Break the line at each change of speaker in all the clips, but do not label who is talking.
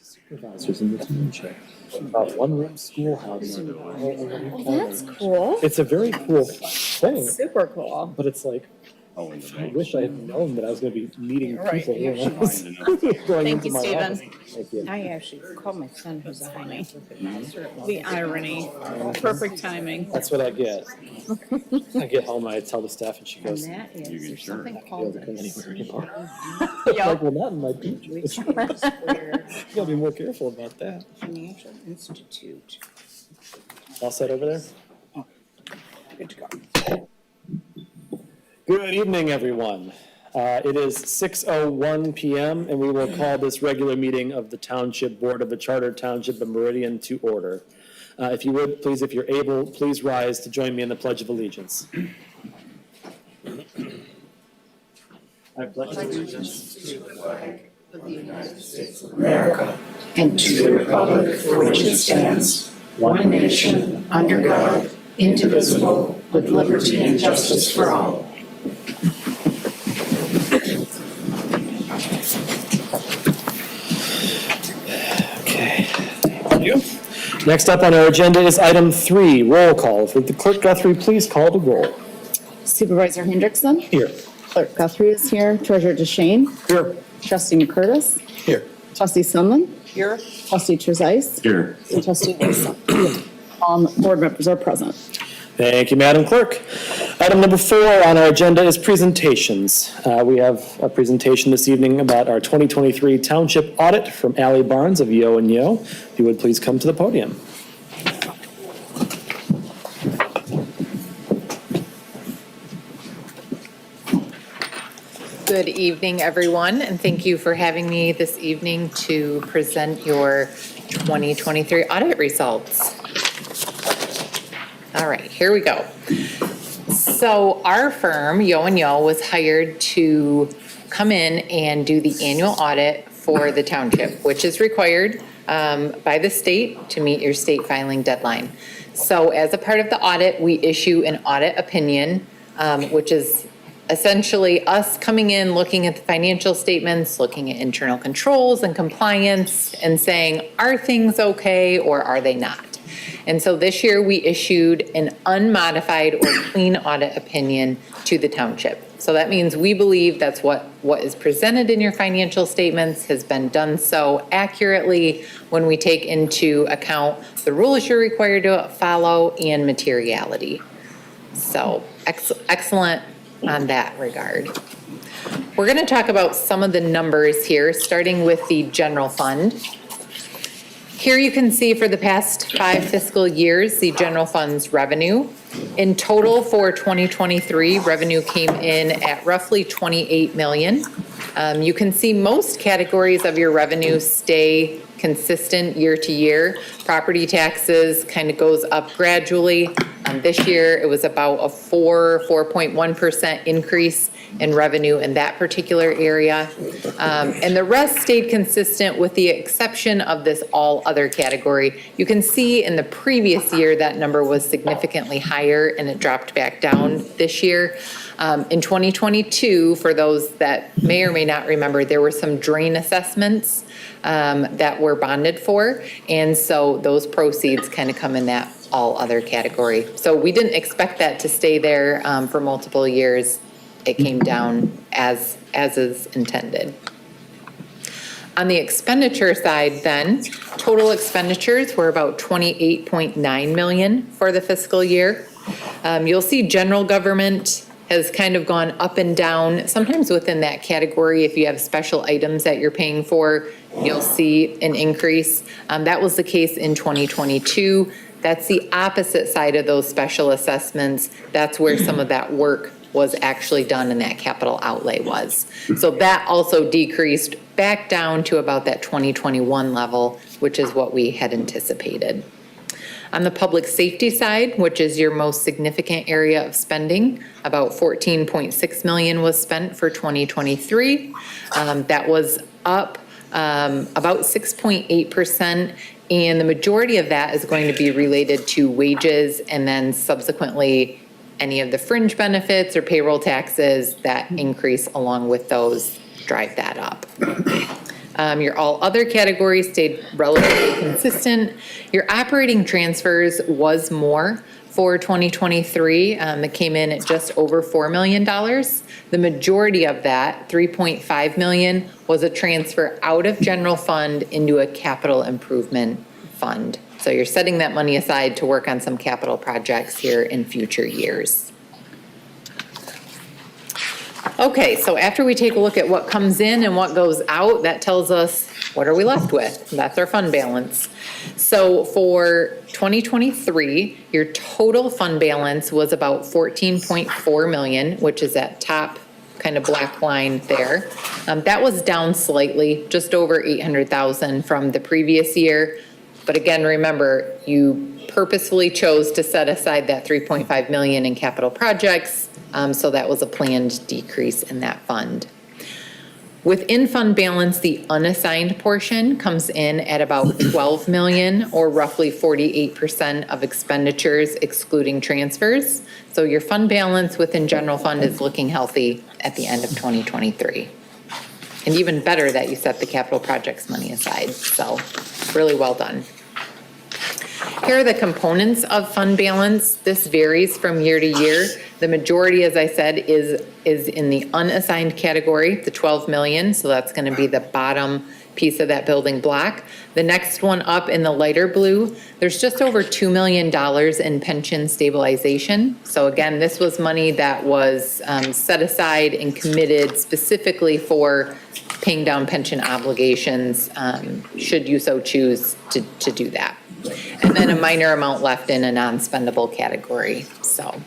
supervisors in the township. One-room schoolhouse.
Well, that's cool.
It's a very cool thing,
Super cool.
but it's like, I wish I had known that I was gonna be meeting
Right,
people.
you
Know, going
Thank
into
you,
my
Stephen.
office. Thank you.
I actually called my son who's a honey. The irony, perfect timing.
That's what I get. I get home, I tell the staff, and she
And
goes,
that is, there's something
"Be able
called
to come anywhere anymore."
Yep.
Like, well, not in my beaches. You gotta be more careful about that.
Financial Institute.
All set over there?
Good to go.
Good evening, everyone. It is 6:01 p.m. and we will call this regular meeting of the Township Board of the Charter Township of Meridian to order. If you would, please, if you're able, please rise to join me in the Pledge of Allegiance. I pledge allegiance to the flag
of the United States of America and to the republic for which it stands, one nation, under God, indivisible, with liberty and justice for all.
Okay, thank you. Next up on our agenda is item 3, roll call. Would the clerk Guthrie please call the roll?
Supervisor Hendrickson.
Here.
Clerk Guthrie is here. Treasurer DeShane.
Here.
Trustee McCurtis.
Here.
Trustee Sunland.
Here.
Trustee Trezise.
Here.
And Trustee Wilson. Board members are present.
Thank you, Madam Clerk. Item number 4 on our agenda is presentations. We have a presentation this evening about our 2023 Township Audit from Allie Barnes of Yo and Yo. If you would please come to the podium.
Good evening, everyone, and thank you for having me this evening to present your 2023 audit results. All right, here we go. So our firm, Yo and Yo, was hired to come in and do the annual audit for the township, which is required by the state to meet your state filing deadline. So as a part of the audit, we issue an audit opinion, which is essentially us coming in, looking at the financial statements, looking at internal controls and compliance, and saying, are things okay or are they not? And so this year we issued an unmodified or clean audit opinion to the township. So that means we believe that's what is presented in your financial statements has been done so accurately when we take into account the rules you're required to follow and materiality. So excellent on that regard. We're going to talk about some of the numbers here, starting with the general fund. Here you can see for the past 5 fiscal years, the general fund's revenue. In total for 2023, revenue came in at roughly $28 million. You can see most categories of your revenue stay consistent year to year. Property taxes kind of goes up gradually. This year, it was about a 4.1% increase in revenue in that particular area. And the rest stayed consistent with the exception of this all other category. You can see in the previous year, that number was significantly higher and it dropped back down this year. In 2022, for those that may or may not remember, there were some drain assessments that were bonded for. And so those proceeds kind of come in that all other category. So we didn't expect that to stay there for multiple years. It came down as is intended. On the expenditure side then, total expenditures were about $28.9 million for the fiscal year. You'll see general government has kind of gone up and down, sometimes within that category. If you have special items that you're paying for, you'll see an increase. That was the case in 2022. That's the opposite side of those special assessments. That's where some of that work was actually done and that capital outlay was. So that also decreased back down to about that 2021 level, which is what we had anticipated. On the public safety side, which is your most significant area of spending, about $14.6 million was spent for 2023. That was up about 6.8%. And the majority of that is going to be related to wages and then subsequently any of the fringe benefits or payroll taxes that increase along with those drive that up. Your all other categories stayed relatively consistent. Your operating transfers was more for 2023. It came in at just over $4 million. The majority of that, $3.5 million, was a transfer out of general fund into a capital improvement fund. So you're setting that money aside to work on some capital projects here in future years. Okay, so after we take a look at what comes in and what goes out, that tells us what are we left with. That's our fund balance. So for 2023, your total fund balance was about 14.4 million, which is that top kind of black line there. That was down slightly, just over 800,000 from the previous year. But again, remember, you purposefully chose to set aside that 3.5 million in capital projects. So that was a planned decrease in that fund. Within fund balance, the unassigned portion comes in at about 12 million, or roughly 48% of expenditures excluding transfers. So your fund balance within general fund is looking healthy at the end of 2023. And even better that you set the capital projects money aside. So really well done. Here are the components of fund balance. This varies from year to year. The majority, as I said, is in the unassigned category, the 12 million. So that's going to be the bottom piece of that building block. The next one up in the lighter blue, there's just over $2 million in pension stabilization. So again, this was money that was set aside and committed specifically for paying down pension obligations, should you so choose to do that. And then a minor amount left in a non-spendable category, so.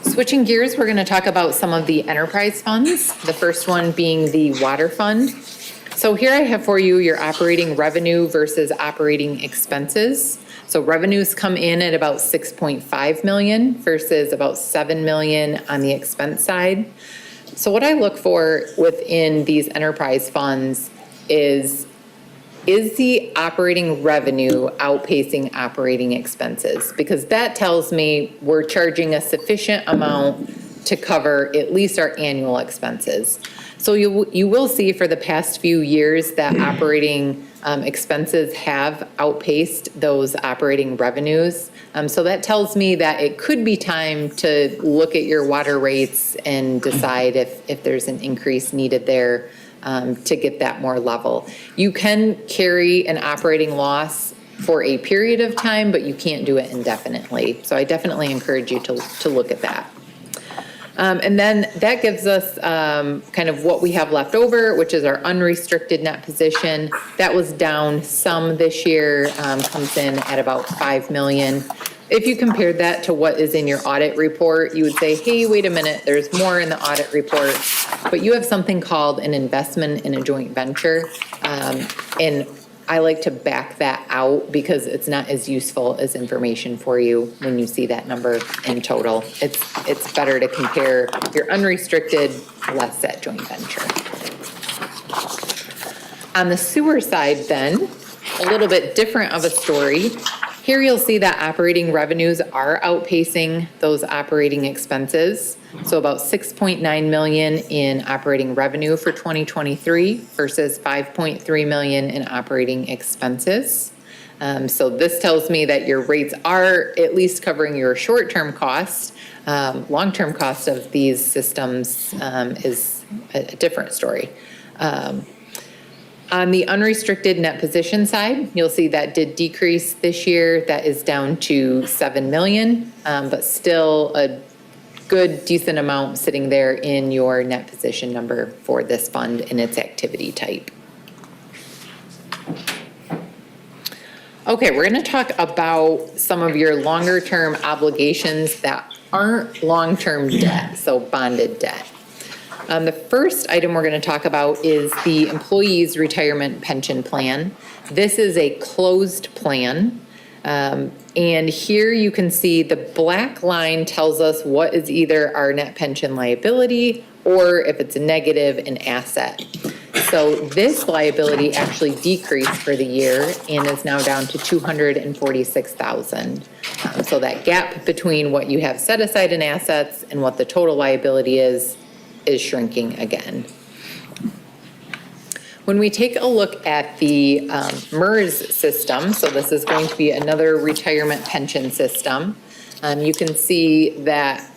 Switching gears, we're gonna talk about some of the enterprise funds, the first one being the water fund. So here I have for you your operating revenue versus operating expenses. So revenues come in at about 6.5 million versus about 7 million on the expense side. So what I look for within these enterprise funds is the operating revenue outpacing operating expenses? Because that tells me we're charging a sufficient amount to cover at least our annual expenses. So you will see for the past few years that operating expenses have outpaced those operating revenues. So that tells me that it could be time to look at your water rates and decide if there's an increase needed there to get that more level. You can carry an operating loss for a period of time, but you can't do it indefinitely. So I definitely encourage you to look at that. And then that gives us kind of what we have left over, which is our unrestricted net position. That was down some this year, comes in at about 5 million. If you compared that to what is in your audit report, you would say, hey, wait a minute, there's more in the audit report, but you have something called an investment in a joint venture. And I like to back that out because it's not as useful as information for you when you see that number in total. It's better to compare your unrestricted less that joint venture. On the sewer side then, a little bit different of a story. Here you'll see that operating revenues are outpacing those operating expenses. So about 6.9 million in operating revenue for 2023 versus 5.3 million in operating expenses. So this tells me that your rates are at least covering your short-term costs. Long-term cost of these systems is a different story. On the unrestricted net position side, you'll see that did decrease this year. That is down to 7 million, but still a good, decent amount sitting there in your net position number for this fund and its activity type. Okay, we're going to talk about some of your longer term obligations that aren't long-term debt, so bonded debt. The first item we're going to talk about is the employee's retirement pension plan. This is a closed plan. And here you can see the black line tells us what is either our net pension liability or if it's a negative, an asset. So this liability actually decreased for the year and is now down to 246,000. So that gap between what you have set aside in assets and what the total liability is shrinking again. When we take a look at the MERS system, so this is going to be another retirement pension system, you can see that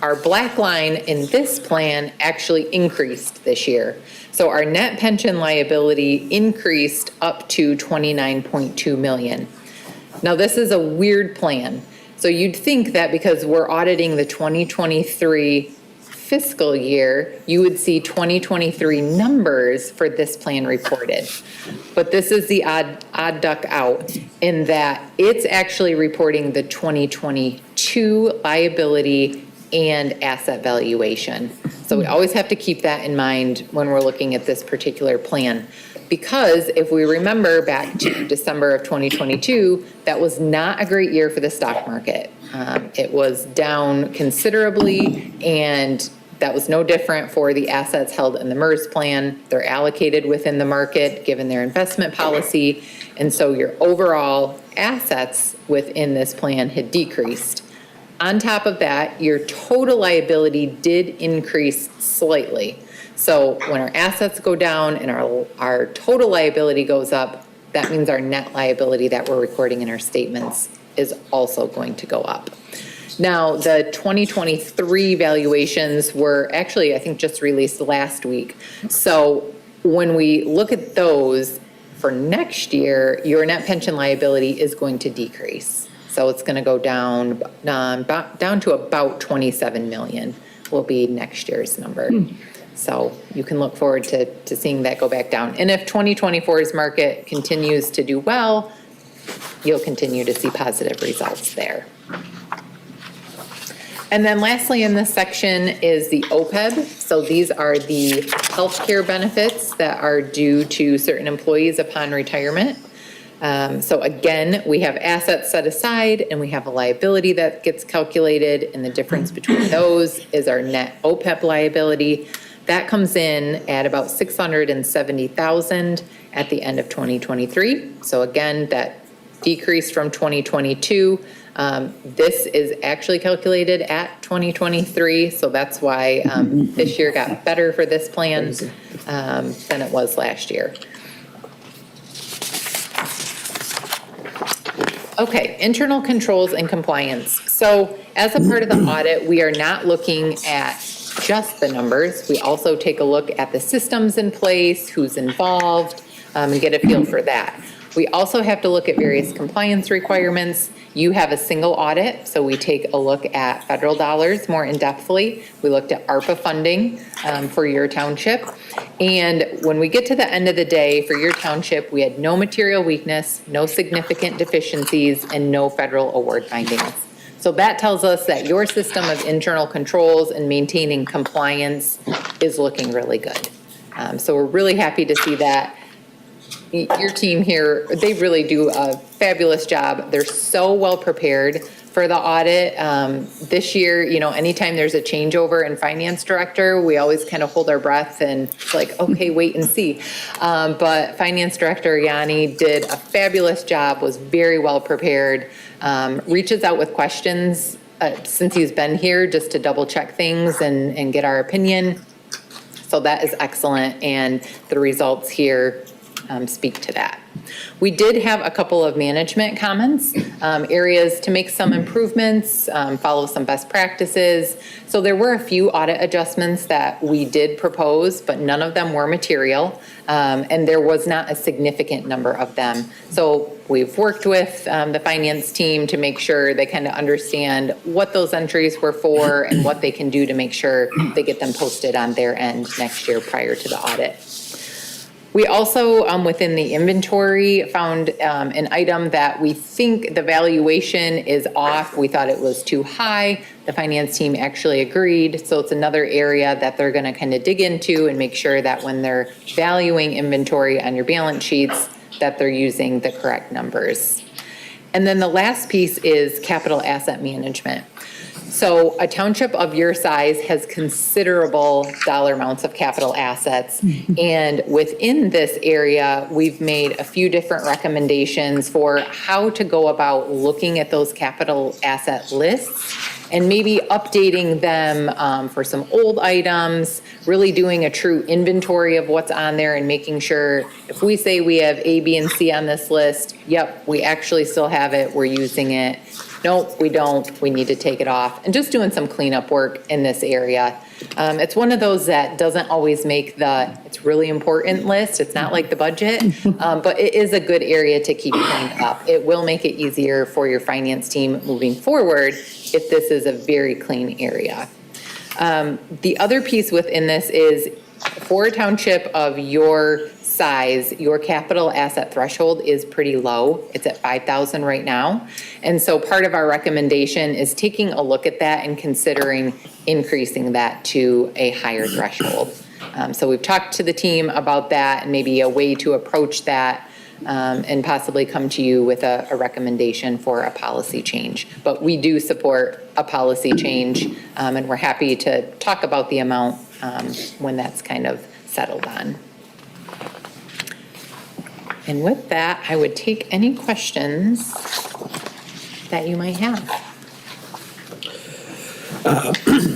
our black line in this plan actually increased this year. So our net pension liability increased up to 29.2 million. Now, this is a weird plan. So you'd think that because we're auditing the 2023 fiscal year, you would see 2023 numbers for this plan reported. But this is the odd duck out in that it's actually reporting the 2022 liability and asset valuation. So we always have to keep that in mind when we're looking at this particular plan. Because if we remember back to December of 2022, that was not a great year for the stock market. It was down considerably, and that was no different for the assets held in the MERS plan. They're allocated within the market, given their investment policy, and so your overall assets within this plan had decreased. On top of that, your total liability did increase slightly. So when our assets go down and our total liability goes up, that means our net liability that we're recording in our statements is also going to go up. Now, the 2023 valuations were actually, I think, just released last week. So when we look at those for next year, your net pension liability is going to decrease. So it's going to go down to about 27 million will be next year's number. So you can look forward to seeing that go back down. And if 2024's market continues to do well, you'll continue to see positive results there. And then lastly in this section is the OPEB. So these are the healthcare benefits that are due to certain employees upon retirement. So again, we have assets set aside and we have a liability that gets calculated, and the difference between those is our net OPEB liability. That comes in at about $670,000 at the end of 2023. So again, that decreased from 2022. This is actually calculated at 2023, so that's why this year got better for this plan than it was last year. Okay, internal controls and compliance. So as a part of the audit, we are not looking at just the numbers. We also take a look at the systems in place, who's involved, and get a feel for that. We also have to look at various compliance requirements. You have a single audit, so we take a look at federal dollars more in-depthly. We looked at ARPA funding for your township. And when we get to the end of the day for your township, we had no material weakness, no significant deficiencies, and no federal award findings. So that tells us that your system of internal controls and maintaining compliance is looking really good. So we're really happy to see that. Your team here, they really do a fabulous job. They're so well prepared for the audit. This year, you know, anytime there's a changeover in finance director, we always kind of hold our breath and like, okay, wait and see. But finance director Yanni did a fabulous job, was very well prepared, reaches out with questions since he's been here just to double check things and get our opinion. So that is excellent, and the results here speak to that. We did have a couple of management comments, areas to make some improvements, follow some best practices. So there were a few audit adjustments that we did propose, but none of them were material, and there was not a significant number of them. So we've worked with the finance team to make sure they kind of understand what those entries were for and what they can do to make sure they get them posted on their end next year prior to the audit. We also, within the inventory, found an item that we think the valuation is off. We thought it was too high. The finance team actually agreed. So it's another area that they're going to kind of dig into and make sure that when they're valuing inventory on your balance sheets, that they're using the correct numbers. And then the last piece is capital asset management. So a township of your size has considerable dollar amounts of capital assets. And within this area, we've made a few different recommendations for how to go about looking at those capital asset lists and maybe updating them for some old items, really doing a true inventory of what's on there and making sure if we say we have A, B, and C on this list, yep, we actually still have it, we're using it. Nope, we don't, we need to take it off, and just doing some cleanup work in this area. It's one of those that doesn't always make it's really important list, it's not like the budget, but it is a good area to keep cleaned up. It will make it easier for your finance team moving forward if this is a very clean area. The other piece within this is for a township of your size, your capital asset threshold is pretty low. It's at 5,000 right now. And so part of our recommendation is taking a look at that and considering increasing that to a higher threshold. So we've talked to the team about that and maybe a way to approach that and possibly come to you with a recommendation for a policy change. But we do support a policy change and we're happy to talk about the amount when that's kind of settled on. And with that, I would take any questions that you might have.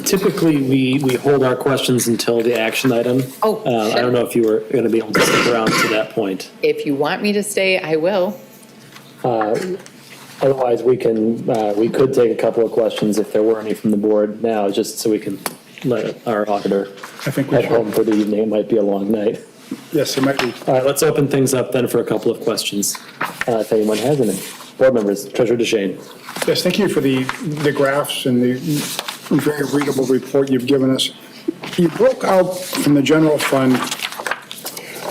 Typically, we hold our questions until the action item.
Oh,
I don't know if you were going to be able to stick around to that point.
If you want me to stay, I will.
Otherwise, we could take a couple of questions if there were any from the board now, just so we can let our auditor
I think we
head
should.
home for the evening. It might be a long night.
Yes, it might be.
All right, let's open things up then for a couple of questions, if anyone has any. Board members, Treasurer DeShane.
Yes, thank you for the graphs and the very readable report you've given us. You broke out from the general fund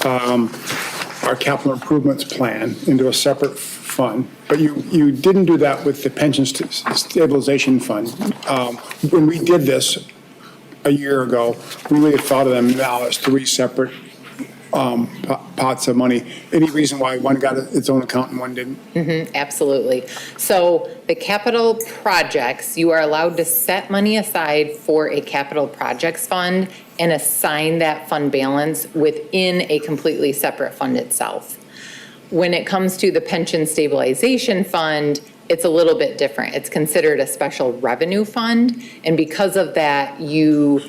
our capital improvements plan into a separate fund, but you didn't do that with the pension stabilization fund. When we did this a year ago, we really thought of them now as three separate pots of money. Any reason why one got its own account and one didn't?
Absolutely. So the capital projects, you are allowed to set money aside for a capital projects fund and assign that fund balance within a completely separate fund itself. When it comes to the pension stabilization fund, it's a little bit different. It's considered a special revenue fund. And because of that, you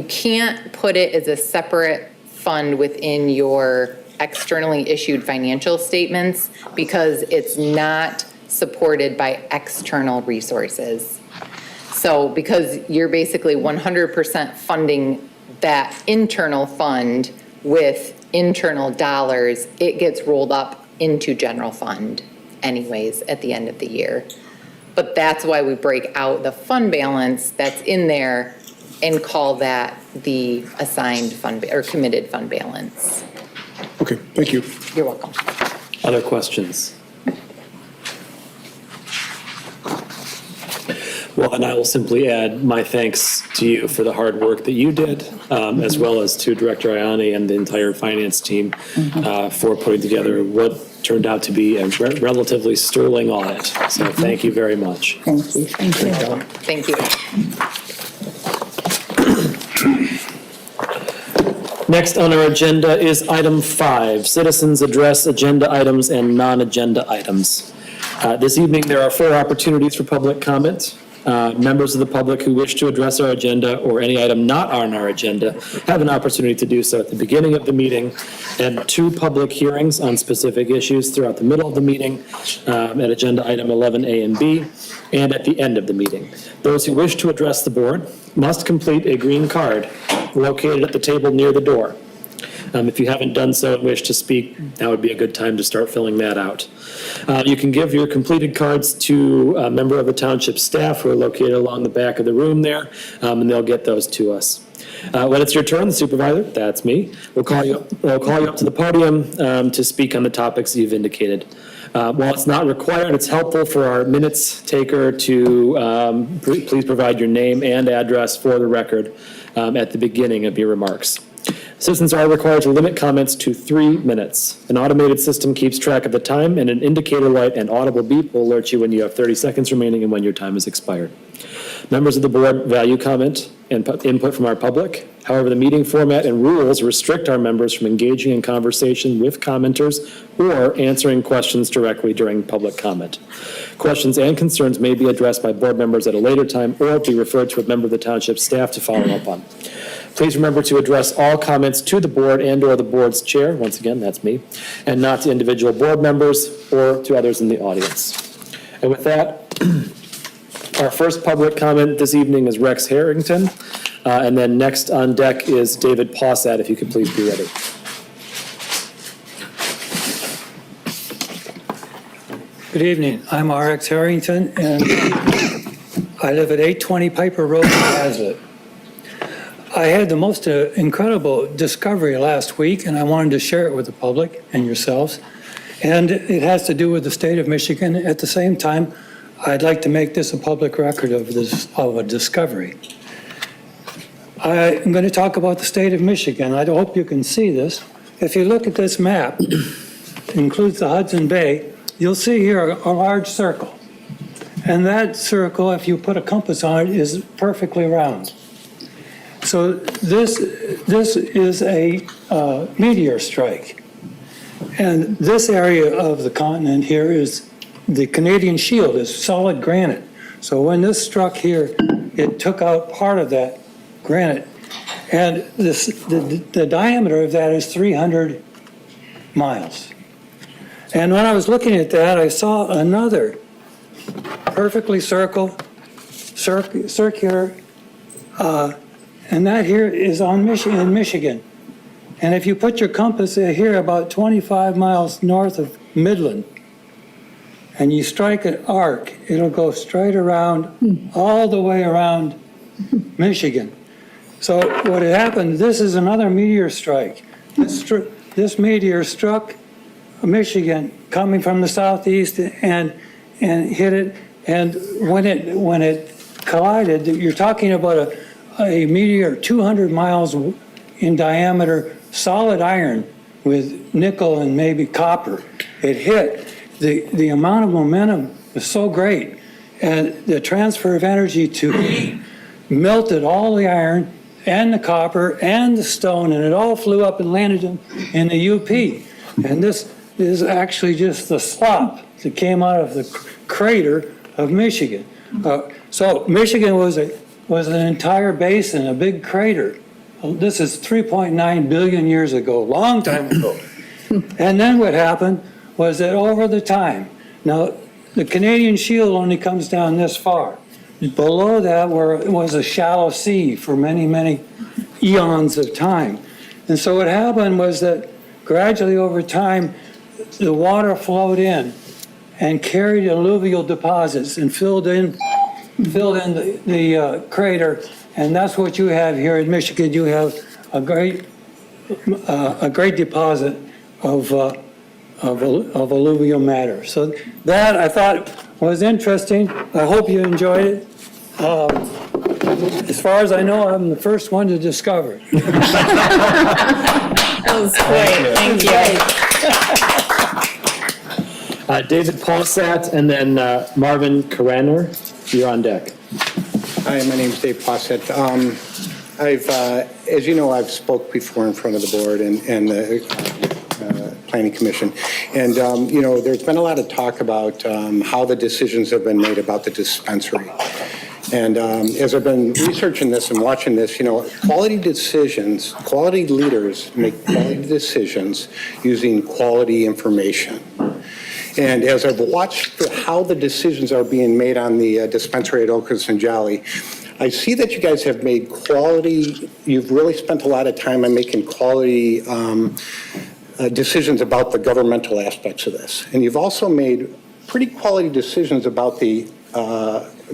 can't put it as a separate fund within your externally issued financial statements because it's not supported by external resources. So because you're basically 100% funding that internal fund with internal dollars, it gets rolled up into general fund anyways at the end of the year. But that's why we break out the fund balance that's in there and call that the assigned fund or committed fund balance.
Okay, thank you.
You're welcome.
Other questions? Well, and I will simply add my thanks to you for the hard work that you did, as well as to Director Ianni and the entire finance team for putting together what turned out to be a relatively sterling audit. So thank you very much.
Thank you.
Thank you.
Next on our agenda is item 5, citizens address agenda items and non-agenda items. This evening, there are 4 opportunities for public comment. Members of the public who wish to address our agenda or any item not on our agenda have an opportunity to do so at the beginning of the meeting, and 2 public hearings on specific issues throughout the middle of the meeting at agenda item 11A and B, and at the end of the meeting. Those who wish to address the board must complete a green card located at the table near the door. If you haven't done so and wish to speak, now would be a good time to start filling that out. You can give your completed cards to a member of the township staff who are located along the back of the room there, and they'll get those to us. When it's your turn, the supervisor, that's me, we'll call you up to the podium to speak on the topics you've indicated. While it's not required, it's helpful for our minutes taker to please provide your name and address for the record at the beginning of your remarks. Citizens are required to limit comments to 3 minutes. An automated system keeps track of the time, and an indicator light and audible beep will alert you when you have 30 seconds remaining and when your time has expired. Members of the board value comment and input from our public. However, the meeting format and rules restrict our members from engaging in conversation with commenters or answering questions directly during public comment. Questions and concerns may be addressed by board members at a later time or be referred to a member of the township staff to follow up on. Please remember to address all comments to the board and/or the board's chair, once again, that's me, and not to individual board members or to others in the audience. And with that, our first public comment this evening is Rex Harrington, and then next on deck is David Possat, if you could please be ready.
Good evening. I'm R.X. Harrington, and I live at 820 Piper Road in Hazlet. I had the most incredible discovery last week, and I wanted to share it with the public and yourselves. And it has to do with the state of Michigan. At the same time, I'd like to make this a public record of a discovery. I'm going to talk about the state of Michigan. I hope you can see this. If you look at this map, it includes the Hudson Bay, you'll see here a large circle. And that circle, if you put a compass on it, is perfectly round. So this is a meteor strike. And this area of the continent here is the Canadian Shield, is solid granite. So when this struck here, it took out part of that granite. And the diameter of that is 300 miles. And when I was looking at that, I saw another perfectly circular, and that here is in Michigan. And if you put your compass here about 25 miles north of Midland, and you strike an arc, it'll go straight around, all the way around Michigan. So what had happened, this is another meteor strike. This meteor struck Michigan coming from the southeast and hit it. And when it collided, you're talking about a meteor 200 miles in diameter, solid iron with nickel and maybe copper. It hit. The amount of momentum was so great, and the transfer of energy to heat melted all the iron and the copper and the stone, and it all flew up and landed in the UP. And this is actually just the slop that came out of the crater of Michigan. So Michigan was an entire basin, a big crater. This is 3.9 billion years ago, long time ago. And then what happened was that over the time, now the Canadian Shield only comes down this far. Below that was a shallow sea for many, many eons of time. And so what happened was that gradually over time, the water flowed in and carried alluvial deposits and filled in the crater. And that's what you have here in Michigan. You have a great deposit of alluvial matter. So that I thought was interesting. I hope you enjoyed it. As far as I know, I'm the first one to discover it.
That was great, thank you.
David Possat and then Marvin Karaner, you're on deck.
Hi, my name's Dave Possett. As you know, I've spoke before in front of the board and the Planning Commission. And, there's been a lot of talk about how the decisions have been made about the dispensary. And as I've been researching this and watching this, quality leaders make quality decisions using quality information. And as I've watched how the decisions are being made on the dispensary at Oakers and Jolly, I see that you guys have made quality, you've really spent a lot of time on making quality decisions about the governmental aspects of this. And you've also made pretty quality decisions about the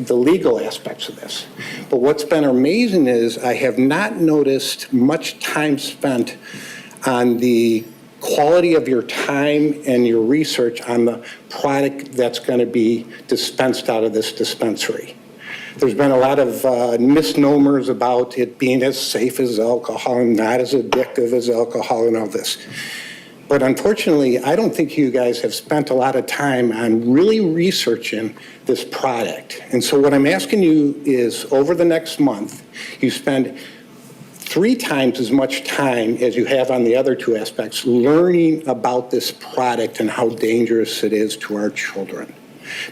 legal aspects of this. But what's been amazing is I have not noticed much time spent on the quality of your time and your research on the product that's going to be dispensed out of this dispensary. There's been a lot of misnomers about it being as safe as alcohol and not as addictive as alcohol and all this. But unfortunately, I don't think you guys have spent a lot of time on really researching this product. And so what I'm asking you is, over the next month, you spend 3 times as much time as you have on the other 2 aspects learning about this product and how dangerous it is to our children.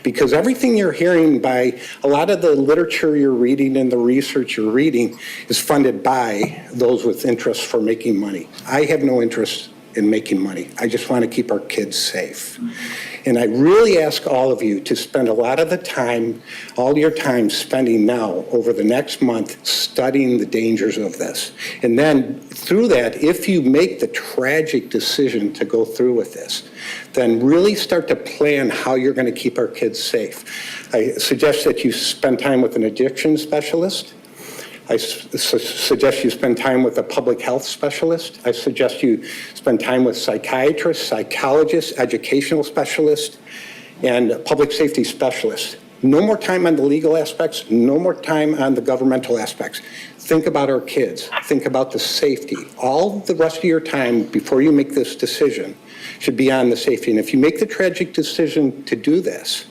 Because everything you're hearing by a lot of the literature you're reading and the research you're reading is funded by those with interest for making money. I have no interest in making money. I just want to keep our kids safe. And I really ask all of you to spend a lot of the time, all your time spending now over the next month studying the dangers of this. And then through that, if you make the tragic decision to go through with this, then really start to plan how you're going to keep our kids safe. I suggest that you spend time with an addiction specialist. I suggest you spend time with a public health specialist. I suggest you spend time with psychiatrists, psychologists, educational specialists, and public safety specialists. No more time on the legal aspects, no more time on the governmental aspects. Think about our kids, think about the safety. All the rest of your time before you make this decision should be on the safety. And if you make the tragic decision to do this,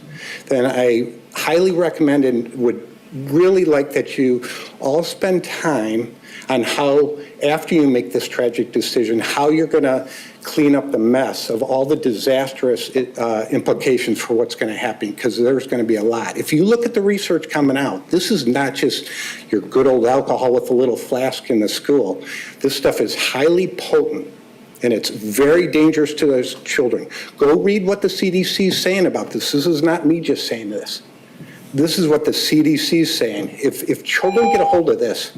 then I highly recommend and would really like that you all spend time on how, after you make this tragic decision, how you're going to clean up the mess of all the disastrous implications for what's going to happen, because there's going to be a lot. If you look at the research coming out, this is not just your good old alcohol with a little flask in the school. This stuff is highly potent, and it's very dangerous to those children. Go read what the CDC is saying about this. This is not me just saying this. This is what the CDC is saying. If children get a hold of this,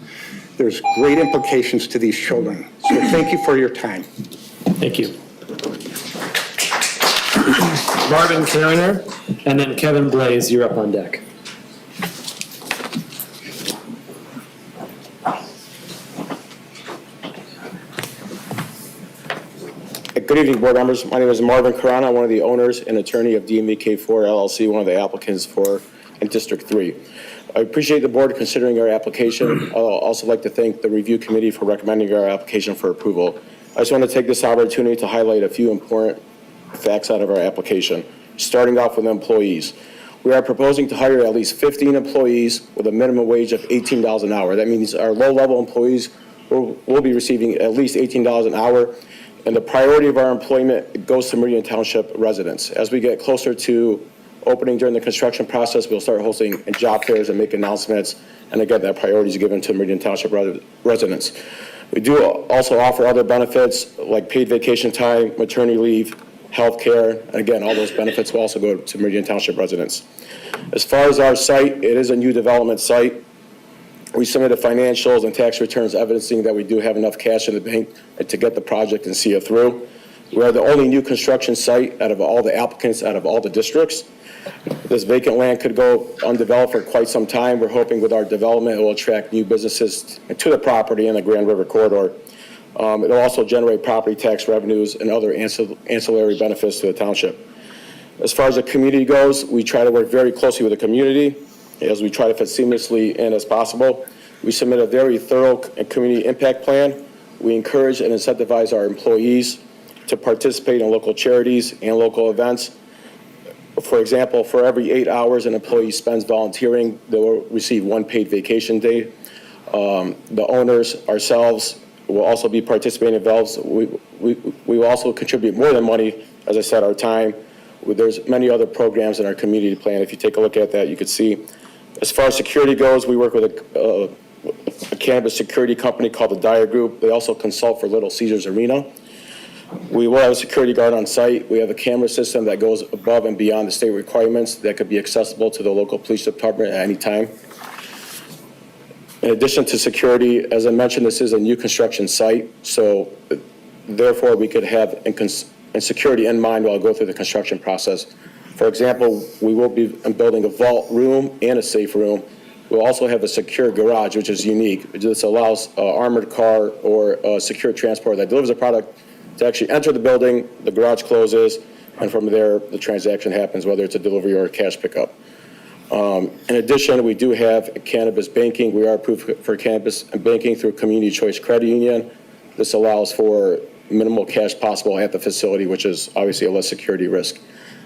there's great implications to these children. So thank you for your time.
Thank you. Marvin Kariner, and then Kevin Blaze, you're up on deck.
Good evening, board members. My name is Marvin Karana, one of the owners and attorney of DMVK4 LLC, one of the applicants for in District 3. I appreciate the board considering our application. I'll also like to thank the review committee for recommending our application for approval. I just want to take this opportunity to highlight a few important facts out of our application, starting off with employees. We are proposing to hire at least 15 employees with a minimum wage of $18 an hour. That means our low-level employees will be receiving at least $18 an hour, and the priority of our employment goes to Meridian Township residents. As we get closer to opening during the construction process, we'll start hosting job fairs and make announcements, and again, that priority is given to Meridian Township residents. We do also offer other benefits like paid vacation time, maternity leave, health care, and again, all those benefits will also go to Meridian Township residents. As far as our site, it is a new development site. We submitted financials and tax returns evidencing that we do have enough cash in the bank to get the project and see it through. We are the only new construction site out of all the applicants, out of all the districts. This vacant land could go undeveloped for quite some time. We're hoping with our development it will attract new businesses to the property in the Grand River corridor. It'll also generate property tax revenues and other ancillary benefits to the township. As far as the community goes, we try to work very closely with the community as we try to fit seamlessly in as possible. We submit a very thorough community impact plan. We encourage and incentivize our employees to participate in local charities and local events. For example, for every 8 hours an employee spends volunteering, they will receive 1 paid vacation day. The owners, ourselves, will also be participating in events. We will also contribute more than money, as I said, our time. There's many other programs in our community plan. If you take a look at that, you could see. As far as security goes, we work with a cannabis security company called the Dyer Group. They also consult for Little Caesars Arena. We will have a security guard on site. We have a camera system that goes above and beyond the state requirements that could be accessible to the local police department at any time. In addition to security, as I mentioned, this is a new construction site, so therefore we could have security in mind while I go through the construction process. For example, we will be building a vault room and a safe room. We'll also have a secure garage, which is unique. This allows an armored car or a secure transport that delivers a product to actually enter the building, the garage closes, and from there, the transaction happens, whether it's a delivery or a cash pickup. In addition, we do have cannabis banking. We are approved for cannabis banking through Community Choice Credit Union. This allows for minimal cash possible at the facility, which is obviously a less security risk.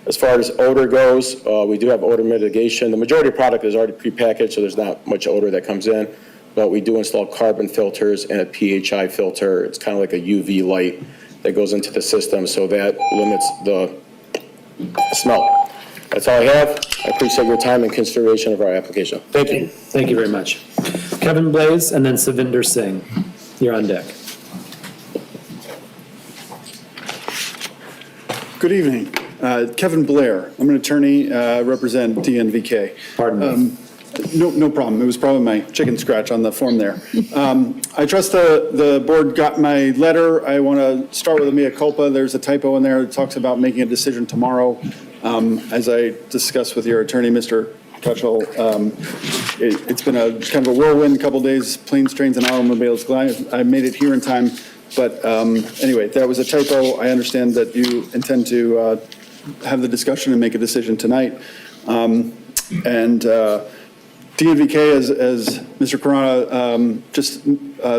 As far as odor goes, we do have odor mitigation. The majority of product is already prepackaged, so there's not much odor that comes in, but we do install carbon filters and a PHI filter. It's kind of like a UV light that goes into the system, so that limits the smell. That's all I have. I appreciate your time and consideration of our application. Thank you.
Thank you very much. Kevin Blaze and then Savinder Singh. You're on deck.
Good evening. Kevin Blair. I'm an attorney, represent DNVK.
Pardon me.
No problem. It was probably my chicken scratch on the form there. I trust the board got my letter. I want to start with a mea culpa. There's a typo in there that talks about making a decision tomorrow. As I discussed with your attorney, Mr. Kutchell, it's been a kind of a whirlwind couple days, planes, trains, and automobiles. Glad I made it here in time. But anyway, that was a typo. I understand that you intend to have the discussion and make a decision tonight. DNVK, as Mr. Khurana just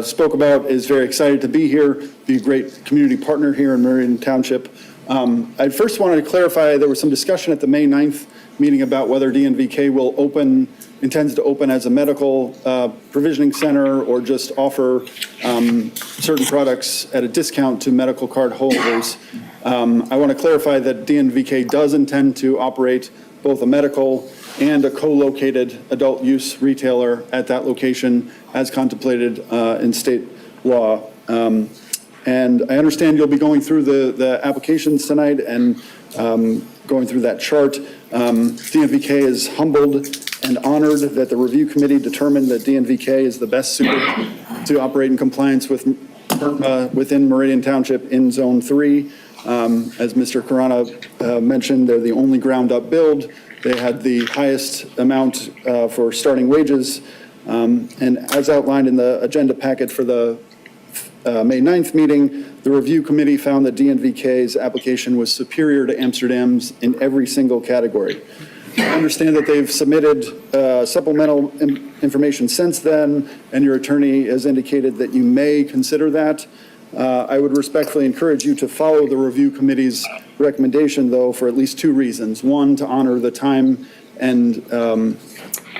spoke about, is very excited to be here, be a great community partner here in Meridian Township. I first wanted to clarify, there was some discussion at the May 9th meeting about whether DNVK intends to open as a medical provisioning center or just offer certain products at a discount to medical card holders. I want to clarify that DNVK does intend to operate both a medical and a co-located adult use retailer at that location as contemplated in state law. And I understand you'll be going through the applications tonight and going through that chart. DNVK is humbled and honored that the review committee determined that DNVK is the best suited to operate in compliance with within Meridian Township in Zone 3. As Mr. Khurana mentioned, they're the only ground-up build. They had the highest amount for starting wages. And as outlined in the agenda packet for the May 9th meeting, the review committee found that DNVK's application was superior to Amsterdam's in every single category. I understand that they've submitted supplemental information since then, and your attorney has indicated that you may consider that. I would respectfully encourage you to follow the review committee's recommendation, though, for at least two reasons. One, to honor the time and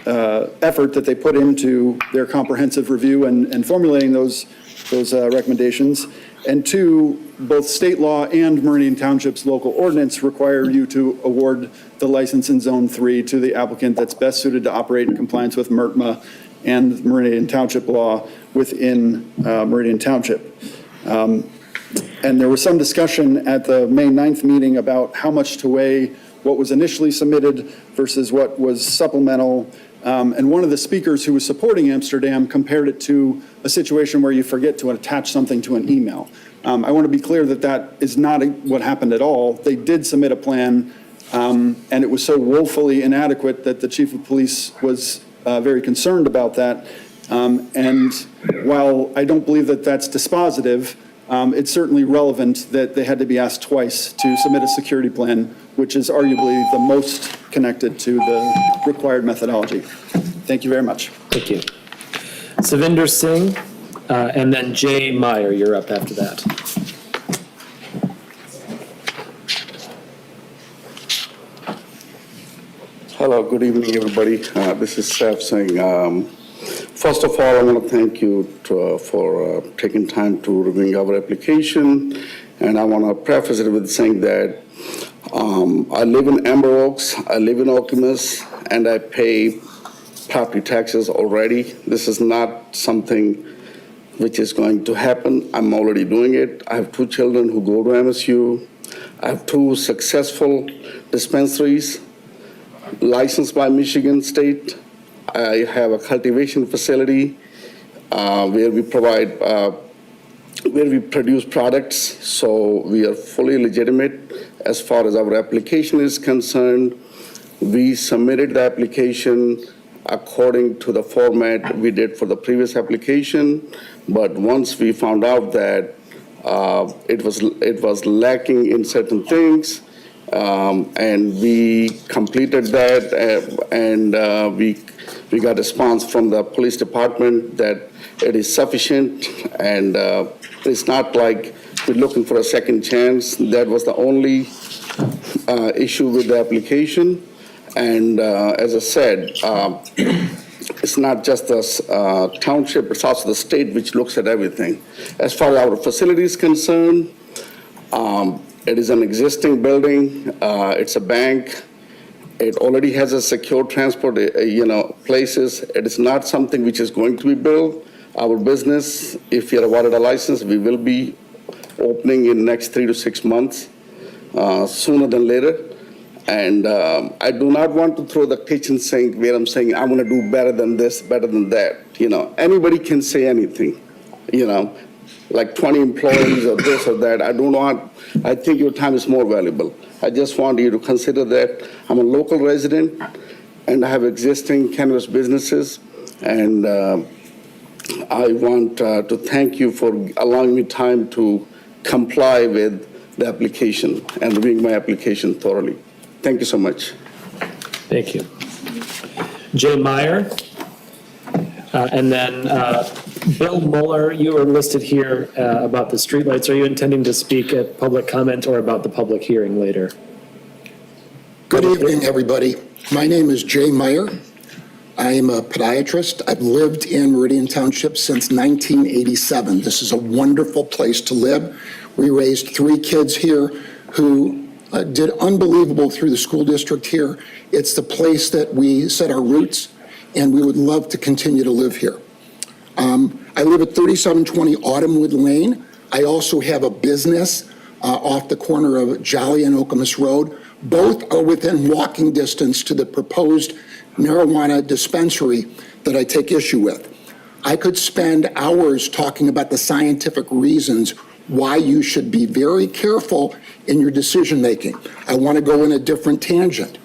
effort that they put into their comprehensive review and formulating those recommendations. And two, both state law and Meridian Township's local ordinance require you to award the license in Zone 3 to the applicant that's best suited to operate in compliance with MERTMA and Meridian Township law within Meridian Township. And there was some discussion at the May 9th meeting about how much to weigh what was initially submitted versus what was supplemental. And one of the speakers who was supporting Amsterdam compared it to a situation where you forget to attach something to an email. I want to be clear that that is not what happened at all. They did submit a plan, and it was so woefully inadequate that the chief of police was very concerned about that. And while I don't believe that that's dispositive, it's certainly relevant that they had to be asked twice to submit a security plan, which is arguably the most connected to the required methodology. Thank you very much.
Thank you. Savinder Singh, and then Jay Meyer, you're up after that.
Hello, good evening, everybody. This is Saif Singh. First of all, I want to thank you for taking time to reviewing our application. And I want to preface it with saying that I live in Amber Oaks, I live in Okemos, and I pay property taxes already. This is not something which is going to happen. I'm already doing it. I have two children who go to MSU. I have two successful dispensaries licensed by Michigan State. I have a cultivation facility where we provide, where we produce products. So we are fully legitimate as far as our application is concerned. We submitted the application according to the format we did for the previous application. But once we found out that it was lacking in certain things, And we completed that, and we got a response from the police department that it is sufficient, and it's not like we're looking for a second chance. That was the only issue with the application. And as I said, it's not just the township, it's also the state which looks at everything. As far as our facility is concerned, it is an existing building, it's a bank, it already has a secure transport, places. It is not something which is going to be built. Our business, if you're awarded a license, we will be opening in the next 3 to 6 months, sooner than later. And I do not want to throw the kitchen sink where I'm saying, I'm going to do better than this, better than that. Anybody can say anything, like 20 employees or this or that. I think your time is more valuable. I just want you to consider that I'm a local resident and I have existing cannabis businesses. And I want to thank you for allowing me time to comply with the application and reviewing my application thoroughly. Thank you so much.
Thank you. Jay Meyer, and then Bill Mueller, you are listed here about the streetlights. Are you intending to speak at public comment or about the public hearing later?
Good evening, everybody. My name is Jay Meyer. I am a podiatrist. I've lived in Meridian Township since 1987. This is a wonderful place to live. We raised 3 kids here who did unbelievable through the school district here. It's the place that we set our roots, and we would love to continue to live here. I live at 3720 Autumnwood Lane. I also have a business off the corner of Jolly and Okemos Road. Both are within walking distance to the proposed marijuana dispensary that I take issue with. I could spend hours talking about the scientific reasons why you should be very careful in your decision-making. I want to go in a different tangent.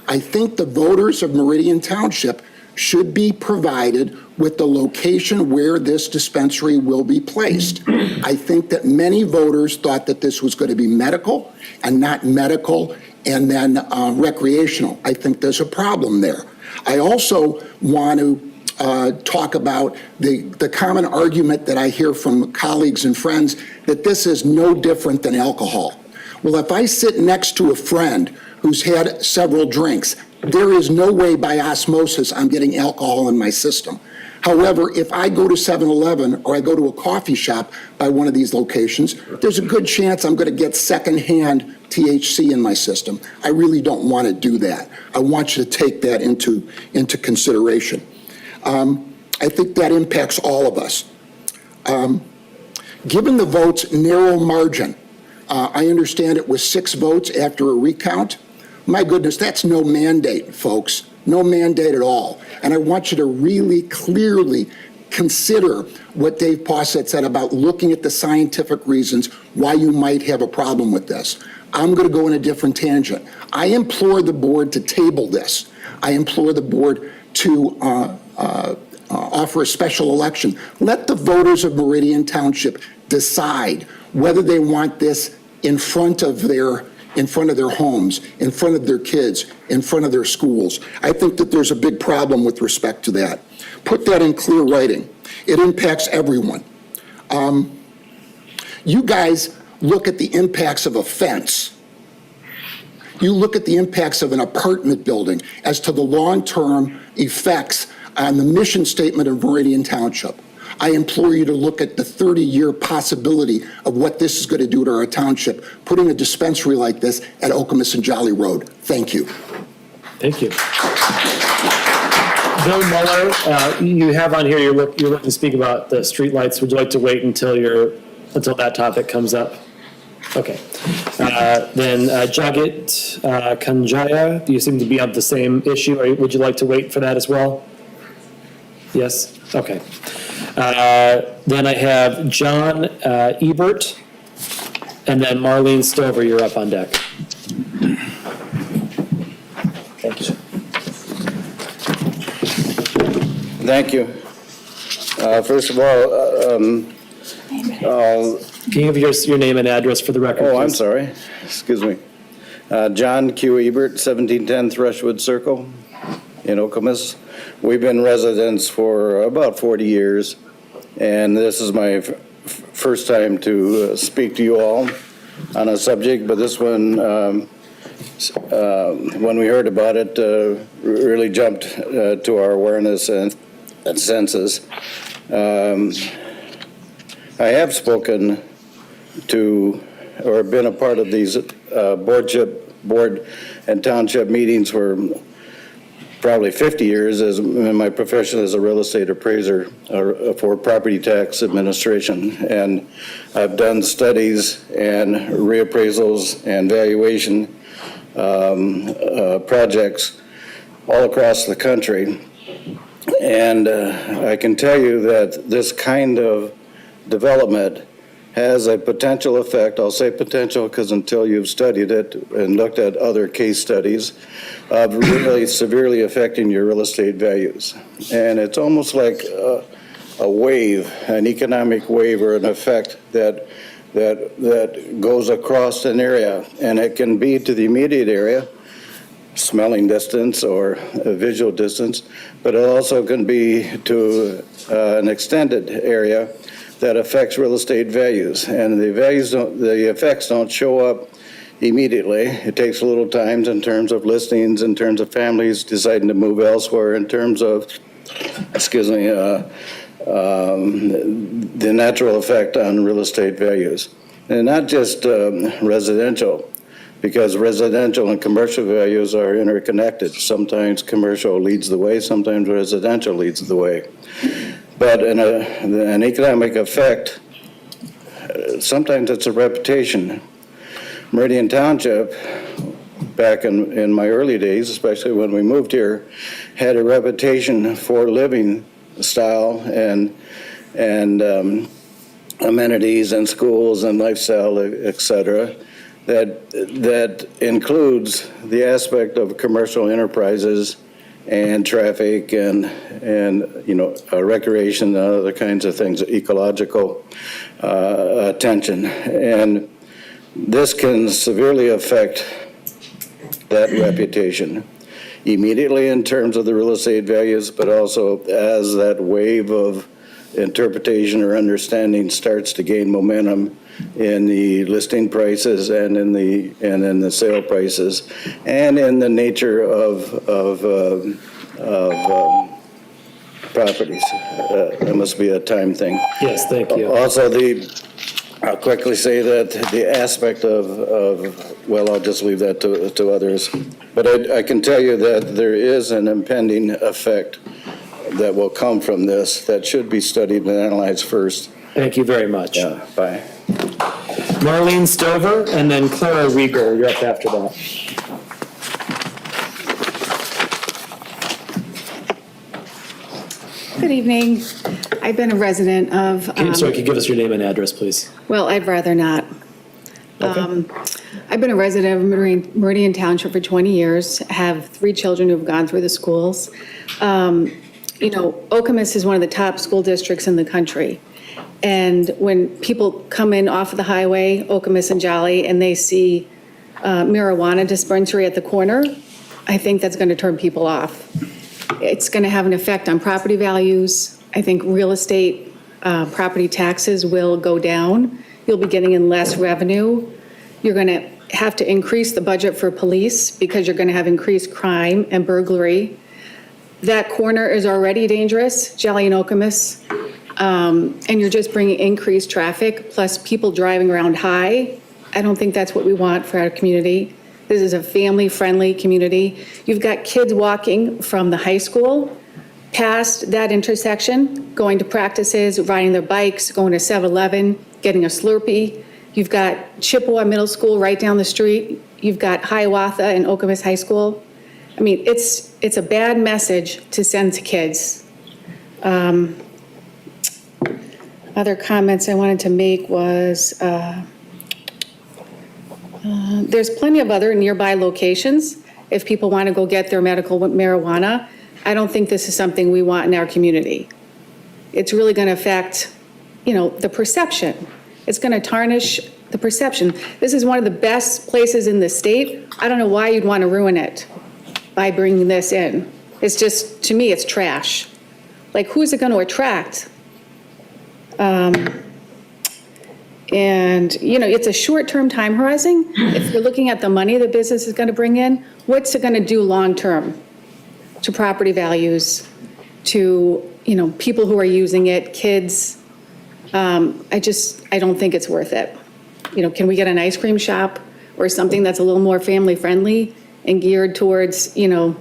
I think the voters of Meridian Township should be provided with the location where this dispensary will be placed. I think that many voters thought that this was going to be medical and not medical and then recreational. I think there's a problem there. I also want to talk about the common argument that I hear from colleagues and friends that this is no different than alcohol. Well, if I sit next to a friend who's had several drinks, there is no way by osmosis I'm getting alcohol in my system. However, if I go to 7-Eleven or I go to a coffee shop by one of these locations, there's a good chance I'm going to get secondhand THC in my system. I really don't want to do that. I want you to take that into consideration. I think that impacts all of us. Given the vote's narrow margin, I understand it was 6 votes after a recount. My goodness, that's no mandate, folks. No mandate at all. And I want you to really clearly consider what Dave Posset said about looking at the scientific reasons why you might have a problem with this. I'm going to go in a different tangent. I implore the board to table this. I implore the board to offer a special election. Let the voters of Meridian Township decide whether they want this in front of their homes, in front of their kids, in front of their schools. I think that there's a big problem with respect to that. Put that in clear writing. It impacts everyone. You guys look at the impacts of a fence. You look at the impacts of an apartment building as to the long-term effects on the mission statement of Meridian Township. I implore you to look at the 30-year possibility of what this is going to do to our township, putting a dispensary like this at Okemos and Jolly Road. Thank you.
Thank you. Bill Mueller, you have on here, you're looking to speak about the streetlights. Would you like to wait until that topic comes up? Okay. Then Jagit Kanjaya, you seem to be on the same issue. Would you like to wait for that as well? Yes? Okay. Then I have John Ebert, and then Marlene Stover, you're up on deck. Thank you.
Thank you. First of all,
can you give your name and address for the record,
I'm
please?
sorry. Excuse me. John Q. Ebert, 1710 Thrushwood Circle in Okemos. We've been residents for about 40 years, and this is my first time to speak to you all on a subject, but this one, when we heard about it, really jumped to our awareness and senses. I have spoken to, or been a part of these board and township meetings for probably 50 years as in my profession as a real estate appraiser for property tax administration. And I've done studies and reappraisals and valuation projects all across the country. And I can tell you that this kind of development has a potential effect. I'll say potential because until you've studied it and looked at other case studies, of really severely affecting your real estate values. And it's almost like a wave, an economic wave or an effect that goes across an area. And it can be to the immediate area, smelling distance or visual distance, but it also can be to an extended area that affects real estate values. And the effects don't show up immediately. It takes a little time in terms of listings, in terms of families deciding to move elsewhere, in terms of, the natural effect on real estate values. And not just residential, because residential and commercial values are interconnected. Sometimes commercial leads the way, sometimes residential leads the way. But an economic effect, sometimes it's a reputation. Meridian Township, back in my early days, especially when we moved here, had a reputation for living style and amenities and schools and lifestyle, et cetera, that includes the aspect of commercial enterprises and traffic and recreation and other kinds of things, ecological attention. And this can severely affect that reputation immediately in terms of the real estate values, but also as that wave of interpretation or understanding starts to gain momentum in the listing prices and in the sale prices and in the nature of properties. It must be a time thing.
Yes, thank you.
Also, I'll quickly say that the aspect of well, I'll just leave that to others. But I can tell you that there is an impending effect that will come from this that should be studied and analyzed first.
Thank you very much.
Yeah, bye.
Marlene Stover and then Clara Riegel, you're up after that.
Good evening. I've been a resident of...
Sorry, could you give us your name and address, please?
Well, I'd rather not.
Okay.
I've been a resident of Meridian Township for 20 years, have 3 children who've gone through the schools. Okemos is one of the top school districts in the country. And when people come in off of the highway, Okemos and Jolly, and they see marijuana dispensary at the corner, I think that's going to turn people off. It's going to have an effect on property values. I think real estate property taxes will go down. You'll be getting in less revenue. You're going to have to increase the budget for police because you're going to have increased crime and burglary. That corner is already dangerous, Jolly and Okemos, and you're just bringing increased traffic, plus people driving around high. I don't think that's what we want for our community. This is a family-friendly community. You've got kids walking from the high school past that intersection, going to practices, riding their bikes, going to 7-Eleven, getting a Slurpee. You've got Chippewa Middle School right down the street. You've got Hiawatha and Okemos High School. I mean, it's a bad message to send to kids. Other comments I wanted to make was, there's plenty of other nearby locations if people want to go get their medical marijuana. I don't think this is something we want in our community. It's really going to affect, the perception. It's going to tarnish the perception. This is one of the best places in the state. I don't know why you'd want to ruin it by bringing this in. It's just, to me, it's trash. Like, who's it going to attract? And, you know, it's a short-term time horizon. If you're looking at the money the business is going to bring in, what's it going to do long-term to property values, to, you know, people who are using it, kids? I don't think it's worth it. You know, can we get an ice cream shop or something that's a little more family-friendly and geared towards, you know,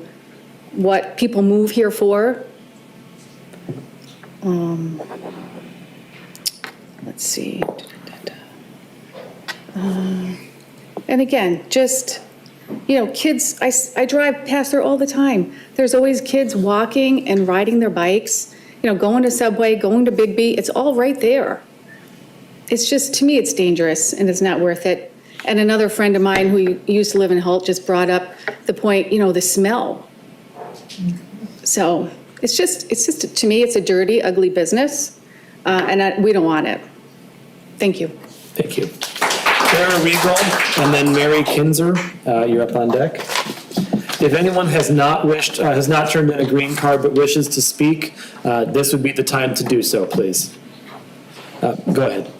what people move here for? Let's see. And again, just, you know, kids, I drive past there all the time. There's always kids walking and riding their bikes, you know, going to Subway, going to Big B. It's all right there. It's just, to me, it's dangerous and it's not worth it. And another friend of mine who used to live in Holt just brought up the point, you know, the smell. So it's just, to me, it's a dirty, ugly business, and we don't want it. Thank you.
Thank you. Sarah Regal and then Mary Kinzer, you're up on deck. If anyone has not turned in a green card but wishes to speak, this would be the time to do so, please. Go ahead.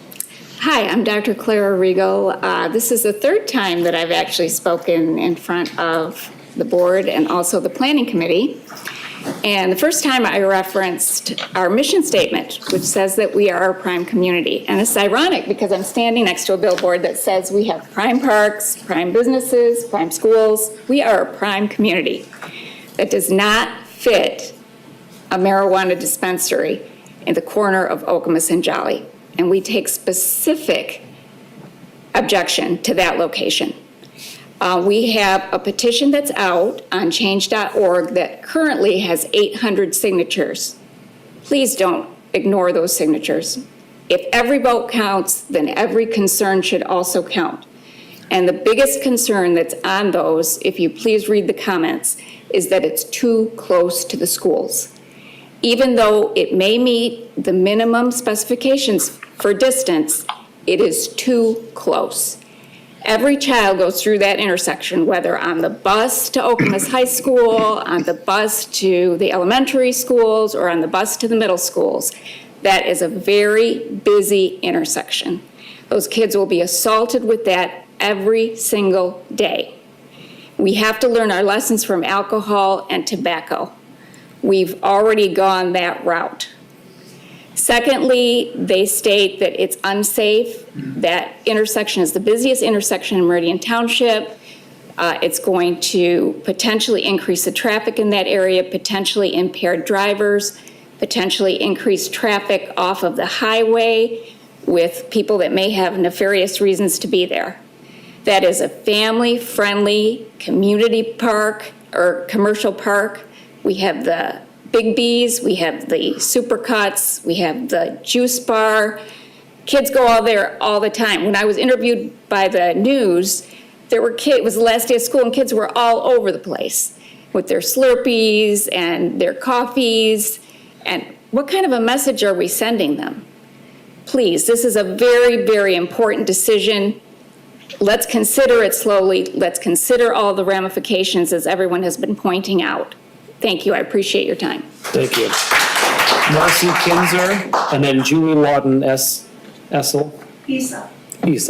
Hi, I'm Dr. Clara Regal. This is the third time that I've actually spoken in front of the board and also the planning committee. And the first time I referenced our mission statement, which says that we are a prime community. And it's ironic because I'm standing next to a billboard that says we have prime parks, prime businesses, prime schools. We are a prime community. That does not fit a marijuana dispensary in the corner of Okemos and Jolly. And we take specific objection to that location. We have a petition that's out on change.org that currently has 800 signatures. Please don't ignore those signatures. If every vote counts, then every concern should also count. And the biggest concern that's on those, if you please read the comments, is that it's too close to the schools. Even though it may meet the minimum specifications for distance, it is too close. Every child goes through that intersection, whether on the bus to Okemos High School, on the bus to the elementary schools, or on the bus to the middle schools. That is a very busy intersection. Those kids will be assaulted with that every single day. We have to learn our lessons from alcohol and tobacco. We've already gone that route. Secondly, they state that it's unsafe. That intersection is the busiest intersection in Meridian Township. It's going to potentially increase the traffic in that area, potentially impair drivers, potentially increase traffic off of the highway with people that may have nefarious reasons to be there. That is a family-friendly community park or commercial park. We have the Big B's, we have the Supercuts, we have the juice bar. Kids go all there all the time. When I was interviewed by the news, there were kids, it was the last day of school, and kids were all over the place with their Slurpees and their coffees. And what kind of a message are we sending them? Please, this is a very, very important decision. Let's consider it slowly. Let's consider all the ramifications, as everyone has been pointing out. Thank you. I appreciate your time.
Thank you. Marcy Kinzer, and then Julie Lawton Essel. Isa,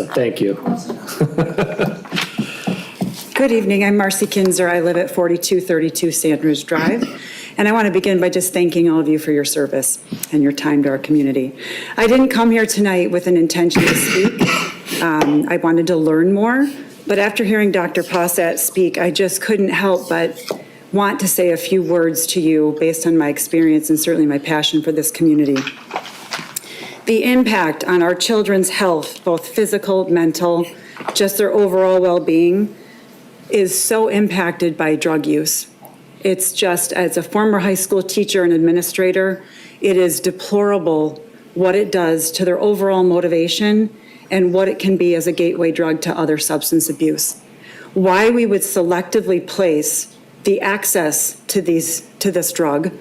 thank you.
Good evening. I'm Marcy Kinzer. I live at 4232 Sandridge Drive. And I want to begin by just thanking all of you for your service and your time to our community. I didn't come here tonight with an intention to speak. I wanted to learn more. But after hearing Dr. Possett speak, I just couldn't help but want to say a few words to you based on my experience and certainly my passion for this community. The impact on our children's health, both physical, mental, just their overall well-being, is so impacted by drug use. It's just, as a former high school teacher and administrator, it is deplorable what it does to their overall motivation and what it can be as a gateway drug to other substance abuse. Why we would selectively place the access to this drug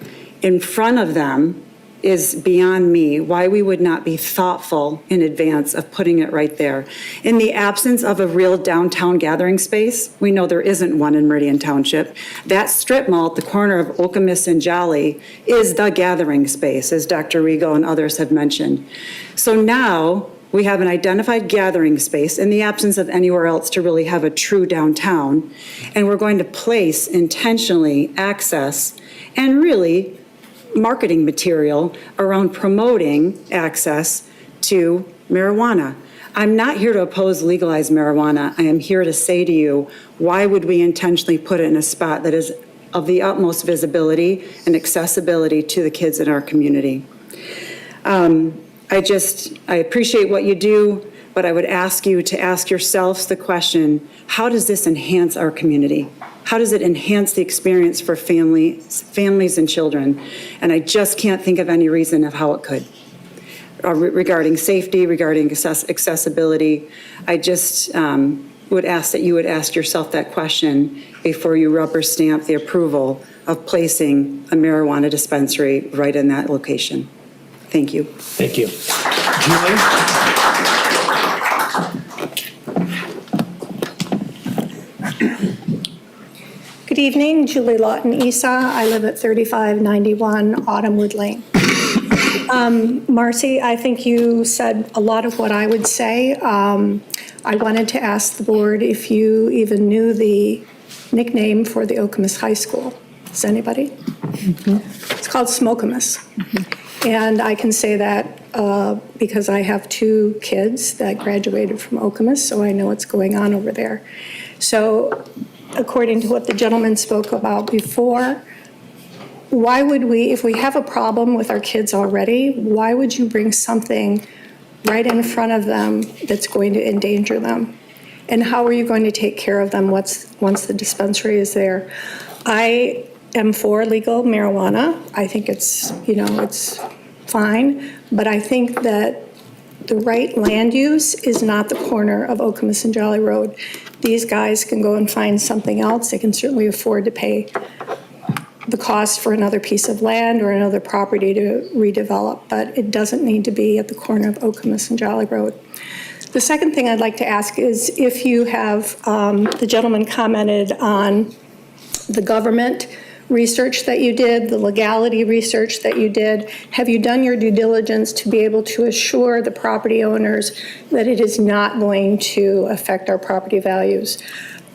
in front of them is beyond me, why we would not be thoughtful in advance of putting it right there. In the absence of a real downtown gathering space, we know there isn't one in Meridian Township. That strip mall at the corner of Okemos and Jolly is the gathering space, as Dr. Rigo and others have mentioned. So now we have an identified gathering space in the absence of anywhere else to really have a true downtown, and we're going to place intentionally access and really marketing material around promoting access to marijuana. I'm not here to oppose legalized marijuana. I am here to say to you, why would we intentionally put it in a spot that is of the utmost visibility and accessibility to the kids in our community? I appreciate what you do, but I would ask you to ask yourselves the question, how does this enhance our community? How does it enhance the experience for families and children? And I just can't think of any reason of how it could. Regarding safety, regarding accessibility, I just would ask that you would ask yourself that question before you rubber stamp the approval of placing a marijuana dispensary right in that location. Thank you.
Thank you. Julie?
Good evening, Julie Lawton Isa. I live at 3591 Autumnwood Lane. Marcy, I think you said a lot of what I would say. I wanted to ask the board if you even knew the nickname for the Okemos High School. Does anybody? It's called Smokemus. And I can say that because I have two kids that graduated from Okemos, so I know what's going on over there. So according to what the gentleman spoke about before, why would we, if we have a problem with our kids already, why would you bring something right in front of them that's going to endanger them? And how are you going to take care of them once the dispensary is there? I am for legal marijuana. I think it's, it's fine, but I think that the right land use is not the corner of Okemos and Jolly Road. These guys can go and find something else. They can certainly afford to pay the cost for another piece of land or another property to redevelop, but it doesn't need to be at the corner of Okemos and Jolly Road. The second thing I'd like to ask is if you have, the gentleman commented on the government research that you did, the legality research that you did. Have you done your due diligence to be able to assure the property owners that it is not going to affect our property values?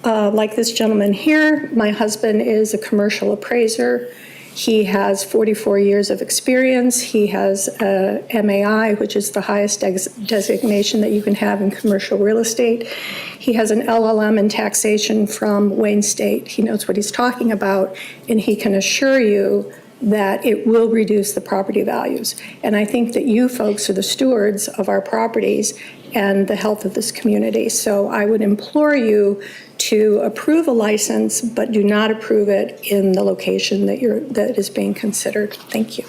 Like this gentleman here, my husband is a commercial appraiser. He has 44 years of experience. He has a MAI, which is the highest designation that you can have in commercial real estate. He has an LLM in taxation from Wayne State. He knows what he's talking about, and he can assure you that it will reduce the property values. And I think that you folks are the stewards of our properties and the health of this community. So I would implore you to approve a license, but do not approve it in the location that is being considered. Thank you.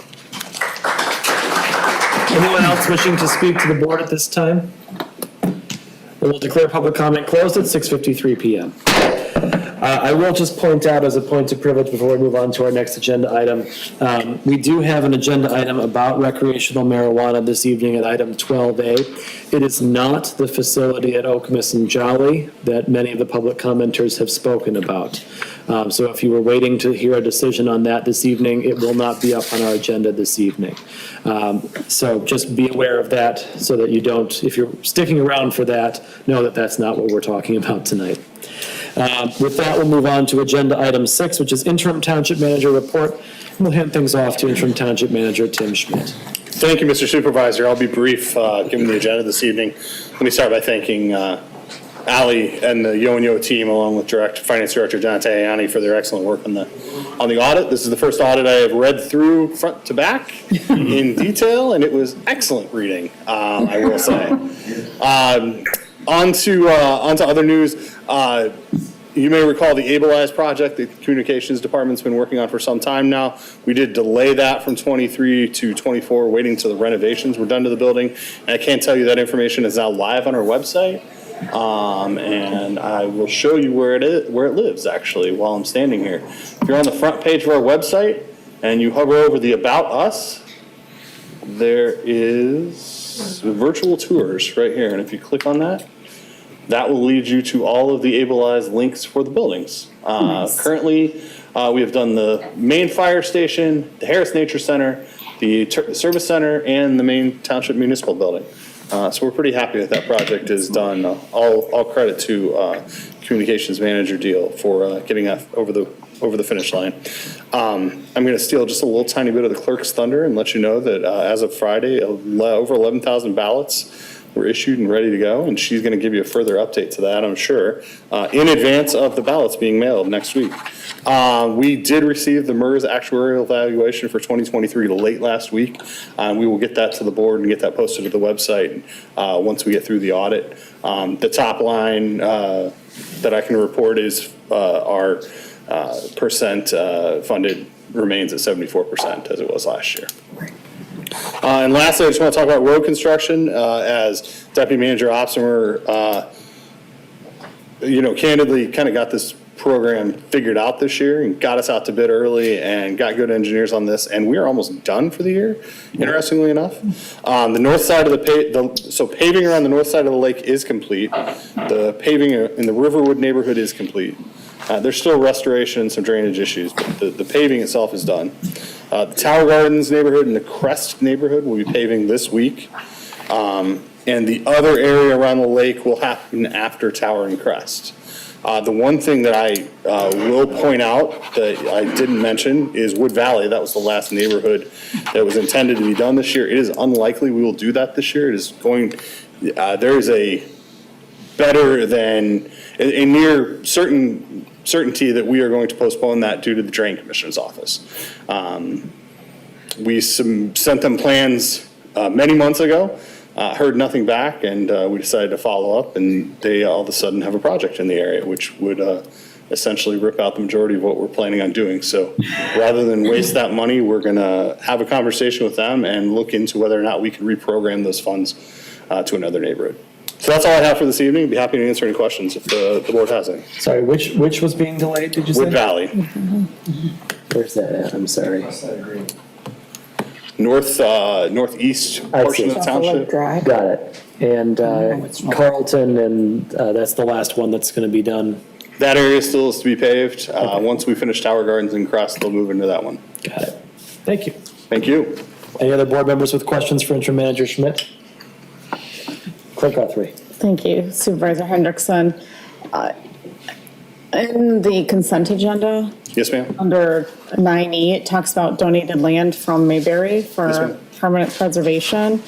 Anyone else wishing to speak to the board at this time? We'll declare public comment closed at 6:53 p.m. I will just point out as a point of privilege before we move on to our next agenda item, we do have an agenda item about recreational marijuana this evening at item 12A. It is not the facility at Okemos and Jolly that many of the public commenters have spoken about. So if you were waiting to hear a decision on that this evening, it will not be up on our agenda this evening. So just be aware of that so that you don't, if you're sticking around for that, know that that's not what we're talking about tonight. With that, we'll move on to agenda item 6, which is interim township manager report. And we'll hand things off to interim township manager Tim Schmidt.
Thank you, Mr. Supervisor. I'll be brief given the agenda this evening. Let me start by thanking Ally and the Yo team, along with Finance Director John Tajani, for their excellent work on the audit. This is the first audit I have read through front to back in detail, and it was excellent reading, I will say. On to other news. You may recall the Abilize project the Communications Department's been working on for some time now. We did delay that from 23 to 24, waiting till the renovations were done to the building. And I can't tell you that information is now live on our website. And I will show you where it lives, actually, while I'm standing here. If you're on the front page of our website and you hover over the About Us, there is virtual tours right here, and if you click on that, that will lead you to all of the ableized links for the buildings. Currently, we have done the main fire station, the Harris Nature Center, the Service Center, and the main Township Municipal Building. So we're pretty happy that that project is done. All credit to Communications Manager Deal for getting that over the finish line. I'm going to steal just a little tiny bit of the clerk's thunder and let you know that as of Friday, over 11,000 ballots were issued and ready to go, and she's going to give you a further update to that, I'm sure, in advance of the ballots being mailed next week. We did receive the MERS actuarial evaluation for 2023 late last week. We will get that to the board and get that posted to the website once we get through the audit. The top line that I can report is our percent funded remains at 74% as it was last year. And lastly, I just want to talk about road construction. As Deputy Manager Opsimer, candidly kind of got this program figured out this year and got us out to bid early and got good engineers on this, and we are almost done for the year, interestingly enough. The north side of so paving around the north side of the lake is complete. The paving in the Riverwood neighborhood is complete. There's still restoration and some drainage issues, but the paving itself is done. The Tower Gardens neighborhood and the Crest neighborhood will be paving this week. And the other area around the lake will happen after Tower and Crest. The one thing that I will point out that I didn't mention is Wood Valley. That was the last neighborhood that was intended to be done this year. It is unlikely we will do that this year. It is going, there is a better than, a near certainty that we are going to postpone that due to the Drain Commissioner's office. We sent them plans many months ago, heard nothing back, and we decided to follow up, and they all of a sudden have a project in the area, which would essentially rip out the majority of what we're planning on doing. So rather than waste that money, we're going to have a conversation with them and look into whether or not we can reprogram those funds to another neighborhood. So that's all I have for this evening. Be happy to answer any questions if the board has any.
Sorry, which was being delayed, did you say?
Wood Valley.
Where's that at? I'm sorry.
Northeast portion of the township.
Got it. And Carlton, and that's the last one that's going to be done.
That area still is to be paved. Once we finish Tower Gardens and Crest, they'll move into that one.
Got it. Thank you.
Thank you.
Any other board members with questions for Interim Manager Schmidt? Clerk Guthrie.
Thank you, Supervisor Hendrickson. In the consent agenda,
Yes, ma'am.
under 9E, it talks about donated land from Mayberry
Yes,
for
ma'am.
permanent preservation.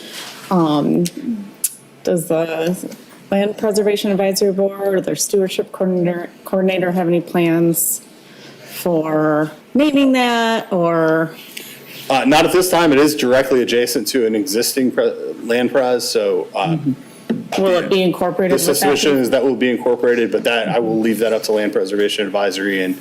Does the Land Preservation Advisory Board or their stewardship coordinator have any plans for naming that, or?
Not at this time. It is directly adjacent to an existing land pres, so
Will it be incorporated
the
with that?
suspicion is that will be incorporated, but that I will leave that up to Land Preservation Advisory and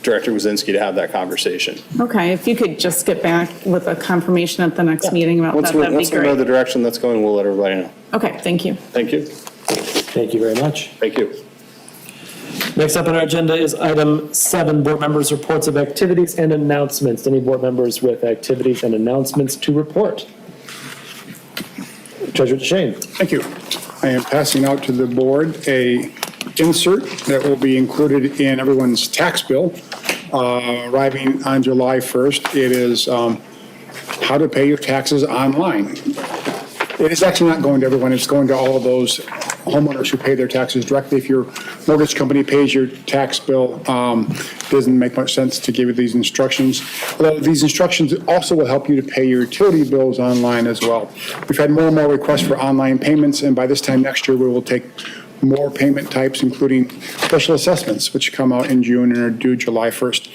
Director Wazinski to have that conversation.
Okay, if you could just get back with a confirmation at the next meeting about that, that'd be
Once we know the
great.
direction that's going, we'll let everybody know.
Okay, thank you.
Thank you.
Thank you very much.
Thank you.
Next up on our agenda is item 7, board members' reports of activities and announcements. Any board members with activities and announcements to report? Treasurer DeShane.
Thank you. I am passing out to the board a insert that will be included in everyone's tax bill arriving on July 1st. It is how to pay your taxes online. It is actually not going to everyone. It's going to all of those homeowners who pay their taxes directly. If your mortgage company pays your tax bill, it doesn't make much sense to give you these instructions. Although these instructions also will help you to pay your utility bills online as well. We've had more and more requests for online payments, and by this time next year, we will take more payment types, including special assessments, which come out in June and are due July 1st.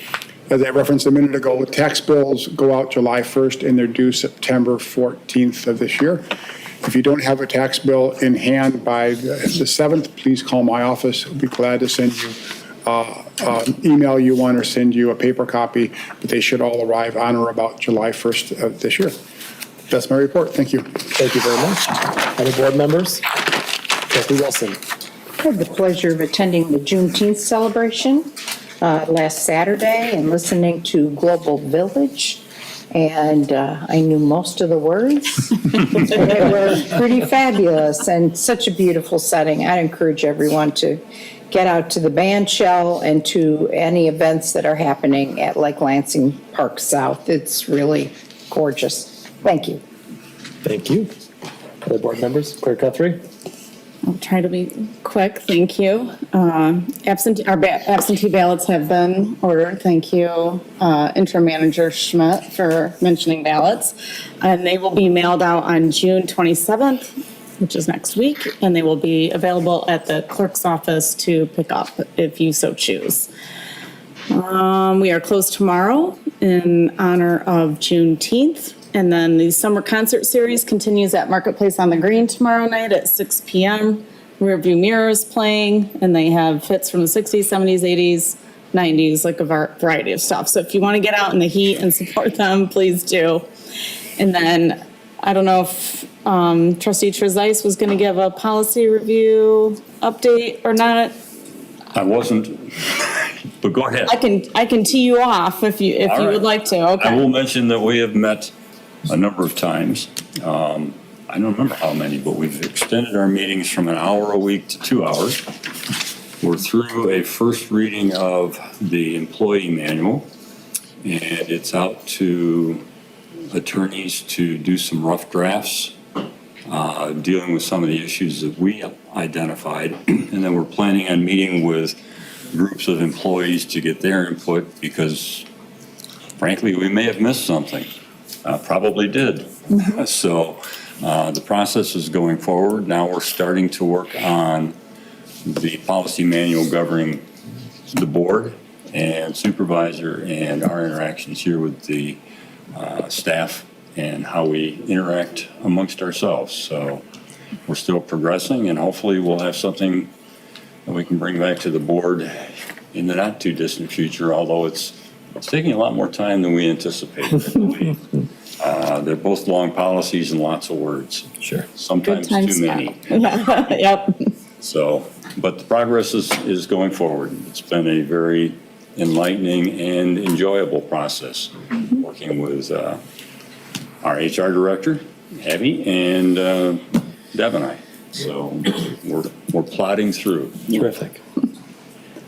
As I referenced a minute ago, tax bills go out July 1st and they're due September 14th of this year. If you don't have a tax bill in hand by the 7th, please call my office. I'll be glad to send you, email you one or send you a paper copy, but they should all arrive on or about July 1st of this year. That's my report. Thank you.
Thank you very much. Any board members? Kathy Wilson.
I had the pleasure of attending the Juneteenth celebration last Saturday and listening to Global Village. and I knew most of the words. They were pretty fabulous and such a beautiful setting. I'd encourage everyone to get out to the band shell and to any events that are happening at Lake Lansing Park South. It's really gorgeous. Thank you.
Thank you. Other board members, Clerk Guthrie?
I'll try to be quick, thank you. Absentee ballots have been ordered, thank you. Interim Manager Schmidt for mentioning ballots. And they will be mailed out on June 27th, which is next week, and they will be available at the clerk's office to pick up if you so choose. We are closed tomorrow in honor of Juneteenth. And then the summer concert series continues at Marketplace on the Green tomorrow night at 6 p.m. Rearview Mirror is playing, and they have hits from the 60s, 70s, 80s, 90s, like a variety of stuff. So if you want to get out in the heat and support them, please do. And then, I don't know if Trustee Trezise was going to give a policy review update or not.
I wasn't, but go ahead.
I can tee you off if you would like to. Okay.
I will mention that we have met a number of times. I don't remember how many, but we've extended our meetings from an hour a week to 2 hours. We're through a first reading of the employee manual, and it's out to attorneys to do some rough drafts, dealing with some of the issues that we identified. And then we're planning on meeting with groups of employees to get their input, because frankly, we may have missed something. Probably did. So the process is going forward. Now we're starting to work on the policy manual governing the board and supervisor and our interactions here with the staff and how we interact amongst ourselves. So we're still progressing, and hopefully we'll have something that we can bring back to the board in the not too distant future, although it's taking a lot more time than we anticipated, I believe. They're both long policies and lots of words.
Sure.
Sometimes too many.
Yep.
So, but the progress is going forward. It's been a very enlightening and enjoyable process, working with our HR director, Abby, and Deb and I. So we're plodding through.
Terrific.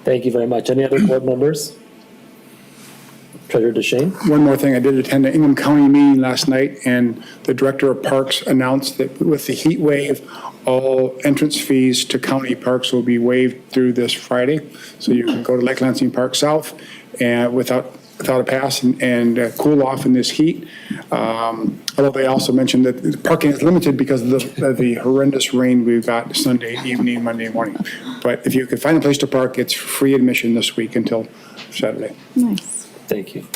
Thank you very much. Any other board members? Treasurer DeShane?
One more thing, I did attend the Ingham County meeting last night, and the Director of Parks announced that with the heat wave, all entrance fees to county parks will be waived through this Friday. So you can go to Lake Lansing Park South and without a pass and cool off in this heat. Although they also mentioned that the parking is limited because of the horrendous rain we've got Sunday evening, Monday morning. But if you can find a place to park, it's free admission this week until Saturday.
Nice.
Thank you.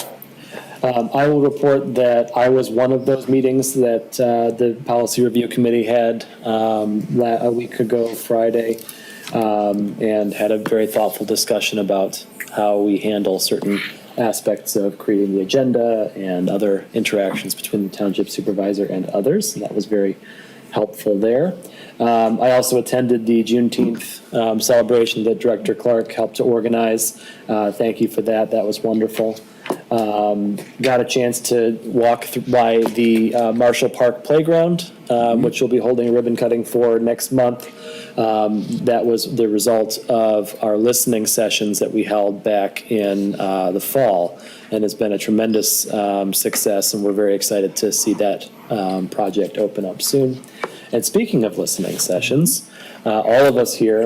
I will report that I was one of those meetings that the Policy Review Committee had a week ago Friday, and had a very thoughtful discussion about how we handle certain aspects of creating the agenda and other interactions between the township supervisor and others. And that was very helpful there. I also attended the Juneteenth celebration that Director Clark helped to organize. Thank you for that. That was wonderful. Got a chance to walk by the Marshall Park Playground, which we'll be holding a ribbon cutting for next month. That was the result of our listening sessions that we held back in the fall, and has been a tremendous success, and we're very excited to see that project open up soon. And speaking of listening sessions, all of us here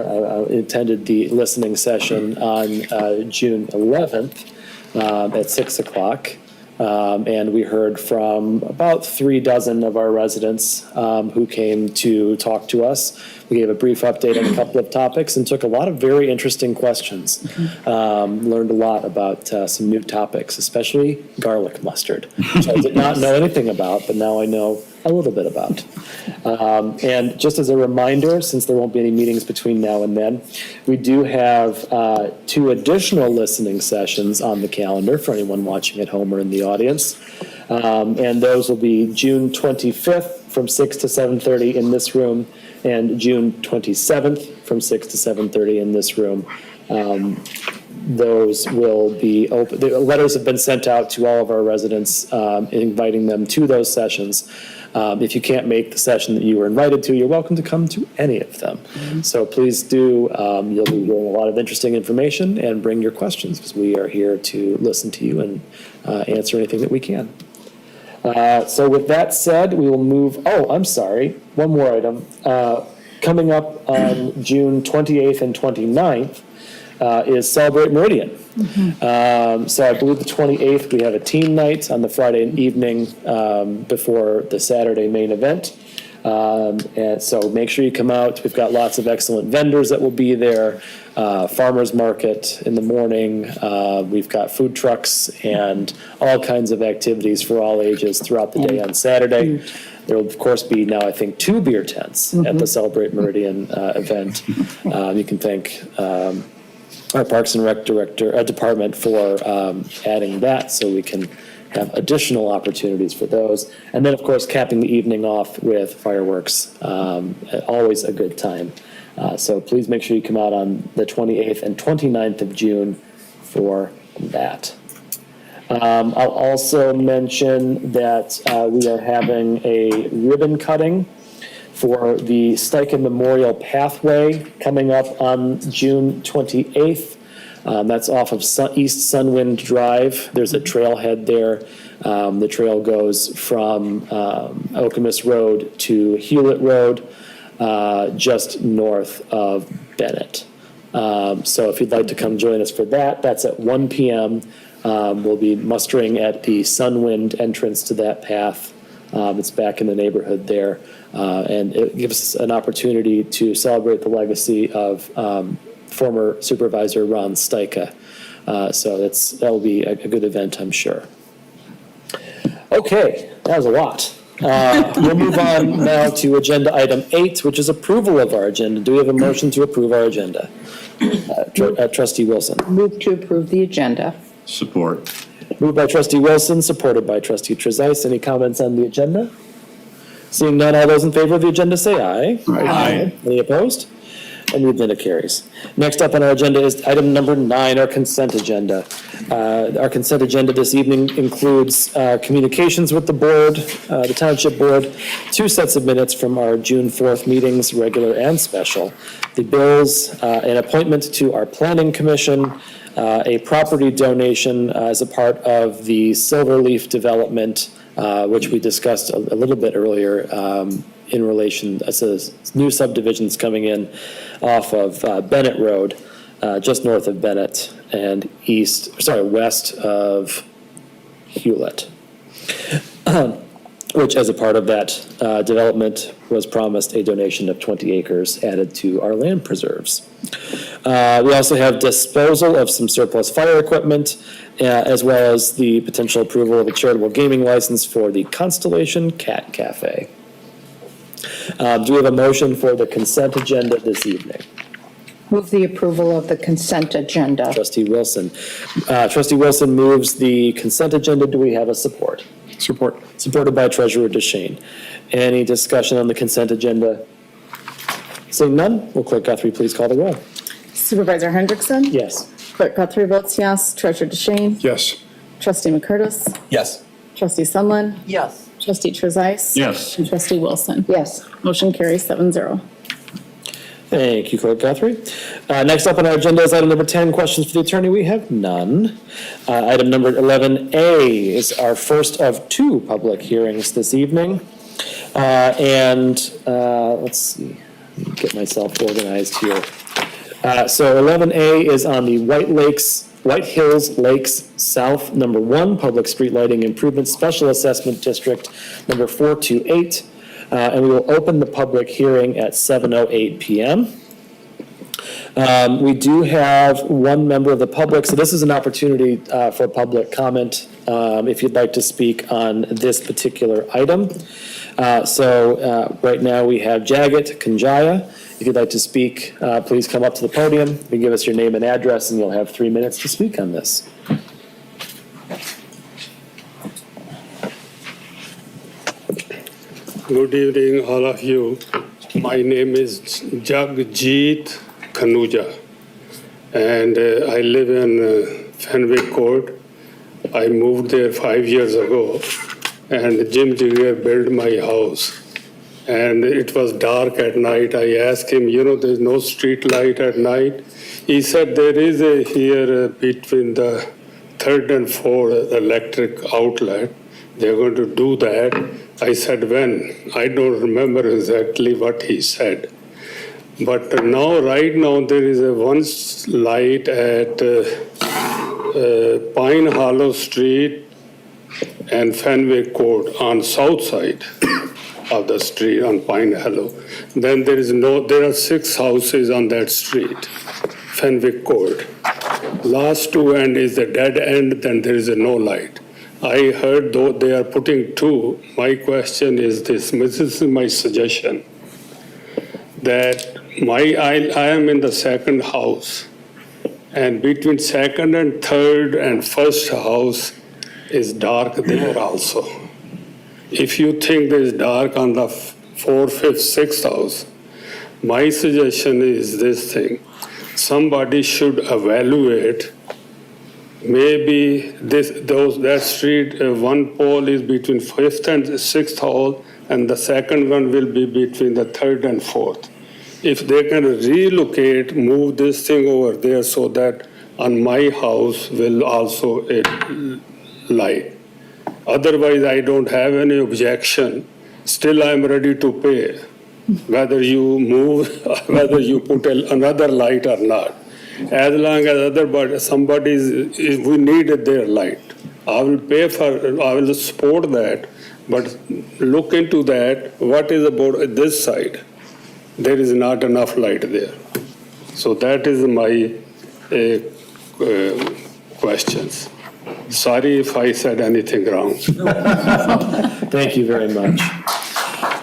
attended the listening session on June 11th at 6 o'clock. And we heard from about 36 of our residents who came to talk to us. We gave a brief update on a couple of topics and took a lot of very interesting questions. Learned a lot about some new topics, especially garlic mustard, which I did not know anything about, but now I know a little bit about. And just as a reminder, since there won't be any meetings between now and then, we do have 2 additional listening sessions on the calendar for anyone watching at home or in the audience. And those will be June 25th from 6 to 7:30 in this room, and June 27th from 6 to 7:30 in this room. those will be open. The letters have been sent out to all of our residents, inviting them to those sessions. If you can't make the session that you were invited to, you're welcome to come to any of them. So please do. You'll be hearing a lot of interesting information, and bring your questions, because we are here to listen to you and answer anything that we can. So with that said, we will move, I'm sorry, one more item. Coming up on June 28th and 29th is Celebrate Meridian. So I believe the 28th, we have a teen night on the Friday evening before the Saturday main event. And so make sure you come out. We've got lots of excellent vendors that will be there. Farmers market in the morning. We've got food trucks and all kinds of activities for all ages throughout the day on Saturday. There will, of course, be now, I think, 2 beer tents at the Celebrate Meridian event. You can thank our Parks and Rec department for adding that, so we can have additional opportunities for those. And then, of course, capping the evening off with fireworks. Always a good time. So please make sure you come out on the 28th and 29th of June for that. I'll also mention that we are having a ribbon cutting for the Steichen Memorial Pathway coming up on June 28th. That's off of East Sunwind Drive. There's a trailhead there. The trail goes from Okemos Road to Hewlett Road, just north of Bennett. So if you'd like to come join us for that, that's at 1 p.m. We'll be mustering at the Sunwind entrance to that path. It's back in the neighborhood there. And it gives us an opportunity to celebrate the legacy of former Supervisor Ron Steichen. So that'll be a good event, I'm sure. Okay, that was a lot. We'll move on now to agenda item 8, which is approval of our agenda. Do we have a motion to approve our agenda? Trustee Wilson.
Move to approve the agenda.
Support.
Moved by Trustee Wilson, supported by Trustee Trezise. Any comments on the agenda? Seeing none, all those in favor of the agenda say aye.
Aye.
Any opposed? And the agenda carries. Next up on our agenda is item number 9, our consent agenda. Our consent agenda this evening includes communications with the board, the Township Board, 2 sets of minutes from our June 4th meetings, regular and special, the bills, an appointment to our Planning Commission, a property donation as a part of the Silverleaf development, which we discussed a little bit earlier in relation to new subdivisions coming in off of Bennett Road, just north of Bennett and west of Hewlett, which as a part of that development was promised a donation of 20 acres added to our land preserves. We also have disposal of some surplus fire equipment, as well as the potential approval of a charitable gaming license for the Constellation Cat Cafe. Do we have a motion for the consent agenda this evening?
Move the approval of the consent agenda.
Trustee Wilson. Trustee Wilson moves the consent agenda. Do we have a support?
Support.
Supported by Treasurer DeShane. Any discussion on the consent agenda? Seeing none, will Clerk Guthrie please call the roll?
Supervisor Hendrickson?
Yes.
Clerk Guthrie votes yes. Treasurer DeShane?
Yes.
Trustee McCurtis?
Yes.
Trustee Sunland?
Yes.
Trustee Trezise?
Yes.
And Trustee Wilson?
Yes.
Motion carries 7-0.
Thank you, Clerk Guthrie. Next up on our agenda is item number 10, questions for the attorney. We have none. Item number 11A is our first of 2 public hearings this evening. Let's see, let me get myself organized here. So 11A is on the White Hills Lakes South number 1 Public Street Lighting Improvement Special Assessment District number 428. And we will open the public hearing at 7:08 p.m. We do have one member of the public, so this is an opportunity for public comment if you'd like to speak on this particular item. Right now we have Jagat Kanjaya. If you'd like to speak, please come up to the podium. You can give us your name and address, and you'll have 3 minutes to speak on this.
Good evening, all of you. My name is Jagjit Khanuja, and I live in Fenwick Court. I moved there 5 years ago, and Jim Jigger built my house. And it was dark at night. I asked him, there's no street light at night. He said there is here between the third and fourth electric outlet. They're going to do that. I said, when? I don't remember exactly what he said. But right now, there is one light at Pine Hollow Street and Fenwick Court on south side of the street on Pine Hollow. Then there are 6 houses on that street, Fenwick Court. Last 2 end is the dead end, then there is no light. I heard though they are putting 2. My question is this is my suggestion, that I am in the second house, and between second and third and first house is dark there also. If you think there is dark on the 4th, 5th, 6th house, my suggestion is this thing. Somebody should evaluate, maybe that street, one pole is between 5th and 6th hole, and the second one will be between the 3rd and 4th. If they can relocate, move this thing over there so that on my house will also light. Otherwise, I don't have any objection. Still, I'm ready to pay, whether you move, whether you put another light or not. As long as we needed their light. I will support that, but look into that. What is about this side? There is not enough light there. So that is my questions. Sorry if I said anything wrong.
Thank you very much.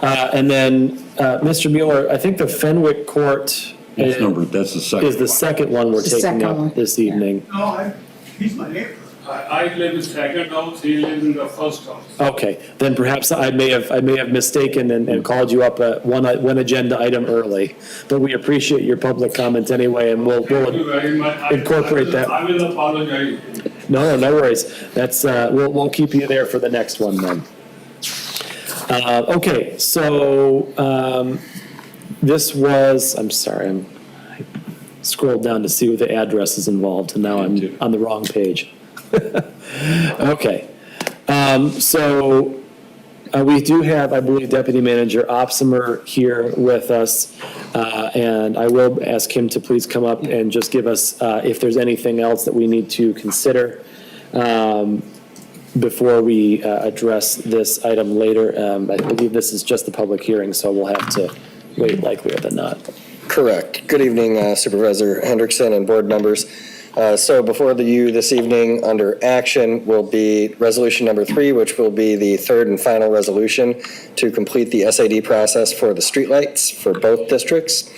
And then, Mr. Mueller, I think the Fenwick Court
That's the second
is the second one we're taking
second
up
one.
this evening.
No, he's my neighbor. I live in second house, he lives in the first house.
Okay, then perhaps I may have mistaken and called you up one agenda item early, but we appreciate your public comment anyway, and we'll
Thank you very much.
incorporate that.
I will apologize.
No worries. That's, we'll keep you there for the next one then. Okay, so, this was, I'm sorry, I scrolled down to see what the address is involved, and now I'm on the wrong page. Okay, so we do have, I believe, Deputy Manager Opsimer here with us, and I will ask him to please come up and just give us, if there's anything else that we need to consider before we address this item later. I believe this is just the public hearing, so we'll have to wait likelier than not.
Correct. Good evening, Supervisor Hendrickson and board members. So before you this evening, under action, will be resolution number 3, which will be the third and final resolution to complete the SAD process for the streetlights for both districts.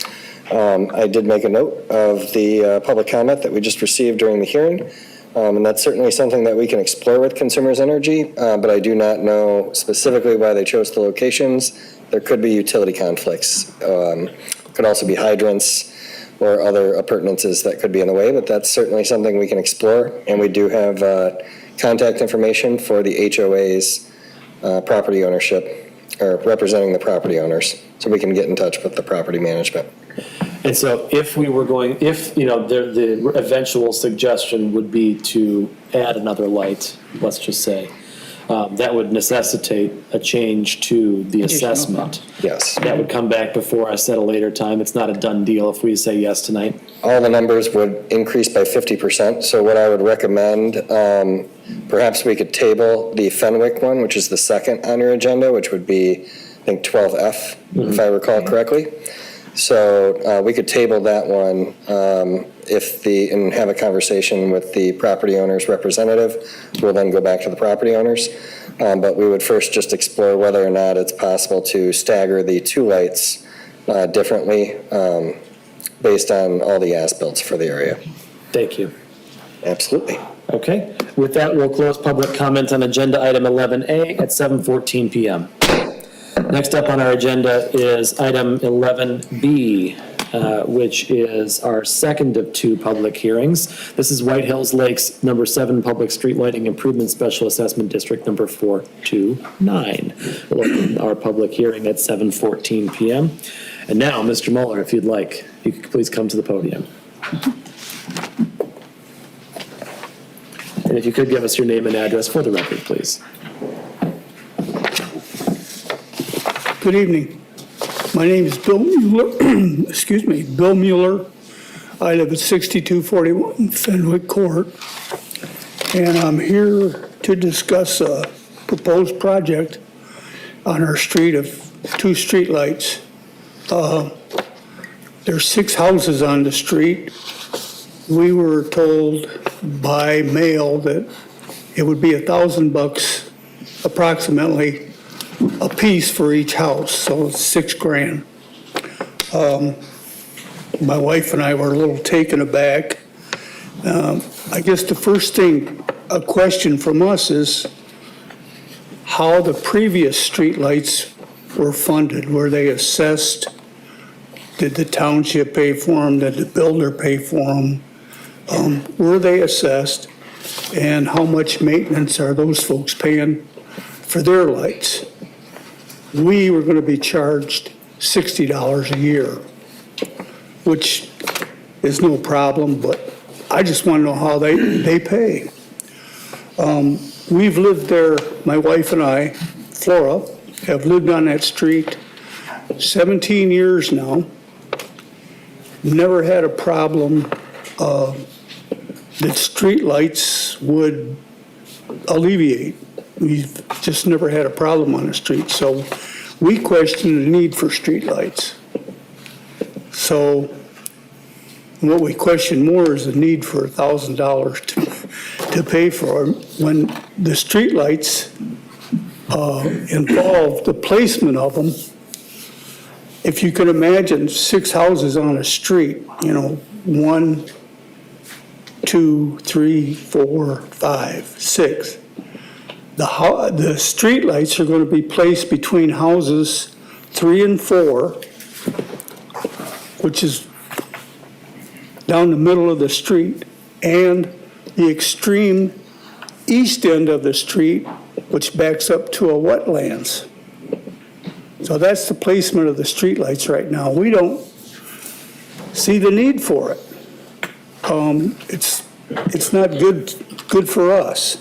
I did make a note of the public comment that we just received during the hearing, and that's certainly something that we can explore with Consumers Energy, but I do not know specifically why they chose the locations. There could be utility conflicts. Could also be hydrants or other appurtenances that could be in the way, but that's certainly something we can explore. And we do have contact information for the HOA's property ownership, or representing the property owners, so we can get in touch with the property management.
And so if we were going, the eventual suggestion would be to add another light, let's just say, that would necessitate a change to the assessment.
Yes.
That would come back before us at a later time. It's not a done deal if we say yes tonight.
All the numbers would increase by 50%. So what I would recommend, perhaps we could table the Fenwick one, which is the second on your agenda, which would be, I think, 12F, if I recall correctly. So we could table that one and have a conversation with the property owner's representative. We'll then go back to the property owners. But we would first just explore whether or not it's possible to stagger the 2 lights differently based on all the as-built for the area.
Thank you.
Absolutely.
Okay. With that, we'll close public comment on agenda item 11A at 7:14 p.m. Next up on our agenda is item 11B. which is our second of two public hearings. This is White Hills Lakes number 7 Public Street Lighting Improvement Special Assessment District number 429. We'll open our public hearing at 7:14 PM. And now, Mr. Mueller, if you'd like, you could please come to the podium. And if you could give us your name and address for the record, please.
Good evening. My name is Bill Mueller. Excuse me, Bill Mueller. I live at 6241 Fenwick Court. And I'm here to discuss a proposed project on our street of 2 streetlights. There's 6 houses on the street. We were told by mail that it would be $1,000 approximately a piece for each house, so it's $6,000. My wife and I were a little taken aback. I guess the first thing, a question from us is how the previous streetlights were funded. Were they assessed? Did the township pay for them? Did the builder pay for them? Were they assessed? And how much maintenance are those folks paying for their lights? We were going to be charged $60 a year, which is no problem, but I just want to know how they pay. We've lived there, my wife and I, Flora, have lived on that street 17 years now. Never had a problem that street lights would alleviate. We've just never had a problem on the street. So we question the need for street lights. So what we question more is the need for $1,000 to pay for them. When the street lights involve the placement of them, if you can imagine 6 houses on a street, 1, 2, 3, 4, 5, 6. The street lights are going to be placed between houses 3 and 4, which is down the middle of the street, and the extreme east end of the street, which backs up to a wetlands. So that's the placement of the street lights right now. We don't see the need for it. It's not good for us.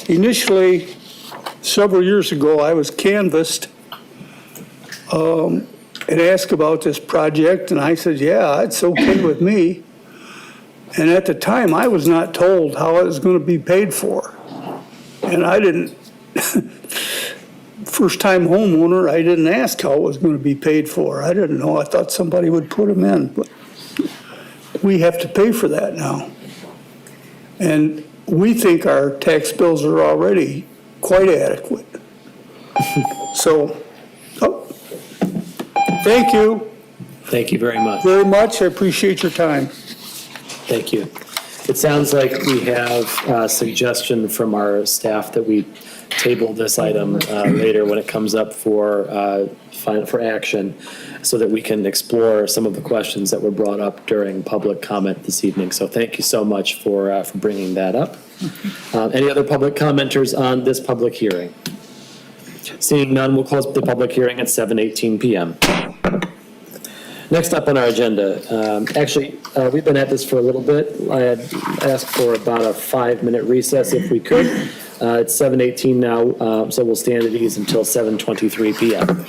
Initially, several years ago, I was canvassed and asked about this project, and I said, yeah, it's okay with me. And at the time, I was not told how it was going to be paid for. And I didn't, first-time homeowner, I didn't ask how it was going to be paid for. I didn't know. I thought somebody would put them in. But we have to pay for that now. And we think our tax bills are already quite adequate. So, thank you.
Thank you very much.
Very much. I appreciate your time.
Thank you. It sounds like we have a suggestion from our staff that we table this item later when it comes up for action, so that we can explore some of the questions that were brought up during public comment this evening. So thank you so much for bringing that up. Any other public commenters on this public hearing? Seeing none, we'll close the public hearing at 7:18 PM. Next up on our agenda, we've been at this for a little bit. I had asked for about a 5-minute recess if we could. It's 7:18 now, so we'll stand at ease until 7:23 PM.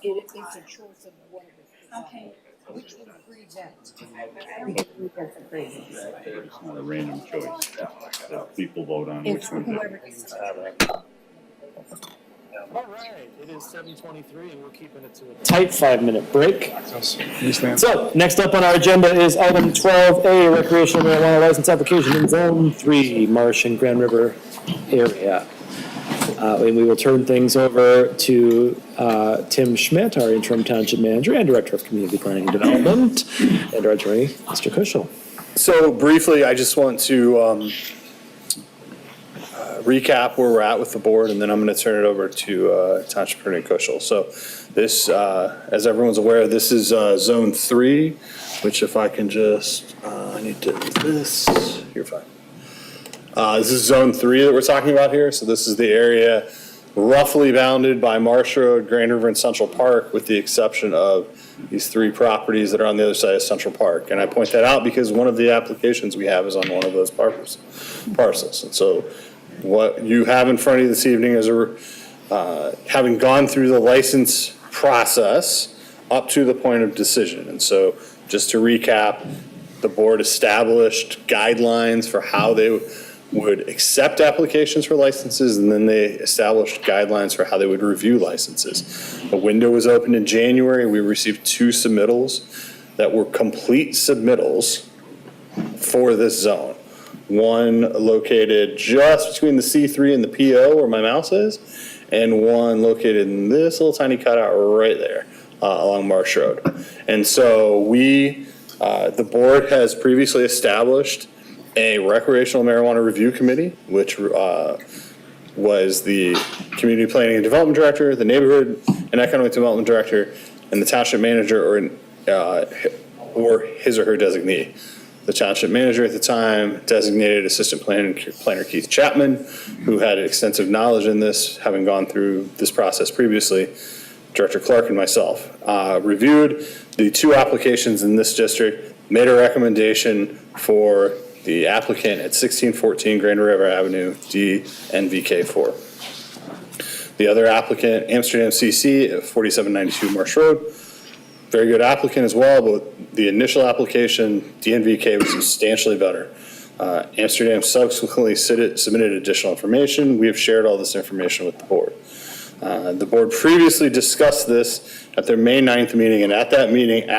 it's a choice of one of the. Okay. Which would agree that? I don't agree that's a crazy.
It's not a random choice that people vote on.
It's
which one.
whoever gets to.
All right, it is 7:23 and we're keeping it to a tight 5-minute break. So, next up on our agenda is item 12A, recreational marijuana license application in Zone 3, Marsh and Grand River area. And we will turn things over to Tim Schmidt, our interim township manager and director of community planning and development, and our attorney, Mr. Kushel.
So briefly, I just want to recap where we're at with the board, and then I'm going to turn it over to Township Attorney Kushel. So this, as everyone's aware, this is Zone 3, which if I can just, I need to do this, you're fine. This is Zone 3 that we're talking about here. So this is the area roughly bounded by Marsh Road, Grand River, and Central Park, with the exception of these 3 properties that are on the other side of Central Park. And I point that out because one of the applications we have is on one of those parcels. And so what you have in front of you this evening is having gone through the license process up to the point of decision. And so just to recap, the board established guidelines for how they would accept applications for licenses, and then they established guidelines for how they would review licenses. The window was opened in January. We received 2 submittals that were complete submittals for this zone. One located just between the C3 and the PO where my mouse is, and one located in this little tiny cutout right there along Marsh Road. And so the board has previously established a recreational marijuana review committee, which was the community planning and development director, the neighborhood and economic development director, and the township manager or his or her designee. The township manager at the time designated assistant planner Keith Chapman, who had extensive knowledge in this, having gone through this process previously. Director Clark and myself reviewed the 2 applications in this district, made a recommendation for the applicant at 1614 Grand River Avenue, DNVK4. The other applicant, Amsterdam CC at 4792 Marsh Road, very good applicant as well, but the initial application, DNVK, was substantially better. Amsterdam subsequently submitted additional information. We have shared all this information with the board. The board previously discussed this at their May 9th meeting, and at that meeting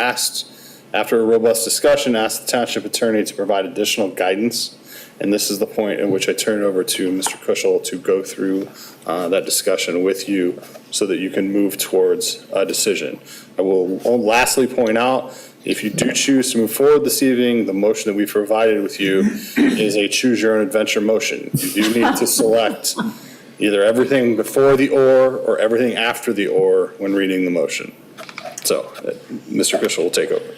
after a robust discussion, asked the township attorney to provide additional guidance. And this is the point in which I turn it over to Mr. Kushel to go through that discussion with you so that you can move towards a decision. I will lastly point out, if you do choose to move forward this evening, the motion that we provided with you is a choose your own adventure motion. You do need to select either everything before the or everything after the or when reading the motion. So Mr. Kushel will take over.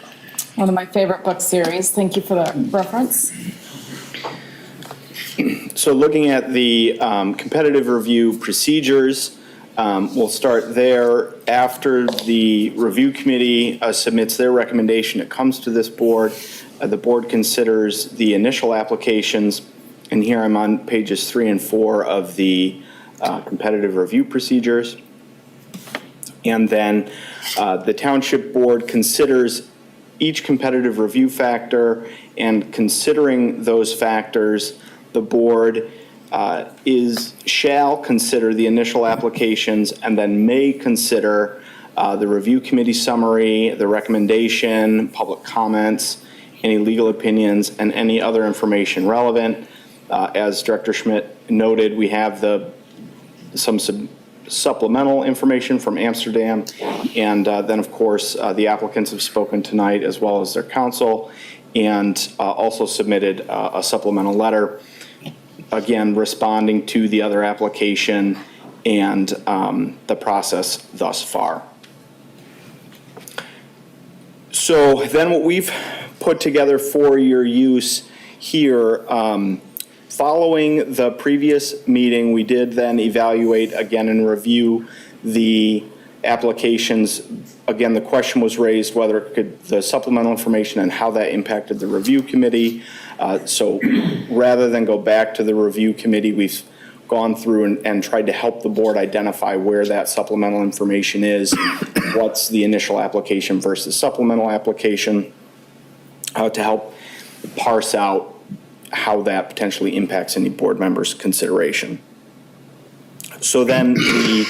One of my favorite book series. Thank you for the reference.
So looking at the competitive review procedures, we'll start there. After the review committee submits their recommendation, it comes to this board. The board considers the initial applications, and here I'm on pages 3 and 4 of the competitive review procedures. And then the township board considers each competitive review factor, and considering those factors, the board shall consider the initial applications and then may consider the review committee summary, the recommendation, public comments, any legal opinions, and any other information relevant. As Director Schmidt noted, we have some supplemental information from Amsterdam, and then of course the applicants have spoken tonight as well as their counsel, and also submitted a supplemental letter, again responding to the other application and the process thus far. So then what we've put together for your use here, following the previous meeting, we did then evaluate again and review the applications. Again, the question was raised whether the supplemental information and how that impacted the review committee. So rather than go back to the review committee, we've gone through and tried to help the board identify where that supplemental information is what's the initial application versus supplemental application, to help parse out how that potentially impacts any board member's consideration. So then the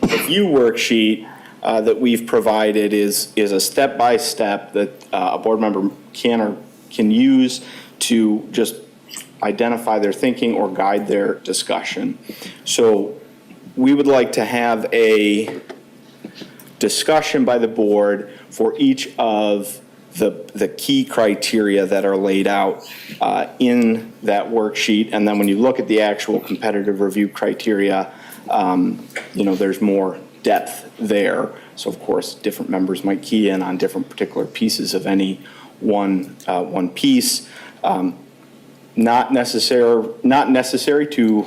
review worksheet that we've provided is a step-by-step that a board member can use to just identify their thinking or guide their discussion. So we would like to have a discussion by the board for each of the key criteria that are laid out in that worksheet. And then when you look at the actual competitive review criteria, there's more depth there. So of course, different members might key in on different particular pieces of any one piece. Not necessary to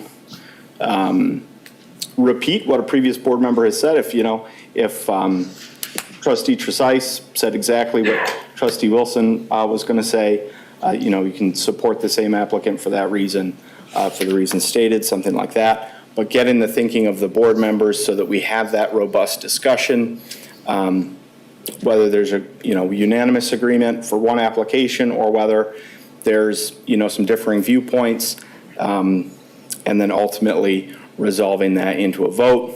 repeat what a previous board member has said. If Trustee Tresice said exactly what Trustee Wilson was going to say, you can support the same applicant for that reason, for the reasons stated, something like that. But get in the thinking of the board members so that we have that robust discussion, whether there's a unanimous agreement for one application or whether there's some differing viewpoints, and then ultimately resolving that into a vote.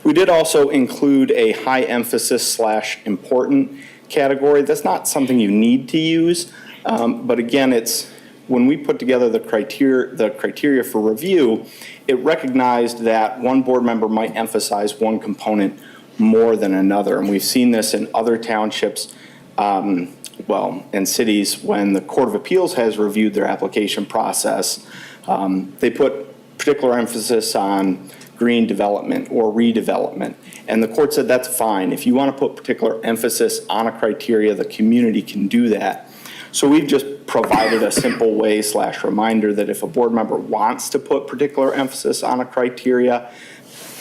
We did also include a high emphasis / important category. That's not something you need to use, but again, it's when we put together the criteria for review, it recognized that one board member might emphasize one component more than another, and we've seen this in other townships, and cities when the Court of Appeals has reviewed their application process. They put particular emphasis on green development or redevelopment. And the court said that's fine. If you want to put particular emphasis on a criteria, the community can do that. So we've just provided a simple way / reminder that if a board member wants to put particular emphasis on a criteria,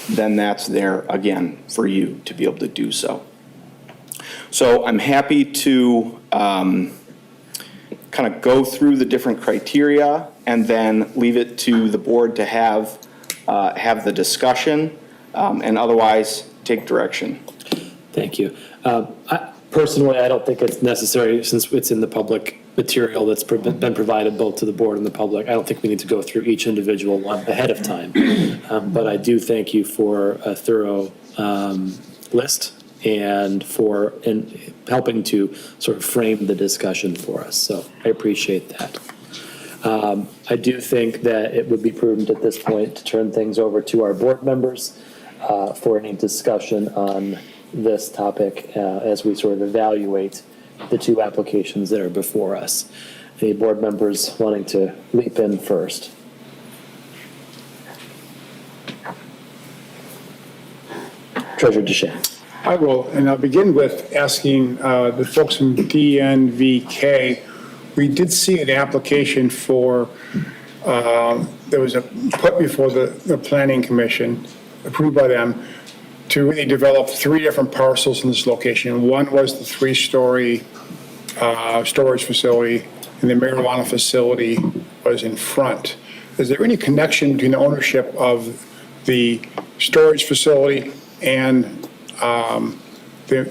then that's there, again, for you to be able to do so. So I'm happy to kind of go through the different criteria and then leave it to the board to have the discussion, and otherwise take direction.
Thank you. Personally, I don't think it's necessary, since it's in the public material that's been provided both to the board and the public. I don't think we need to go through each individual one ahead of time. But I do thank you for a thorough list and for helping to sort of frame the discussion for us. So I appreciate that. I do think that it would be prudent at this point to turn things over to our board members for any discussion on this topic as we sort of evaluate the two applications that are before us. Any board members wanting to leap in first? Treasurer Deschamps.
I will, and I'll begin with asking the folks from DNVK. We did see an application for, there was put before the Planning Commission, approved by them, to really develop 3 different parcels in this location. One was the 3-story storage facility, and the marijuana facility was in front. Is there any connection between the ownership of the storage facility and the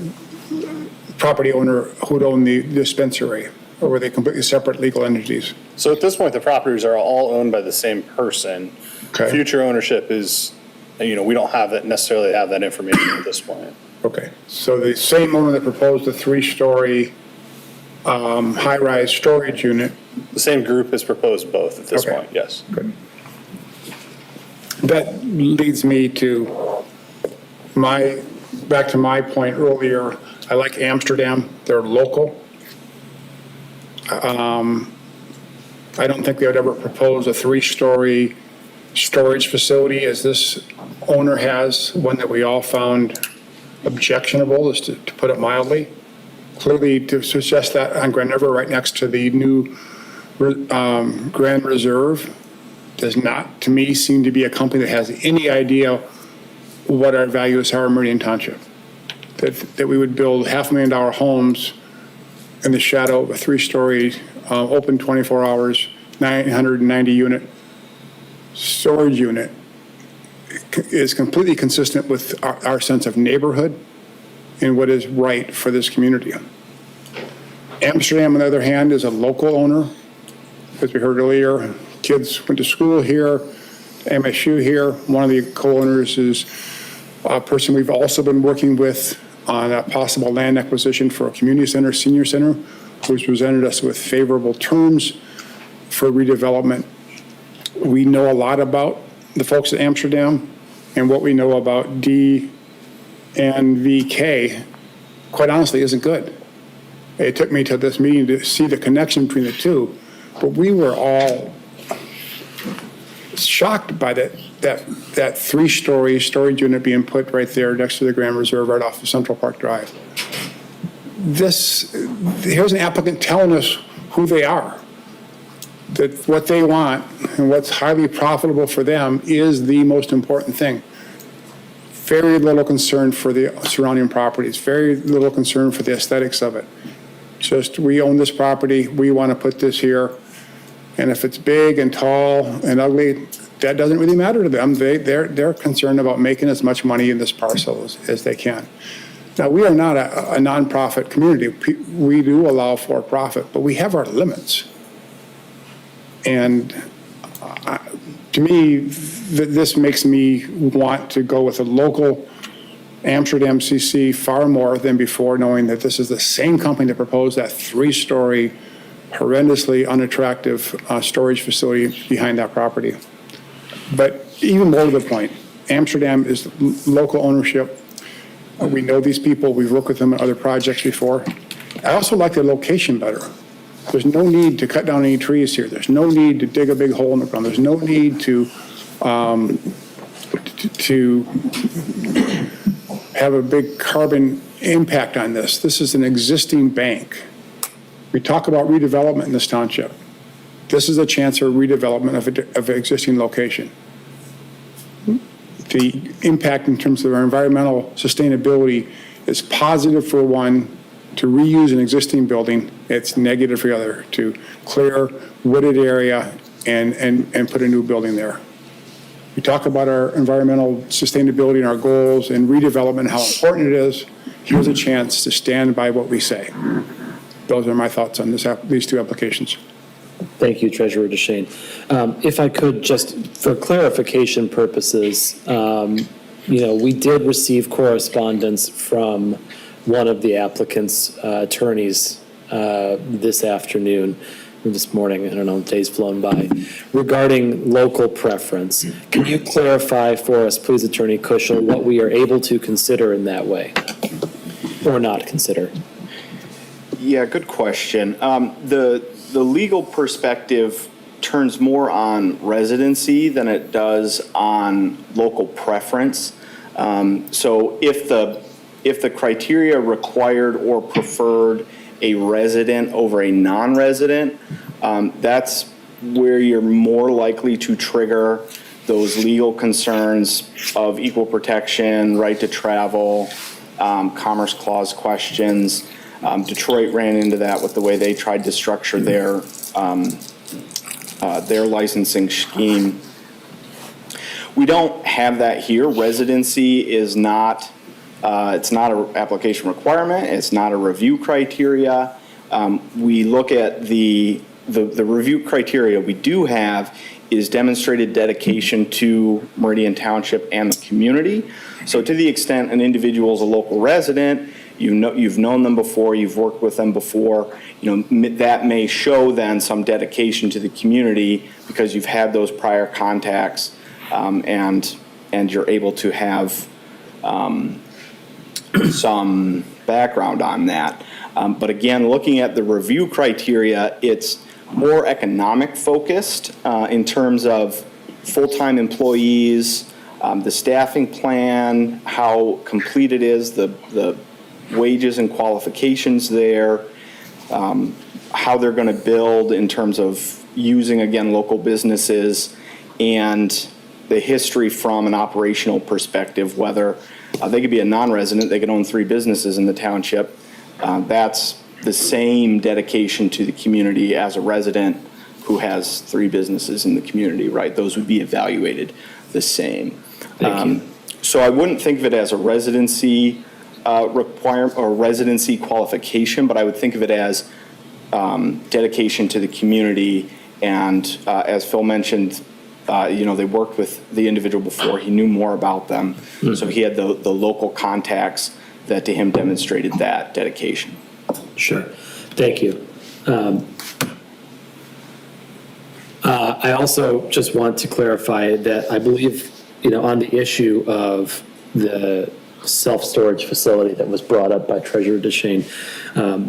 property owner who'd own the dispensary? Or were they completely separate legal entities?
So at this point, the properties are all owned by the same person.
Okay.
Future ownership is, we don't necessarily have that information at this point.
Okay, so the same owner that proposed the 3-story high-rise storage unit.
The same group has proposed both at this point, yes.
Good. That leads me to back to my point earlier. I like Amsterdam, they're local. I don't think they would ever propose a 3-story storage facility as this owner has, one that we all found objectionable, to put it mildly. Clearly, to suggest that on Grand River, right next to the new Grand Reserve, does not, to me, seem to be a company that has any idea what our values are in Meridian Township. That we would build $500,000 homes in the shadow of a 3-story, open 24 hours, 990 unit storage unit. is completely consistent with our sense of neighborhood and what is right for this community. Amsterdam, on the other hand, is a local owner. As we heard earlier, kids went to school here, MSU here. One of the co-owners is a person we've also been working with on a possible land acquisition for a community center, senior center, who's presented us with favorable terms for redevelopment. We know a lot about the folks at Amsterdam, and what we know about DNVK, quite honestly, isn't good. It took me to this meeting to see the connection between the two, but we were all shocked by that three-story storage unit being put right there next to the Grand Reserve, right off of Central Park Drive. Here's an applicant telling us who they are, that what they want and what's highly profitable for them is the most important thing. Very little concern for the surrounding properties, very little concern for the aesthetics of it. Just, we own this property, we want to put this here, and if it's big and tall and ugly, that doesn't really matter to them. They're concerned about making as much money in this parcel as they can. Now, we are not a nonprofit community. We do allow for profit, but we have our limits. And to me, this makes me want to go with a local Amsterdam CC far more than before, knowing that this is the same company that proposed that three-story, horrendously unattractive storage facility behind that property. But even more to the point, Amsterdam is local ownership. We know these people. We've worked with them on other projects before. I also like the location better. There's no need to cut down any trees here. There's no need to dig a big hole in the ground. There's no need to have a big carbon impact on this. This is an existing bank. We talk about redevelopment in this township. This is a chance for redevelopment of an existing location. The impact in terms of our environmental sustainability is positive for one, to reuse an existing building. It's negative for the other, to clear wooded area and put a new building there. We talk about our environmental sustainability and our goals and redevelopment, and how important it is. Here's a chance to stand by what we say. Those are my thoughts on these two applications.
Thank you, Treasurer DeShane. If I could, just for clarification purposes, we did receive correspondence from one of the applicant's attorneys this afternoon, or this morning, I don't know, the day's flown by, regarding local preference. Can you clarify for us, please, Attorney Kuschel, what we are able to consider in that way, or not consider?
Yeah, good question. The legal perspective turns more on residency than it does on local preference. So if the criteria required or preferred a resident over a non-resident, that's where you're more likely to trigger those legal concerns of equal protection, right to travel, Commerce Clause questions. Detroit ran into that with the way they tried to structure their licensing scheme. We don't have that here. Residency is not, it's not an application requirement. It's not a review criteria. We look at the review criteria we do have is demonstrated dedication to Meridian Township and the community. So to the extent an individual is a local resident, you've known them before, you've worked with them before, that may show then some dedication to the community because you've had those prior contacts, and you're able to have some background on that. But again, looking at the review criteria, it's more economic focused in terms of full-time employees, the staffing plan, how complete it is, the wages and qualifications there, how they're going to build in terms of using, again, local businesses, and the history from an operational perspective, whether they could be a non-resident, they could own 3 businesses in the township. That's the same dedication to the community as a resident who has 3 businesses in the community, right? Those would be evaluated the same. So I wouldn't think of it as a residency requirement or residency qualification, but I would think of it as dedication to the community. And as Phil mentioned, they worked with the individual before. He knew more about them. So he had the local contacts that to him demonstrated that dedication.
Sure. Thank you. I also just want to clarify that I believe, on the issue of the self-storage facility that was brought up by Treasurer DeShane,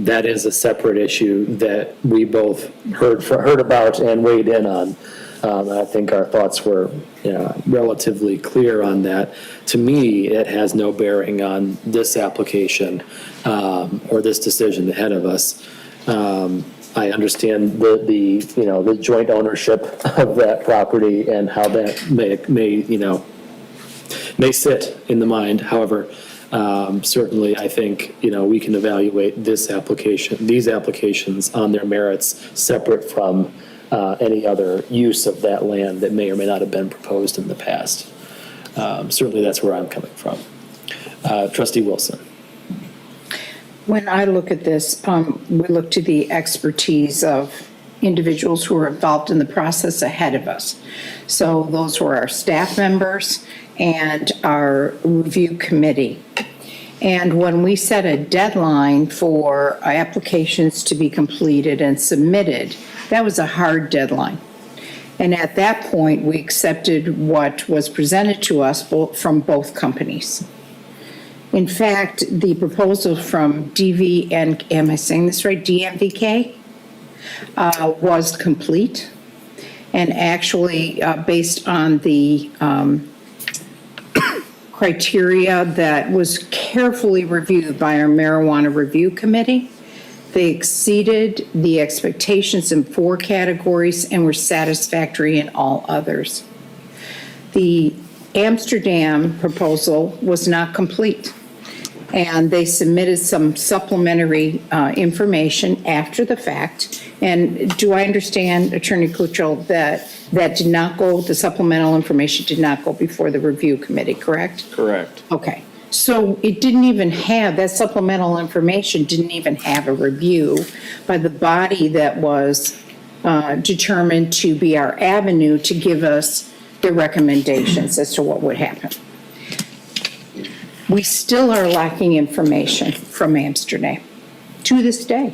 that is a separate issue that we both heard about and weighed in on. I think our thoughts were relatively clear on that. To me, it has no bearing on this application or this decision ahead of us. I understand the joint ownership of that property and how that may sit in the mind. However, certainly I think, we can evaluate these applications on their merits separate from any other use of that land that may or may not have been proposed in the past. Certainly that's where I'm coming from. Trustee Wilson.
When I look at this, we look to the expertise of individuals who are involved in the process ahead of us. So those were our staff members and our review committee. And when we set a deadline for applications to be completed and submitted, that was a hard deadline. And at that point, we accepted what was presented to us from both companies. In fact, the proposal from am I saying this right, DMVK, was complete. And actually, based on the criteria that was carefully reviewed by our marijuana review committee, they exceeded the expectations in 4 categories and were satisfactory in all others. The Amsterdam proposal was not complete, and they submitted some supplementary information after the fact. And do I understand, Attorney Kuchel, that did not go, the supplemental information did not go before the review committee, correct?
Correct.
Okay. So it didn't even have, that supplemental information didn't even have a review by the body that was determined to be our avenue to give us the recommendations as to what would happen. We still are lacking information from Amsterdam to this day.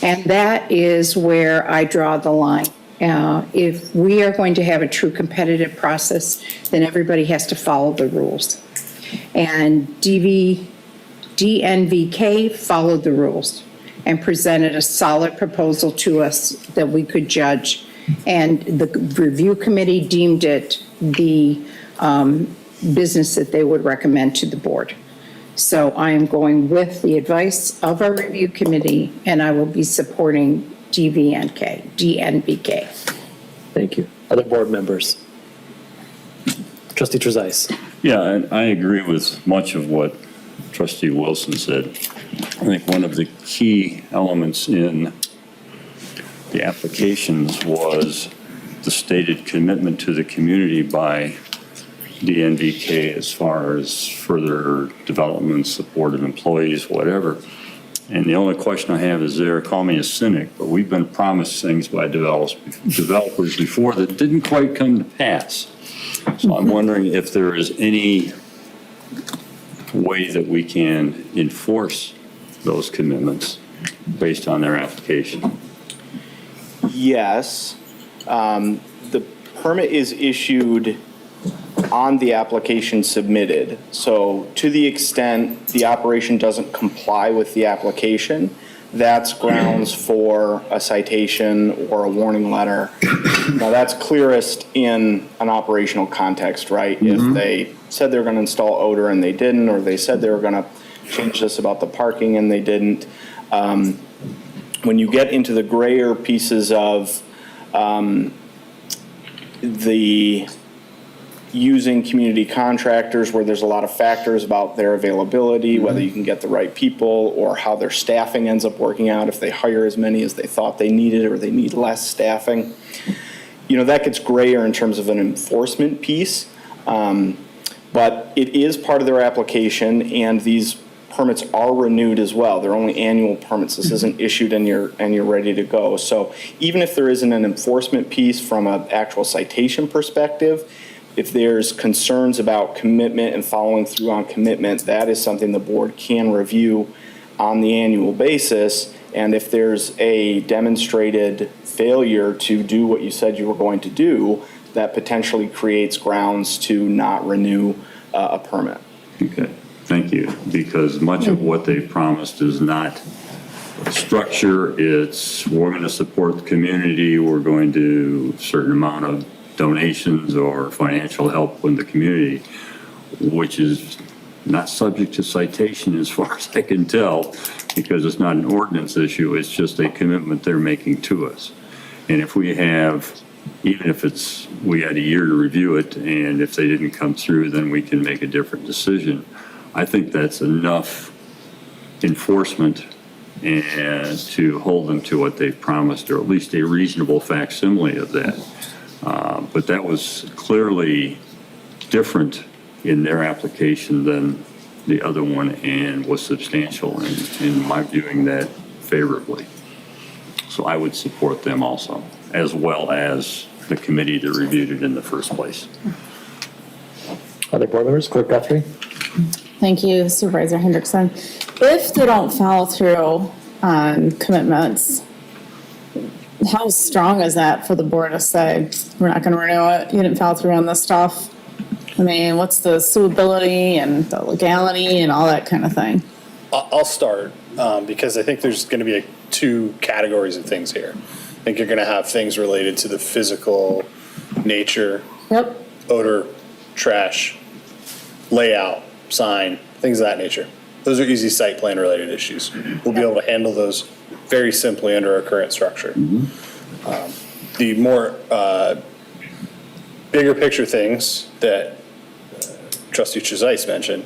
And that is where I draw the line. If we are going to have a true competitive process, then everybody has to follow the rules. And DNVK followed the rules and presented a solid proposal to us that we could judge. And the review committee deemed it the business that they would recommend to the board. So I am going with the advice of our review committee, and I will be supporting DNVK.
Thank you. Other board members? Trustee Trezise.
Yeah, and I agree with much of what Trustee Wilson said. I think one of the key elements in the applications was the stated commitment to the community by DNVK as far as further development, support of employees, whatever. And the only question I have is call me a cynic, but we've been promised things by developers before that didn't quite come to pass. So I'm wondering if there is any way that we can enforce those commitments based on their application.
Yes. The permit is issued on the application submitted. So to the extent the operation doesn't comply with the application, that's grounds for a citation or a warning letter. Now that's clearest in an operational context, right? If they said they were going to install odor and they didn't, or they said they were going to change this about the parking and they didn't. When you get into the grayer pieces of the using community contractors where there's a lot of factors about their availability, whether you can get the right people or how their staffing ends up working out, if they hire as many as they thought they needed or they need less staffing. That gets grayer in terms of an enforcement piece. But it is part of their application, and these permits are renewed as well. They're only annual permits. This isn't issued and you're ready to go. So even if there isn't an enforcement piece from an actual citation perspective, if there's concerns about commitment and following through on commitment, that is something the board can review on the annual basis. And if there's a demonstrated failure to do what you said you were going to do, that potentially creates grounds to not renew a permit.
Okay, thank you, because much of what they've promised is not structure. It's, we're going to support the community, we're going to a certain amount of donations or financial help in the community, which is not subject to citation as far as I can tell, because it's not an ordinance issue, it's just a commitment they're making to us. And if we have, even if it's, we had a year to review it, and if they didn't come through, then we can make a different decision. I think that's enough enforcement and to hold them to what they've promised, or at least a reasonable facsimile of that. But that was clearly different in their application than the other one, and was substantial in my viewing that favorably. So I would support them also, as well as the committee that reviewed it in the first place.
Other board members, Clerk Guthrie?
Thank you, Supervisor Hendrickson. If they don't follow through on commitments, how strong is that for the board to say, we're not going to renew it, you didn't follow through on this stuff? I mean, what's the suitability and the legality and all that kind of thing?
I'll start because I think there's going to be two categories of things here. I think you're going to have things related to the physical nature,
Yep.
odor, trash, layout, sign, things of that nature. Those are easy site plan related issues. We'll be able to handle those very simply under our current structure. The more bigger picture things that Trustee Chazais mentioned,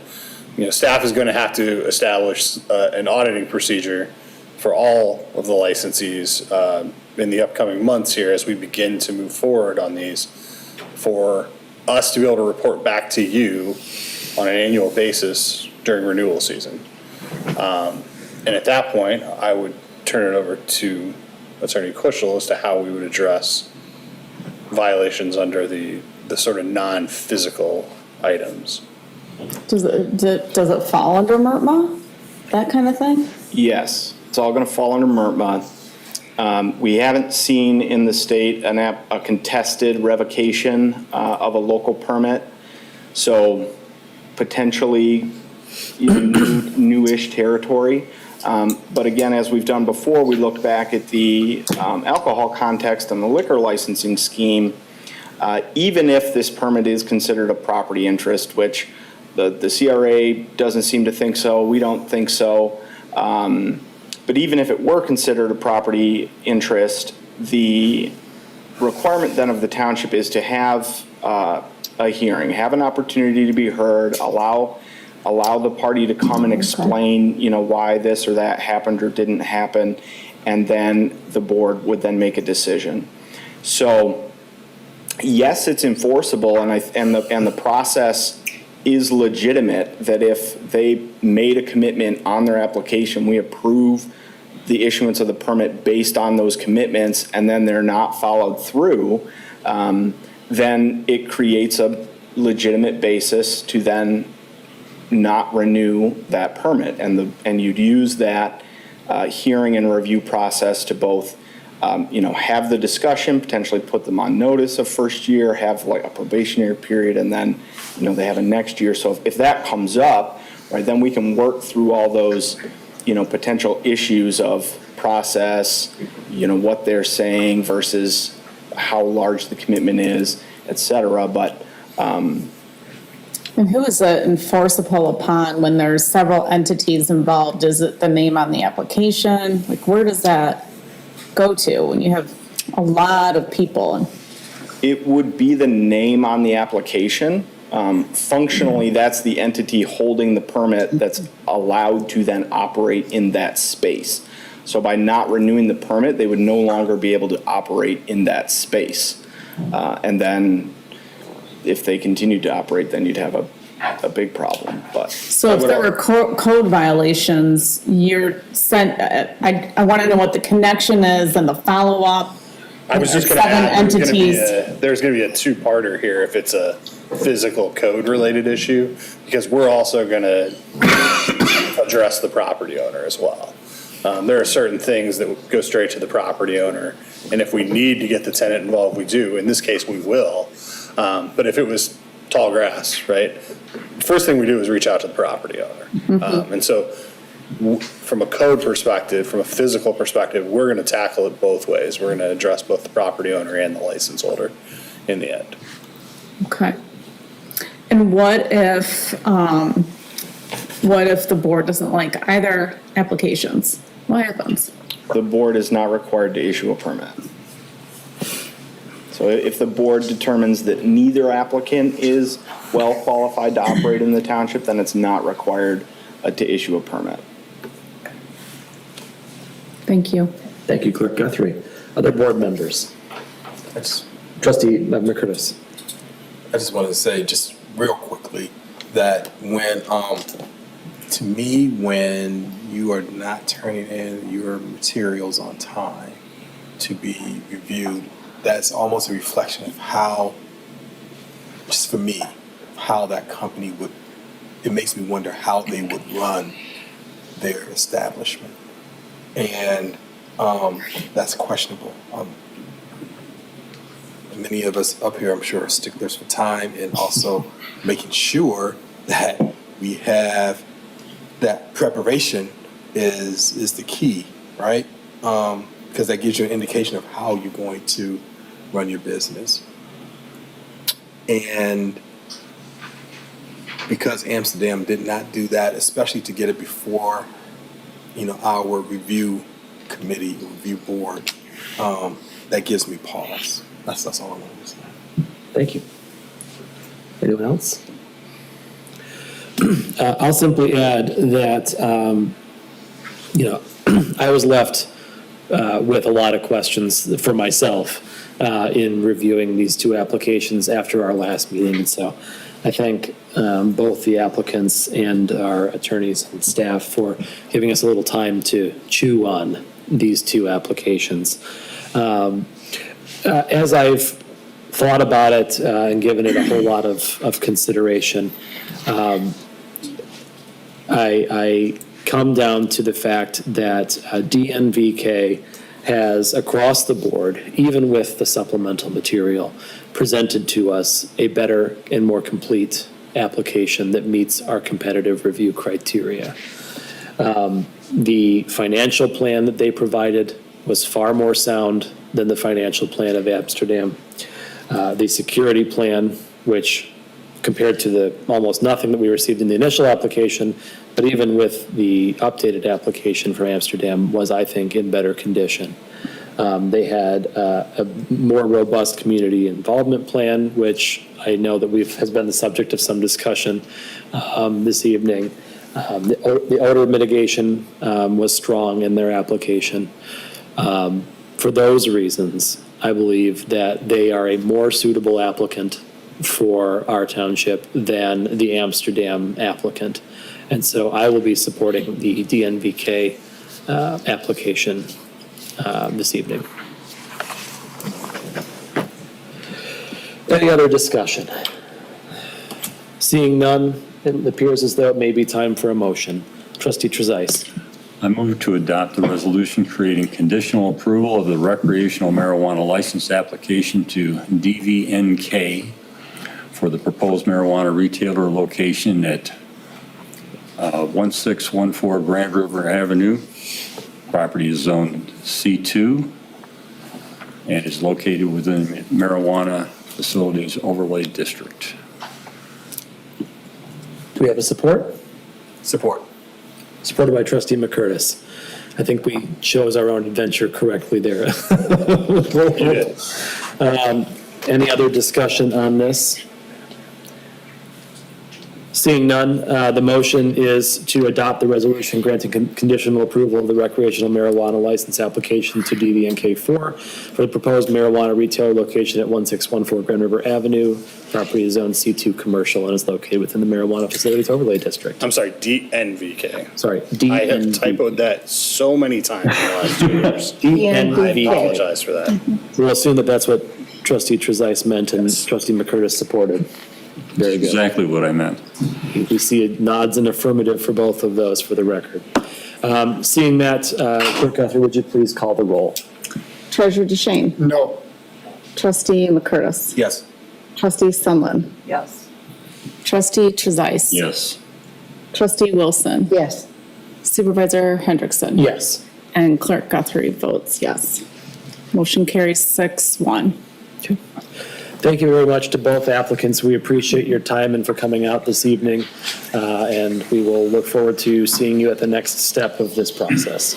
staff is going to have to establish an auditing procedure for all of the licensees in the upcoming months here as we begin to move forward on these, for us to be able to report back to you on an annual basis during renewal season. And at that point, I would turn it over to Attorney Kushel as to how we would address violations under the sort of non-physical items.
Does it fall under MRTMA? That kind of thing?
Yes, it's all going to fall under MRTMA. We haven't seen in the state a contested revocation of a local permit, so potentially newish territory. But again, as we've done before, we looked back at the alcohol context and the liquor licensing scheme. Even if this permit is considered a property interest, which the CRA doesn't seem to think so, we don't think so. But even if it were considered a property interest, the requirement then of the township is to have a hearing, have an opportunity to be heard, allow the party to come and explain, why this or that happened or didn't happen, and then the board would then make a decision. So, yes, it's enforceable, and the process is legitimate, that if they made a commitment on their application, we approve the issuance of the permit based on those commitments, and then they're not followed through, then it creates a legitimate basis to then not renew that permit, and you'd use that hearing and review process to both have the discussion, potentially put them on notice of first year, have like a probationary period, and then they have a next year. So if that comes up, right, then we can work through all those potential issues of process, what they're saying versus how large the commitment is, et cetera. But
and who is it enforceable upon when there's several entities involved? Is it the name on the application? Like, where does that go to when you have a lot of people?
It would be the name on the application. Functionally, that's the entity holding the permit that's allowed to then operate in that space. So by not renewing the permit, they would no longer be able to operate in that space. And then if they continue to operate, then you'd have a big problem, but.
So if there were code violations, you're sent, I want to know what the connection is and the follow-up.
I was just going to
Seven
add,
entities.
there's going to be a two-parter here if it's a physical code-related issue, because we're also going to address the property owner as well. There are certain things that go straight to the property owner, and if we need to get the tenant involved, we do. In this case, we will. But if it was tall grass, right, the first thing we do is reach out to the property owner. And so from a code perspective, from a physical perspective, we're going to tackle it both ways. We're going to address both the property owner and the license holder in the end.
Okay. And what if the board doesn't like either applications? What happens?
The board is not required to issue a permit. So if the board determines that neither applicant is well qualified to operate in the township, then it's not required to issue a permit.
Thank you.
Thank you, Clerk Guthrie. Other board members? Trustee McCurtis.
I just wanted to say just real quickly that to me, when you are not turning in your materials on time to be reviewed, that's almost a reflection of how, just for me, how that company would, it makes me wonder how they would run their establishment. And that's questionable. Many of us up here, I'm sure, are sticklers for time and also making sure that we have that preparation is the key, right? Because that gives you an indication of how you're going to run your business. And because Amsterdam did not do that, especially to get it before, our review committee, review board, that gives me pause. That's all I wanted to say.
Thank you. Anyone else? I'll simply add that, I was left with a lot of questions for myself in reviewing these two applications after our last meeting. And so I thank both the applicants and our attorneys and staff for giving us a little time to chew on these two applications. As I've thought about it and given it a whole lot of consideration, I come down to the fact that DNVK has, across the board, even with the supplemental material, presented to us a better and more complete application that meets our competitive review criteria. The financial plan that they provided was far more sound than the financial plan of Amsterdam. The security plan, which compared to the almost nothing that we received in the initial application, but even with the updated application for Amsterdam, was, I think, in better condition. They had a more robust community involvement plan, which I know that has been the subject of some discussion this evening. The odor mitigation was strong in their application. For those reasons, I believe that they are a more suitable applicant for our township than the Amsterdam applicant. And so I will be supporting the DNVK application this evening. Any other discussion? Seeing none, it appears as though it may be time for a motion. Trustee Trezise.
I move to adopt the resolution creating conditional approval of the recreational marijuana license application to DVNK for the proposed marijuana retailer location at 1614 Grand River Avenue. Property is zoned C2 and is located within the Marijuana Facilities Overlay District.
Do we have a support?
Support.
Supported by Trustee McCurtis. I think we chose our own adventure correctly there. Any other discussion on this? Seeing none, the motion is to adopt the resolution granting conditional approval of the recreational marijuana license application to DVNK4 for the proposed marijuana retailer location at 1614 Grand River Avenue. Property is zoned C2 commercial and is located within the marijuana facilities overlay district.
I'm sorry, DNVK.
Sorry,
I have typoed that so many times in the last 2 years.
DNVK.
I apologize for that.
We'll assume that that's what Trustee Trezise meant and Trustee McCurtis supported. Very good.
Exactly what I meant.
We see nods and affirmative for both of those for the record. Seeing that, Clerk Guthrie, would you please call the roll?
Treasurer DeShane?
No.
Trustee McCurtis?
Yes.
Trustee Sunland?
Yes.
Trustee Trezise?
Yes.
Trustee Wilson?
Yes.
Supervisor Hendrickson?
Yes.
And Clerk Guthrie votes yes. Motion carries 6-1.
Thank you very much to both applicants. We appreciate your time and for coming out this evening. And we will look forward to seeing you at the next step of this process.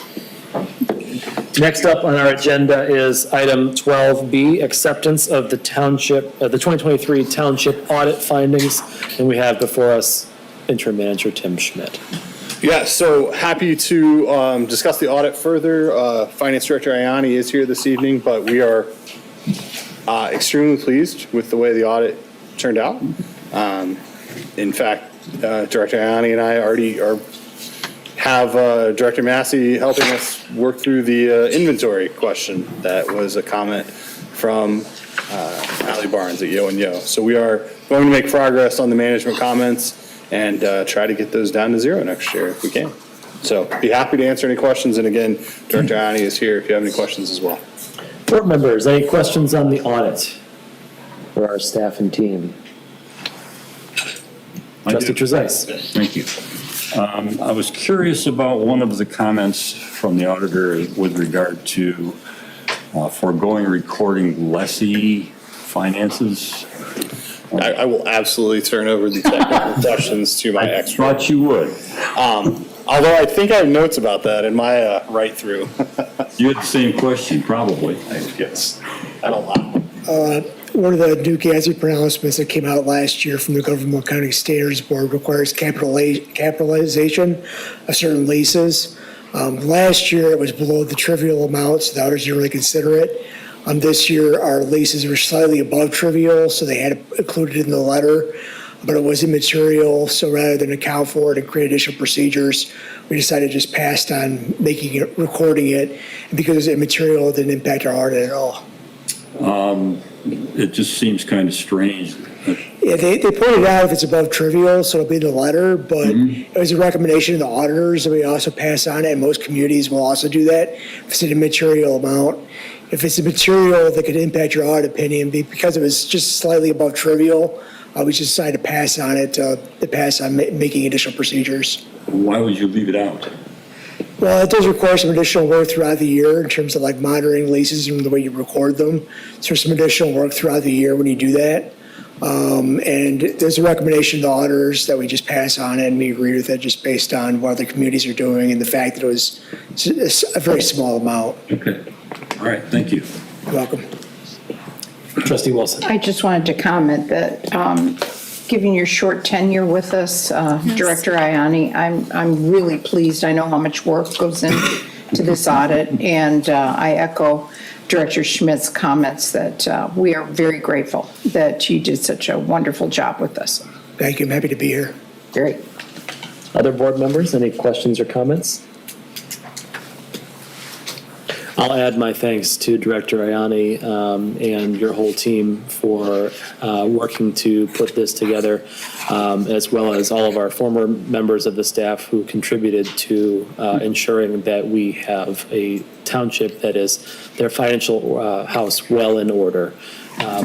Next up on our agenda is item 12B, acceptance of the township, the 2023 township audit findings. And we have before us interim manager Tim Schmidt.
Yeah, so happy to discuss the audit further. Finance Director Ianni is here this evening, but we are extremely pleased with the way the audit turned out. In fact, Director Ianni and I already have Director Massey helping us work through the inventory question. That was a comment from Allie Barnes at Yo and Yo. So we are going to make progress on the management comments and try to get those down to 0 next year if we can. So be happy to answer any questions. And again, Director Ianni is here if you have any questions as well.
Board members, any questions on the audit for our staff and team? Trustee Trezise.
Thank you. I was curious about one of the comments from the auditor with regard to foregoing recording lessee finances.
I will absolutely turn over the technical questions to my expert.
I thought you would.
Although I think I have notes about that in my write-through.
You had the same question, probably, I guess.
I don't lie.
One of the new GASB pronouncements that came out last year from the Government Accounting Standards Board requires capitalization of certain leases. Last year, it was below the trivial amount, so the auditors didn't really consider it. This year, our leases were slightly above trivial, so they had to include it in the letter, but it was immaterial, so rather than account for it and create additional procedures, we decided to just pass on recording it, and because it's immaterial, it didn't impact our audit at all.
It just seems kind of strange.
Yeah, they pointed out if it's above trivial, so it'll be in the letter, but it was a recommendation of the auditors, and we also pass on it, and most communities will also do that if it's an immaterial amount. If it's a material that could impact your audit opinion, because it was just slightly above trivial, we just decided to pass on it, to pass on making additional procedures.
Why would you leave it out?
Well, it does require some additional work throughout the year in terms of like monitoring leases and the way you record them. So there's some additional work throughout the year when you do that. And there's a recommendation to auditors that we just pass on it, and we agree with it just based on what other communities are doing and the fact that it was a very small amount.
Okay. All right, thank you.
You're welcome.
Trustee Wilson.
I just wanted to comment that, given your short tenure with us, Director Ianni, I'm really pleased. I know how much work goes into this audit, and I echo Director Schmidt's comments that we are very grateful that you did such a wonderful job with us.
Thank you. I'm happy to be here.
Great.
Other board members, any questions or comments? I'll add my thanks to Director Ianni and your whole team for working to put this together, as well as all of our former members of the staff who contributed to ensuring that we have a township that is their financial house well in order.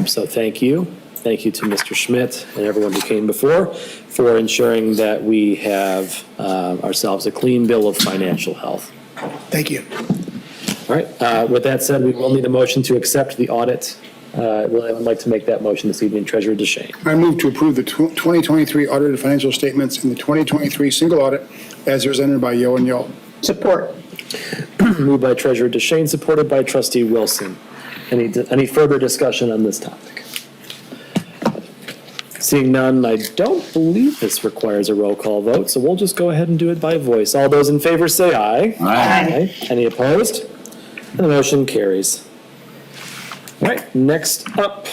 So thank you. Thank you to Mr. Schmidt and everyone who came before for ensuring that we have ourselves a clean bill of financial health.
Thank you.
All right, with that said, we will need a motion to accept the audit. I would like to make that motion this evening. Treasurer DeShane.
I move to approve the 2023 audited financial statements and the 2023 single audit as presented by Yo and Yo.
Support.
Moved by Treasurer DeShane, supported by Trustee Wilson. Any further discussion on this topic? Seeing none, I don't believe this requires a roll call vote, so we'll just go ahead and do it by voice. All those in favor say aye.
Aye.
Any opposed? And the motion carries. All right, next up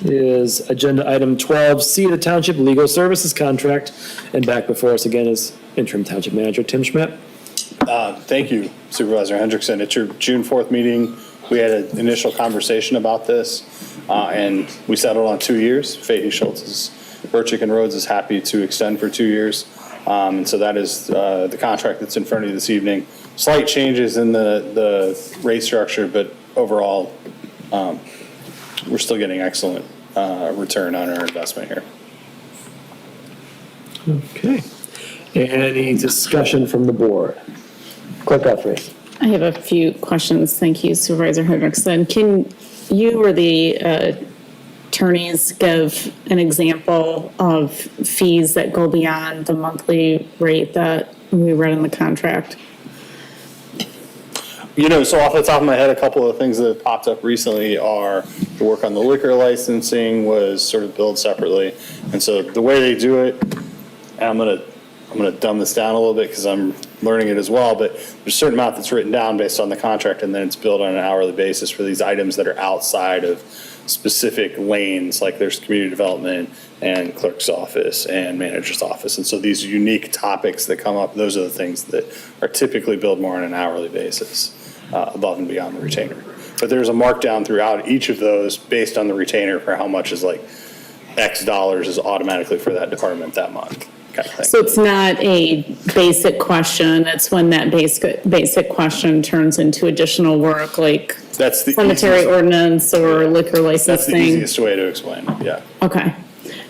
is agenda item 12C, the Township Legal Services Contract. And back before us again is interim township manager Tim Schmidt.
Thank you, Supervisor Hendrickson. At your June 4th meeting, we had an initial conversation about this, and we settled on 2 years. Fahey Schultz's Burchick and Rhodes is happy to extend for 2 years. And so that is the contract that's in front of you this evening. Slight changes in the rate structure, but overall, we're still getting excellent return on our investment here.
Okay. Any discussion from the board? Clerk Guthrie.
I have a few questions. Thank you, Supervisor Hendrickson. Can you or the attorneys give an example of fees that go beyond the monthly rate that we read in the contract?
You know, so off the top of my head, a couple of things that have popped up recently are the work on the liquor licensing was sort of billed separately. And so the way they do it, and I'm gonna dumb this down a little bit because I'm learning it as well, but there's a certain amount that's written down based on the contract, and then it's billed on an hourly basis for these items that are outside of specific lanes, like there's community development and clerk's office and manager's office. And so these unique topics that come up, those are the things that are typically billed more on an hourly basis, above and beyond the retainer. But there's a markdown throughout each of those based on the retainer for how much is like X dollars is automatically for that department that month. Kind of thing.
So it's not a basic question, it's when that basic question turns into additional work, like
That's the
cemetery
easiest-
ordinance or liquor
That's the
licensing?
easiest way to explain it, yeah.
Okay,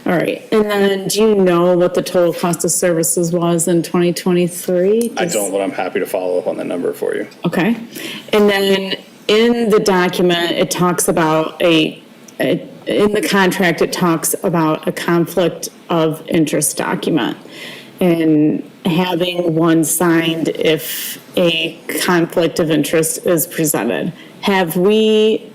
all right. And then, do you know what the total cost of services was in 2023?
I don't, but I'm happy to follow up on that number for you.
Okay. And then, in the document, it talks about in the contract, it talks about a conflict of interest document and having one signed if a conflict of interest is presented. Have we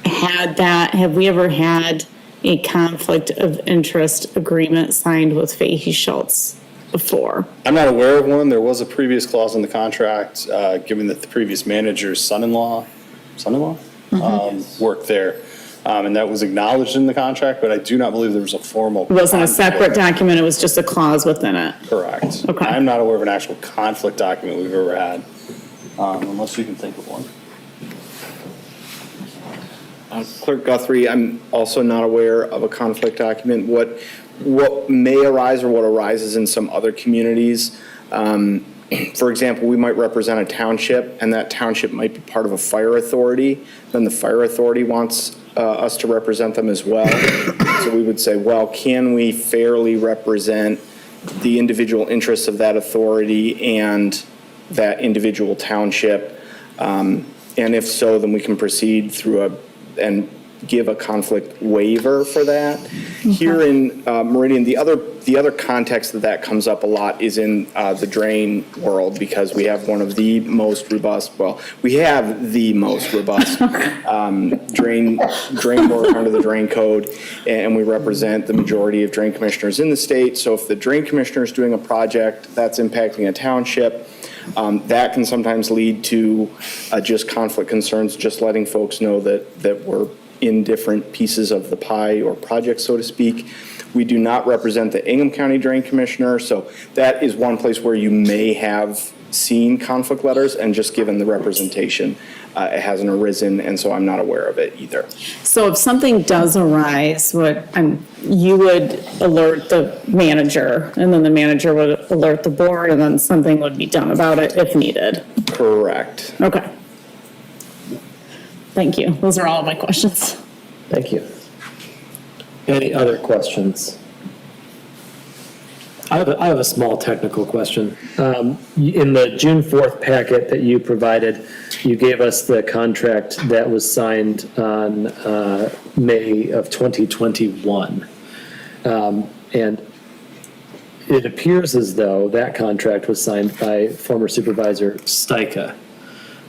had that? Have we ever had a conflict of interest agreement signed with Fahey Schultz before?
I'm not aware of one. There was a previous clause in the contract, given that the previous manager's son-in-law worked there. And that was acknowledged in the contract, but I do not believe there was a formal.
It wasn't a separate document, it was just a clause within it?
Correct.
Okay.
I'm not aware of an actual conflict document we've ever had, unless you can think of one.
Clerk Guthrie, I'm also not aware of a conflict document. What may arise or what arises in some other communities, for example, we might represent a township, and that township might be part of a fire authority. Then the fire authority wants us to represent them as well. So we would say, well, can we fairly represent the individual interests of that authority and that individual township? And if so, then we can proceed through and give a conflict waiver for that. Here in Meridian, the other context that comes up a lot is in the drain world, because we have one of the most robust, we have the most robust drain work under the drain code, and we represent the majority of drain commissioners in the state. So if the drain commissioner is doing a project that's impacting a township, that can sometimes lead to just conflict concerns, just letting folks know that we're in different pieces of the pie or project, so to speak. We do not represent the Ingham County Drain Commissioner, so that is one place where you may have seen conflict letters, and just given the representation, it hasn't arisen, and so I'm not aware of it either.
So if something does arise, you would alert the manager, and then the manager would alert the board, and then something would be done about it if needed?
Correct.
Okay. Thank you. Those are all of my questions.
Thank you. Any other questions? I have a small technical question. In the June 4th packet that you provided, you gave us the contract that was signed on May of 2021. And it appears as though that contract was signed by former Supervisor Stika.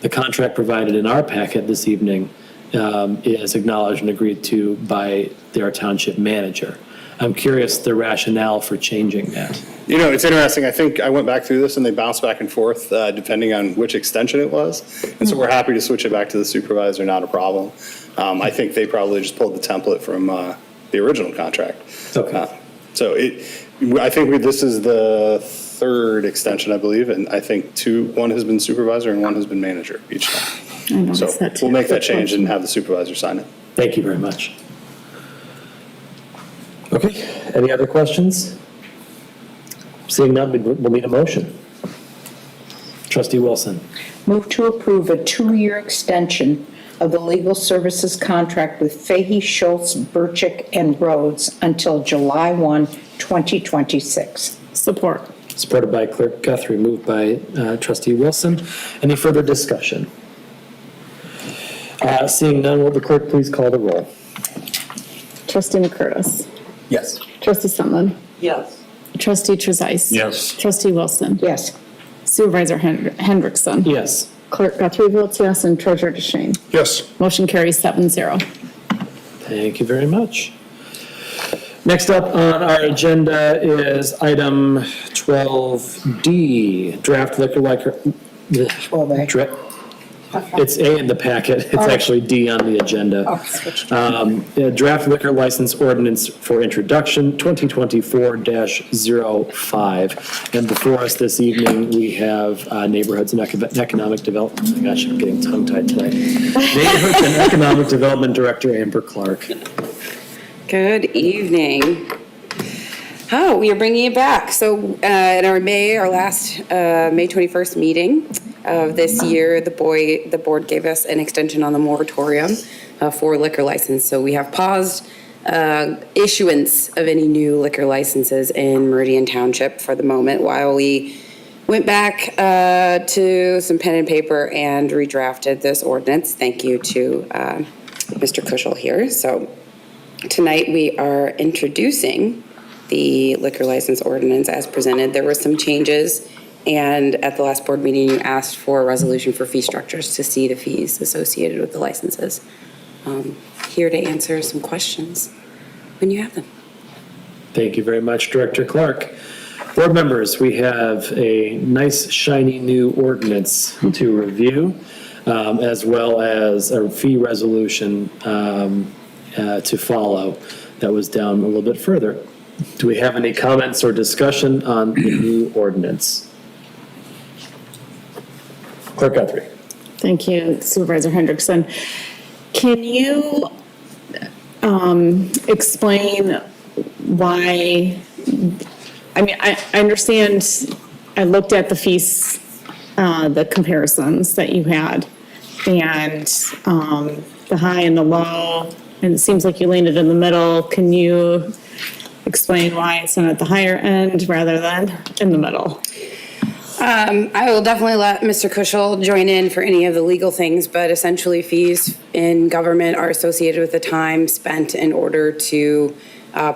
The contract provided in our packet this evening is acknowledged and agreed to by their township manager. I'm curious the rationale for changing that.
You know, it's interesting. I think I went back through this and they bounced back and forth depending on which extension it was. And so we're happy to switch it back to the supervisor, not a problem. I think they probably just pulled the template from the original contract.
Okay.
So I think this is the third extension, I believe, and I think one has been supervisor and one has been manager each time. So we'll make that change and have the supervisor sign it.
Thank you very much. Okay, any other questions? Seeing none, we'll need a motion. Trustee Wilson.
Move to approve a 2-year extension of the legal services contract with Fahey, Schultz, Burchick, and Rhodes until July 1, 2026.
Support.
Supported by Clerk Guthrie, moved by Trustee Wilson. Any further discussion? Seeing none, will the clerk please call the roll?
Trustee McCurtis.
Yes.
Trustee Sutton.
Yes.
Trustee Trezise.
Yes.
Trustee Wilson.
Yes.
Supervisor Hendrickson.
Yes.
Clerk Guthrie votes yes, and Treasurer DeShane.
Yes.
Motion carries 7-0.
Thank you very much. Next up on our agenda is item 12D, draft liquor. It's A in the packet, it's actually D on the agenda. Draft liquor license ordinance for introduction, 2024-05. And before us this evening, we have Neighborhoods and Economic Development, oh my gosh, I'm getting tongue-tied tonight. Neighborhoods and Economic Development Director Amber Clark.
Good evening. Oh, we are bringing it back. So at our last May 21st meeting of this year, the board gave us an extension on the moratorium for liquor license. So we have paused issuance of any new liquor licenses in Meridian Township for the moment while we went back to some pen and paper and redrafted this ordinance. Thank you to Mr. Kushel here. So tonight we are introducing the liquor license ordinance as presented. There were some changes, and at the last board meeting, you asked for a resolution for fee structures to see the fees associated with the licenses. Here to answer some questions when you have them.
Thank you very much, Director Clark. Board members, we have a nice shiny new ordinance to review, as well as a fee resolution to follow that was down a little bit further. Do we have any comments or discussion on the new ordinance? Clerk Guthrie.
Thank you, Supervisor Hendrickson. Can you explain why, I mean, I understand, I looked at the fees, the comparisons that you had, and the high and the low, and it seems like you landed in the middle. Can you explain why it's not at the higher end rather than in the middle?
I will definitely let Mr. Kushel join in for any of the legal things, but essentially fees in government are associated with the time spent in order to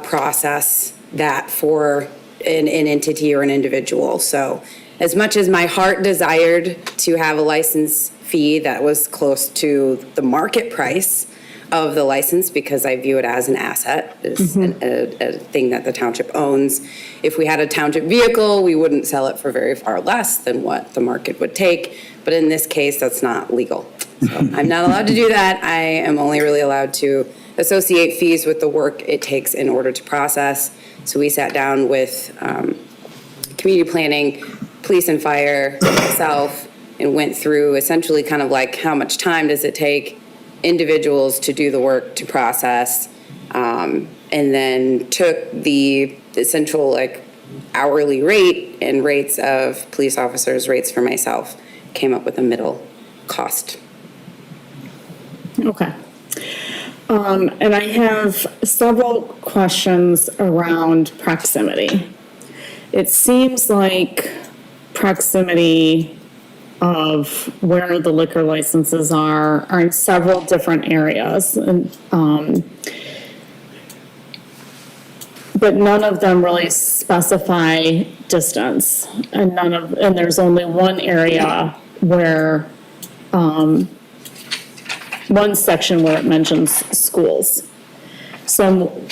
process that for an entity or an individual. So as much as my heart desired to have a license fee that was close to the market price of the license, because I view it as an asset, is a thing that the township owns. If we had a township vehicle, we wouldn't sell it for very far less than what the market would take. But in this case, that's not legal. So I'm not allowed to do that. I am only really allowed to associate fees with the work it takes in order to process. So we sat down with community planning, police and fire, myself, and went through essentially kind of like how much time does it take individuals to do the work to process, and then took the essential like hourly rate and rates of police officers, rates for myself, came up with a middle cost.
Okay. And I have several questions around proximity. It seems like proximity of where the liquor licenses are in several different areas, and but none of them really specify distance, and there's only one area where one section where it mentions schools. So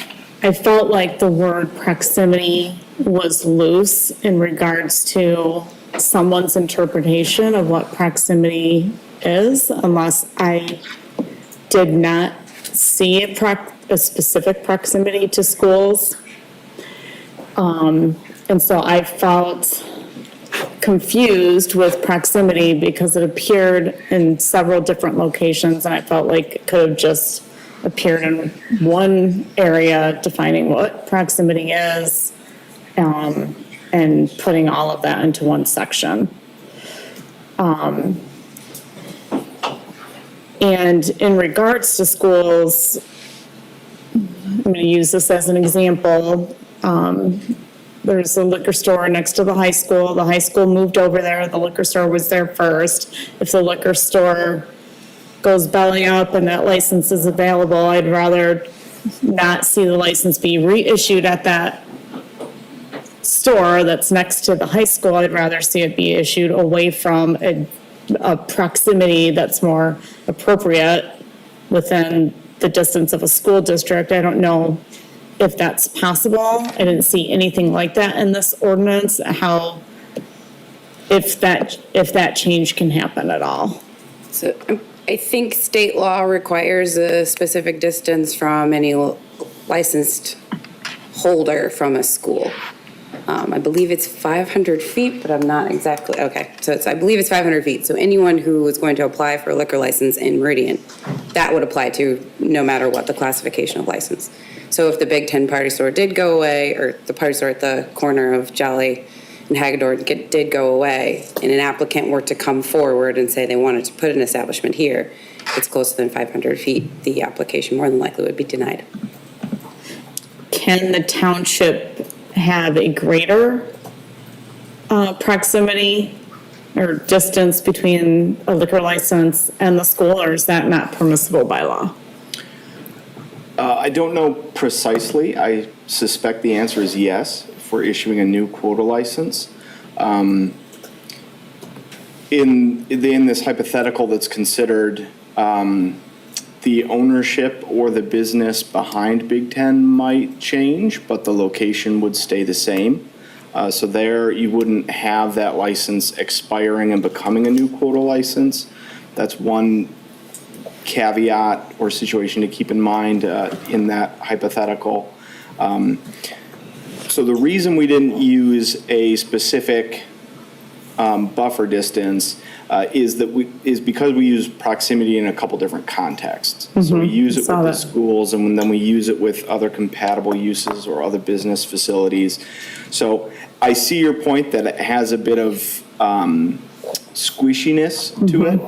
I felt like the word proximity was loose in regards to someone's interpretation of what proximity is, unless I did not see a specific proximity to schools. And so I felt confused with proximity because it appeared in several different locations, and I felt like it could have just appeared in one area defining what proximity is, and putting all of that into one section. And in regards to schools, I'm going to use this as an example. There's a liquor store next to the high school. The high school moved over there. The liquor store was there first. If the liquor store goes belly up and that license is available, I'd rather not see the license be reissued at that store that's next to the high school. I'd rather see it be issued away from a proximity that's more appropriate within the distance of a school district. I don't know if that's possible. I didn't see anything like that in this ordinance, if that change can happen at all.
So I think state law requires a specific distance from any licensed holder from a school. I believe it's 500 feet, but I'm not exactly, okay. So I believe it's 500 feet. So anyone who is going to apply for a liquor license in Meridian, that would apply to no matter what the classification of license. So if the Big Ten party store did go away, or the party store at the corner of Jolly and Hagedorn did go away, and an applicant were to come forward and say they wanted to put an establishment here, it's closer than 500 feet, the application more than likely would be denied.
Can the township have a greater proximity or distance between a liquor license and the school, or is that not permissible by law?
I don't know precisely. I suspect the answer is yes for issuing a new quota license. In this hypothetical that's considered, the ownership or the business behind Big Ten might change, but the location would stay the same. So there you wouldn't have that license expiring and becoming a new quota license. That's one caveat or situation to keep in mind in that hypothetical. So the reason we didn't use a specific buffer distance is because we use proximity in a couple different contexts. So we use it with the schools, and then we use it with other compatible uses or other business facilities. So I see your point that it has a bit of squishiness to it,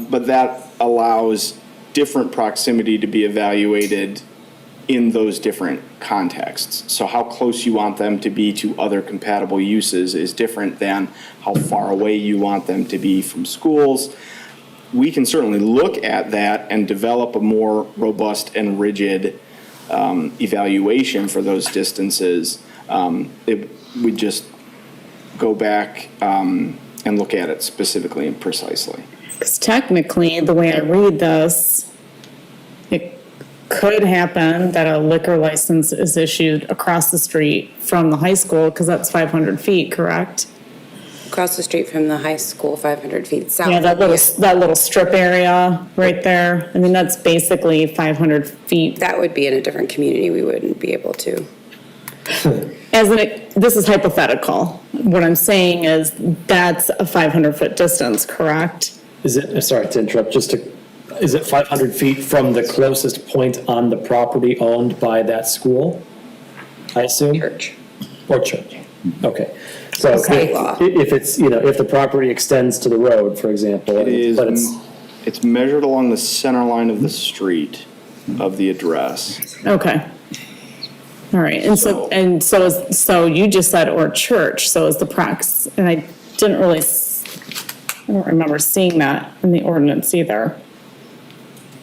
but that allows different proximity to be evaluated in those different contexts. So how close you want them to be to other compatible uses is different than how far away you want them to be from schools. We can certainly look at that and develop a more robust and rigid evaluation for those distances. We just go back and look at it specifically and precisely.
Because technically, the way I read this, it could happen that a liquor license is issued across the street from the high school, because that's 500 feet, correct?
Across the street from the high school, 500 feet south.
Yeah, that little strip area right there. I mean, that's basically 500 feet.
That would be in a different community. We wouldn't be able to.
This is hypothetical. What I'm saying is that's a 500-foot distance, correct?
Is it, sorry to interrupt, is it 500 feet from the closest point on the property owned by that school? I assume?
Church.
Or church, okay. So if it's, if the property extends to the road, for example.
It's measured along the center line of the street of the address.
Okay. All right, so you just said or church, so is the prox, and I don't remember seeing that in the ordinance either,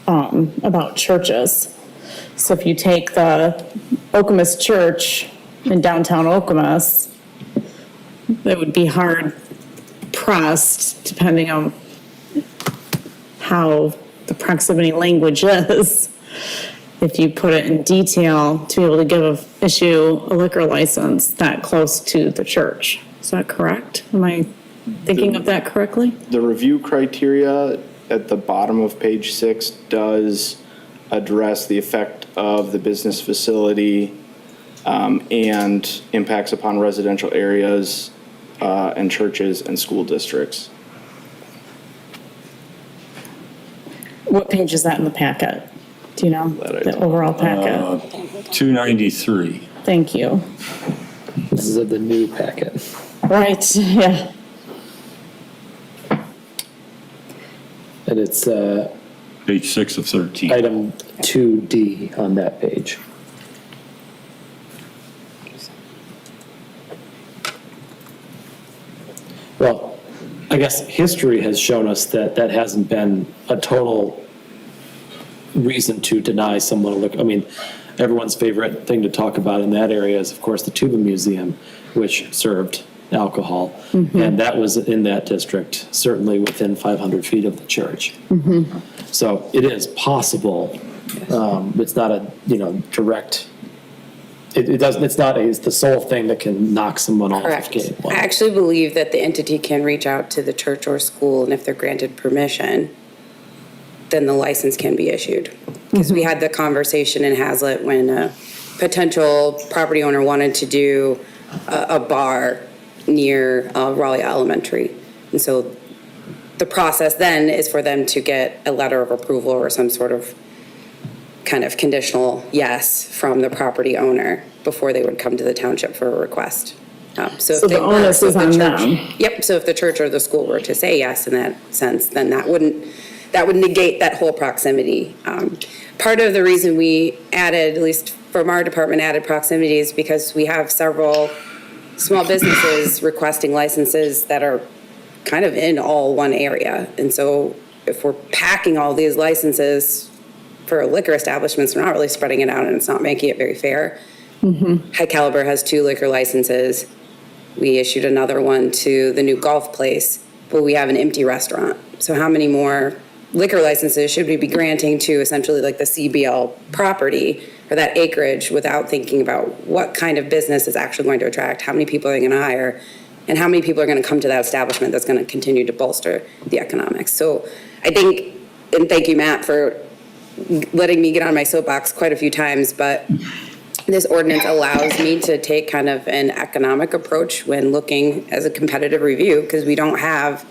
about churches. So if you take the Okemos Church in downtown Okemos, it would be hard pressed, depending on how the proximity language is, if you put it in detail, to be able to issue a liquor license that close to the church. Is that correct? Am I thinking of that correctly?
The review criteria at the bottom of page 6 does address the effect of the business facility and impacts upon residential areas and churches and school districts.
What page is that in the packet? Do you know, the overall packet?
293.
Thank you.
This is the new packet.
Right, yeah.
And it's
Page 6 of 13.
item 2D on that page. Well, I guess history has shown us that that hasn't been a total reason to deny someone a liquor. I mean, everyone's favorite thing to talk about in that area is, of course, the Tuba Museum, which served alcohol. And that was in that district, certainly within 500 feet of the church. So it is possible. It's not a, direct, it doesn't, it's not the sole thing that can knock someone off of
Correct.
gate one.
I actually believe that the entity can reach out to the church or school, and if they're granted permission, then the license can be issued. Because we had the conversation in Hazlet when a potential property owner wanted to do a bar near Raleigh Elementary. And so the process then is for them to get a letter of approval or some sort of kind of conditional yes from the property owner before they would come to the township for a request.
So the onus is on them.
Yep, so if the church or the school were to say yes in that sense, then that would negate that whole proximity. Part of the reason we added, at least from our department, added proximity is because we have several small businesses requesting licenses that are kind of in all one area. And so if we're packing all these licenses for liquor establishments, we're not really spreading it out and it's not making it very fair. High Caliber has 2 liquor licenses. We issued another one to the new golf place, but we have an empty restaurant. So how many more liquor licenses should we be granting to essentially like the CBL property or that acreage without thinking about what kind of business is actually going to attract, how many people are they going to hire, and how many people are going to come to that establishment that's going to continue to bolster the economics. So I think, and thank you, Matt, for letting me get on my soapbox quite a few times, but this ordinance allows me to take kind of an economic approach when looking as a competitive review, because we don't have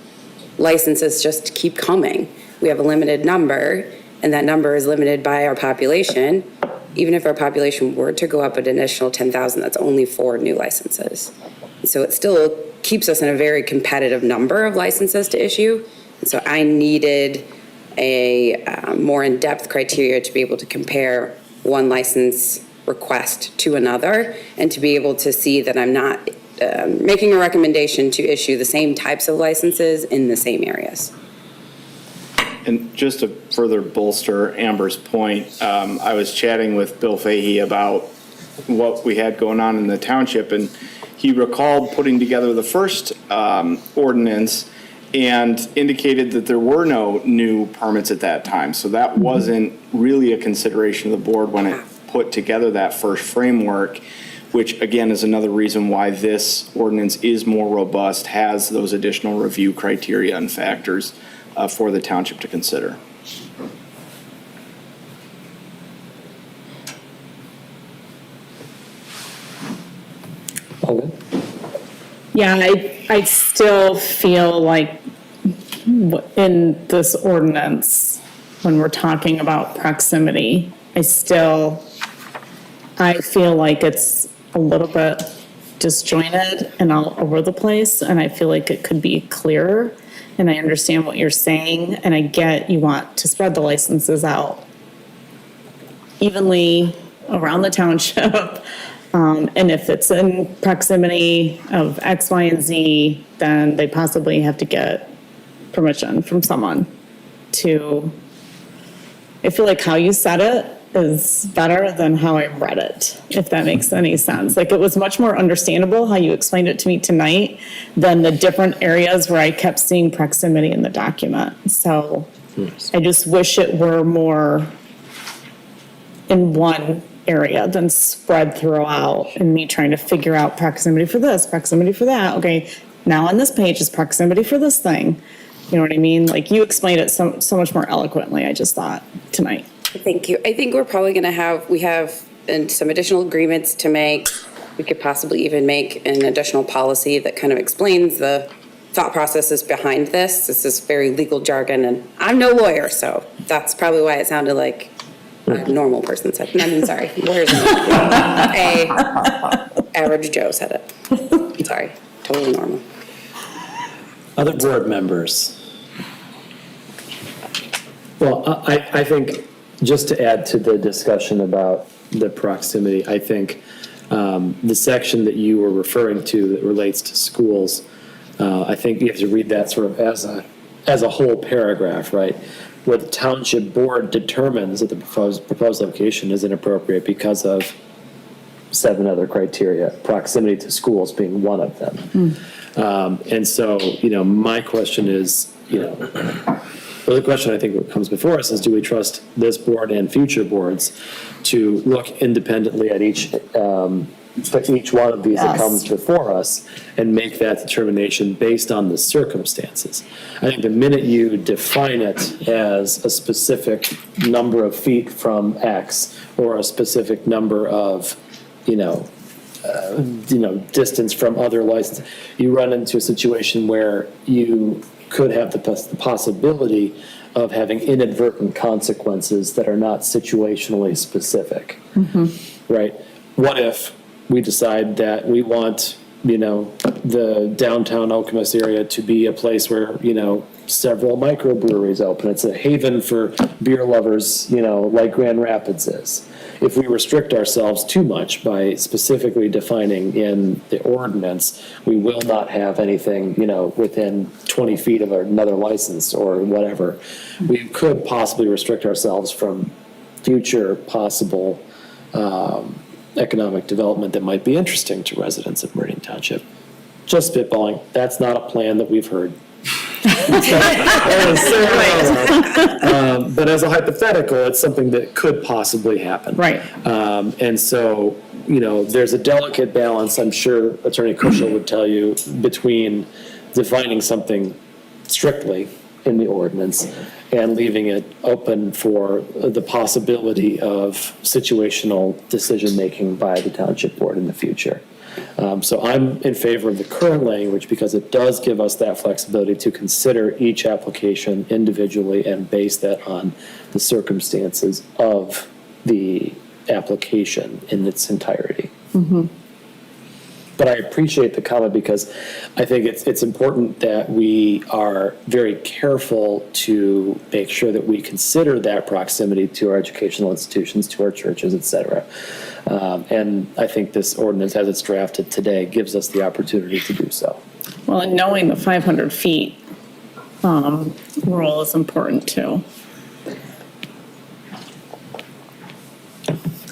licenses just keep coming. We have a limited number, and that number is limited by our population. Even if our population were to go up an additional 10,000, that's only 4 new licenses. So it still keeps us in a very competitive number of licenses to issue. And so I needed a more in-depth criteria to be able to compare one license request to another and to be able to see that I'm not making a recommendation to issue the same types of licenses in the same areas.
And just to further bolster Amber's point, I was chatting with Bill Fahey about what we had going on in the township, and he recalled putting together the first ordinance and indicated that there were no new permits at that time. So that wasn't really a consideration of the board when it put together that first framework, which again is another reason why this ordinance is more robust, has those additional review criteria and factors for the township to consider.
Yeah, I still feel like in this ordinance, when we're talking about proximity, I feel like it's a little bit disjointed and all over the place, and I feel like it could be clearer. And I understand what you're saying, and I get you want to spread the licenses out evenly around the township. And if it's in proximity of X, Y, and Z, then they possibly have to get permission from someone to, I feel like how you said it is better than how I read it, if that makes any sense. Like, it was much more understandable how you explained it to me tonight than the different areas where I kept seeing proximity in the document. So I just wish it were more in one area than spread throughout, and me trying to figure out proximity for this, proximity for that. Okay, now on this page is proximity for this thing. You know what I mean? Like, you explained it so much more eloquently, I just thought, tonight.
Thank you. I think we're probably going to we have some additional agreements to make. We could possibly even make an additional policy that kind of explains the thought processes behind this. This is very legal jargon, and I'm no lawyer, so that's probably why it sounded like a normal person said. I mean, sorry, lawyers. Average Joe said it. Sorry, totally normal.
Other board members? Well, I think, just to add to the discussion about the proximity, I think the section that you were referring to that relates to schools, I think you have to read that sort of as a whole paragraph, right? Where the township board determines that the proposed location is inappropriate because of 7 other criteria, proximity to schools being one of them. And so, my question is, the question I think that comes before us is, do we trust this board and future boards to look independently at each one of these that comes before us and make that determination based on the circumstances? I think the minute you define it as a specific number of feet from X or a specific number of, distance from other licenses, you run into a situation where you could have the possibility of having inadvertent consequences that are not situationally specific, right? What if we decide that we want, the downtown Okemos area to be a place where, several microbreweries open. It's a haven for beer lovers, like Grand Rapids is. If we restrict ourselves too much by specifically defining in the ordinance, we will not have anything, within 20 feet of another license or whatever. We could possibly restrict ourselves from future possible economic development that might be interesting to residents of Meridian Township. Just spitballing, that's not a plan that we've heard. But as a hypothetical, it's something that could possibly happen.
Right.
And so, there's a delicate balance, I'm sure Attorney Kushel would tell you, between defining something strictly in the ordinance and leaving it open for the possibility of situational decision-making by the township board in the future. So I'm in favor of the current language because it does give us that flexibility to consider each application individually and base that on the circumstances of the application in its entirety. But I appreciate the comment because I think it's important that we are very careful to make sure that we consider that proximity to our educational institutions, to our churches, et cetera. And I think this ordinance, as it's drafted today, gives us the opportunity to do so.
Well, and knowing the 500 feet rule is important too.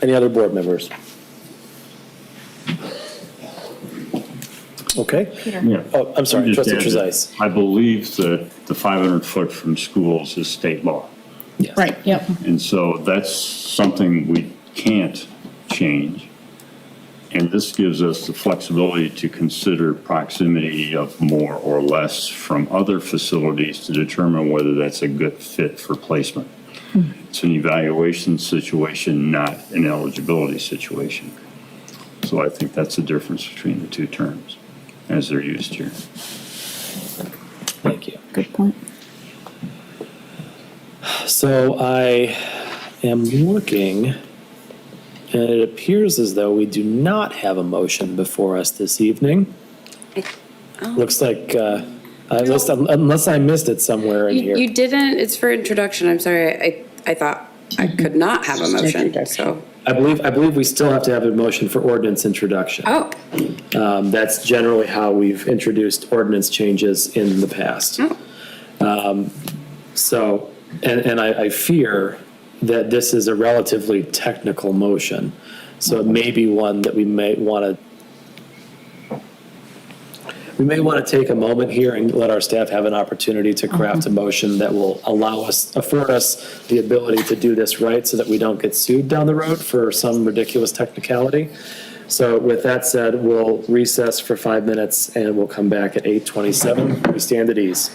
Any other board members? Okay.
Yeah.
Oh, I'm sorry,
Just
Trustee
add that
Trezise.
I believe that the 500 foot from schools is state law.
Yes.
Right, yep.
And so that's something we can't change. And this gives us the flexibility to consider proximity of more or less from other facilities to determine whether that's a good fit for placement. It's an evaluation situation, not an eligibility situation. So I think that's the difference between the two terms as they're used here.
Thank you.
Good point.
So I am looking, and it appears as though we do not have a motion before us this evening. Looks like, unless I missed it somewhere in here.
You didn't, it's for introduction, I'm sorry, I thought I could not have a motion, so.
I believe we still have to have a motion for ordinance introduction.
Oh.
That's generally how we've introduced ordinance changes in the past. So, and I fear that this is a relatively technical motion. So it may be one that we may want to, We may want to take a moment here and let our staff have an opportunity to craft a motion that will afford us the ability to do this right so that we don't get sued down the road for some ridiculous technicality. So with that said, we'll recess for 5 minutes and we'll come back at 8:27. We stand at ease.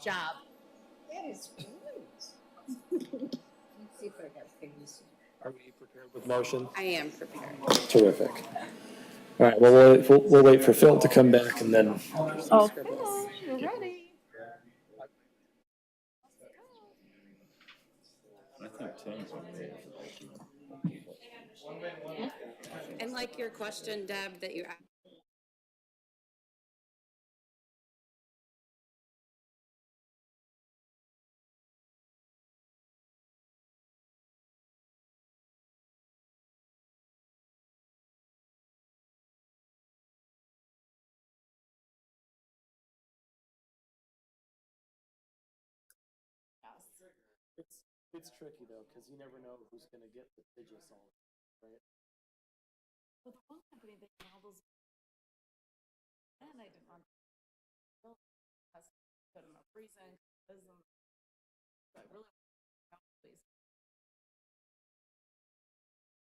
Job. That is great. Let's see if I got things.
Are we prepared with motion?
I am prepared.
Terrific. All right, well, we'll wait for Phil to come back and then.
Oh, Phil, you're ready.
And like your question, Deb, that you asked.
It's tricky though, because you never know who's gonna get litigious on it, right?
With one company, they can all those. And I didn't want. Has put them up freezing, but really. Please.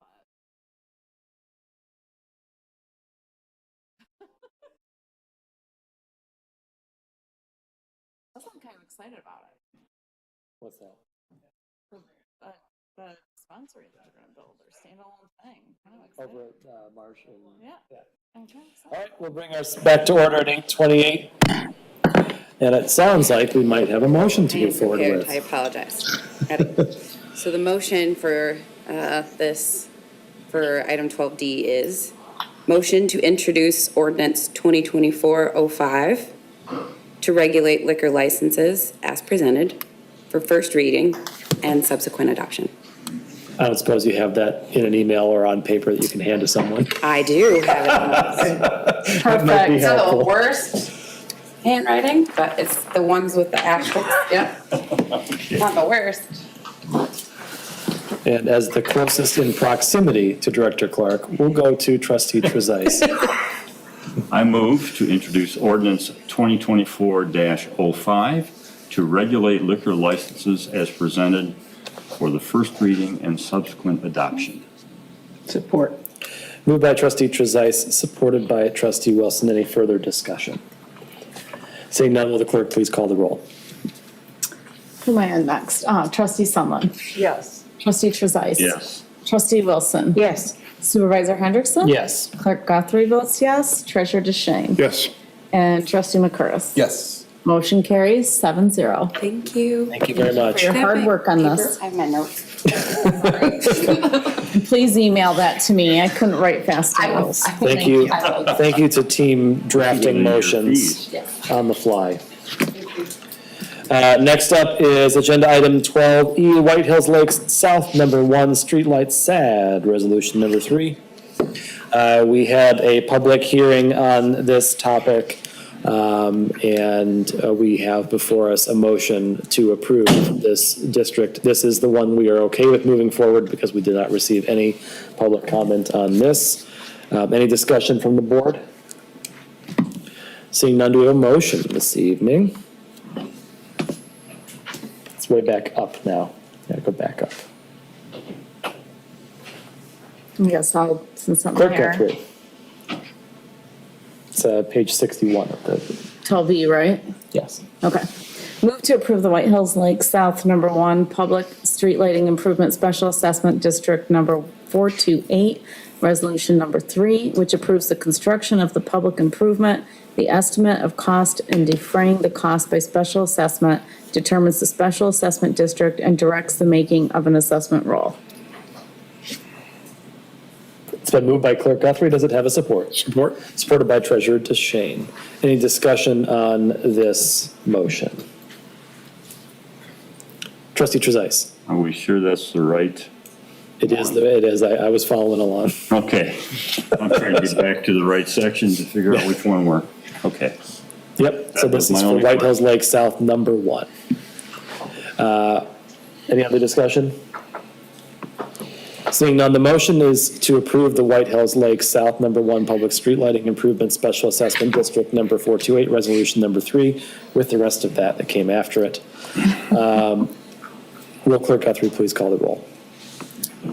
But. That's why I'm kind of excited about it.
What's that?
The dispensary that they're gonna build, their standalone thing. Kind of excited.
Over at Marsh and.
Yeah. I'm kind of excited.
All right, we'll bring us back to order at 8:28. And it sounds like we might have a motion to go forward with.
I apologize. So the motion for for item 12D is motion to introduce ordinance 2024-05 to regulate liquor licenses as presented for first reading and subsequent adoption.
I don't suppose you have that in an email or on paper that you can hand to someone?
I do have it.
That might be
It's not the
helpful.
worst handwriting, but it's the ones with the asterisks. Yep. Not the worst.
And as the closest in proximity to Director Clark, we'll go to Trustee Trezise.
I move to introduce ordinance 2024-05 to regulate liquor licenses as presented for the first reading and subsequent adoption.
Support.
Moved by Trustee Trezise, supported by Trustee Wilson. Any further discussion? Seeing none, will the clerk please call the roll?
Who am I on next? Trustee Sunland.
Yes.
Trustee Trezise.
Yes.
Trustee Wilson.
Yes.
Supervisor Hendrickson.
Yes.
Clerk Guthrie votes yes. Treasurer DeShane.
Yes.
And Trustee McCurtis.
Yes.
Motion carries 7-0.
Thank you.
Thank you very much.
For your hard work on this.
I have my notes.
Please email that to me. I couldn't write fast enough.
Thank you. Thank you to team drafting motions on the fly. Next up is agenda item 12E, White Hills Lakes South Number 1 Streetlight SAD, resolution number 3. We had a public hearing on this topic, and we have before us a motion to approve this district. This is the one we are okay with moving forward because we did not receive any public comment on this. Any discussion from the board? Seeing none, do we have a motion this evening? It's way back up now. Gotta go back up.
Yes, since I'm
Clerk
here.
Guthrie. It's page 61 of the,
12E, right?
yes.
Okay. Move to approve the White Hills Lake South Number 1 Public Street Lighting Improvement Special Assessment District Number 428, Resolution Number 3, which approves the construction of the public improvement, the estimate of cost and defraying the cost by special assessment, determines the special assessment district, and directs the making of an assessment roll.
It's been moved by Clerk Guthrie. Does it have a support?
Support.
Supported by Treasurer DeShane. Any discussion on this motion? Trustee Trezise.
Are we sure that's the right?
It is. I was following along.
Okay. I'm trying to get back to the right section to figure out which one we're, okay.
Yep, so
That
this
was
is
my
for
only
White
question.
Hills Lake South Number 1. Any other discussion? Seeing none, the motion is to approve the White Hills Lake South Number 1 Public Street Lighting Improvement Special Assessment District Number 428, Resolution Number 3, with the rest of that came after it. Will Clerk Guthrie please call the roll?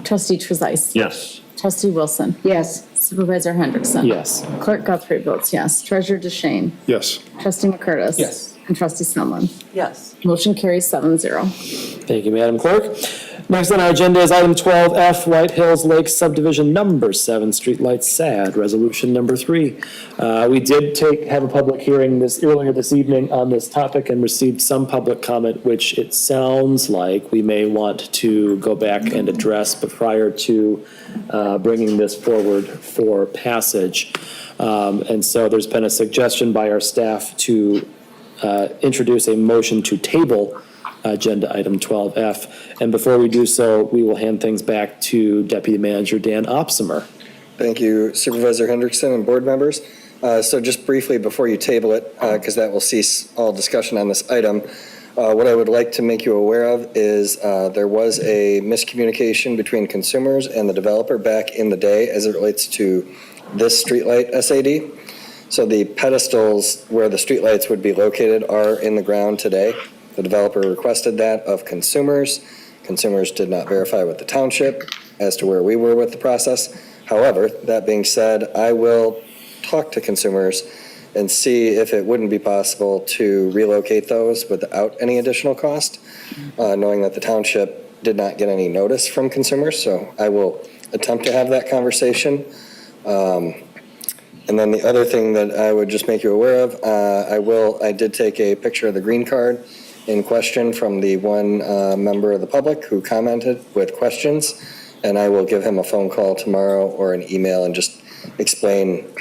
Trustee Trezise.
Yes.
Trustee Wilson.
Yes.
Supervisor Hendrickson.
Yes.
Clerk Guthrie votes yes. Treasurer DeShane.
Yes.
Trustee McCurtis.
Yes.
And Trustee Sunland.
Yes.
Motion carries 7-0.
Thank you, Madam Clerk. Next on our agenda is item 12F, White Hills Lake Subdivision Number 7, Streetlight SAD, Resolution Number 3. We did have a public hearing earlier this evening on this topic and received some public comment, which it sounds like we may want to go back and address, but prior to bringing this forward for passage. And so there's been a suggestion by our staff to introduce a motion to table agenda item 12F. And before we do so, we will hand things back to Deputy Manager Dan Opsimer.
Thank you, Supervisor Hendrickson and board members. So just briefly before you table it, because that will cease all discussion on this item, What I would like to make you aware of is there was a miscommunication between consumers and the developer back in the day as it relates to this streetlight SAD. So the pedestals where the streetlights would be located are in the ground today. The developer requested that of consumers. Consumers did not verify with the township as to where we were with the process. However, that being said, I will talk to consumers and see if it wouldn't be possible to relocate those without any additional cost, knowing that the township did not get any notice from consumers. So I will attempt to have that conversation. And then the other thing that I would just make you aware of, I did take a picture of the green card in question from the one member of the public who commented with questions, and I will give him a phone call tomorrow or an email and just explain,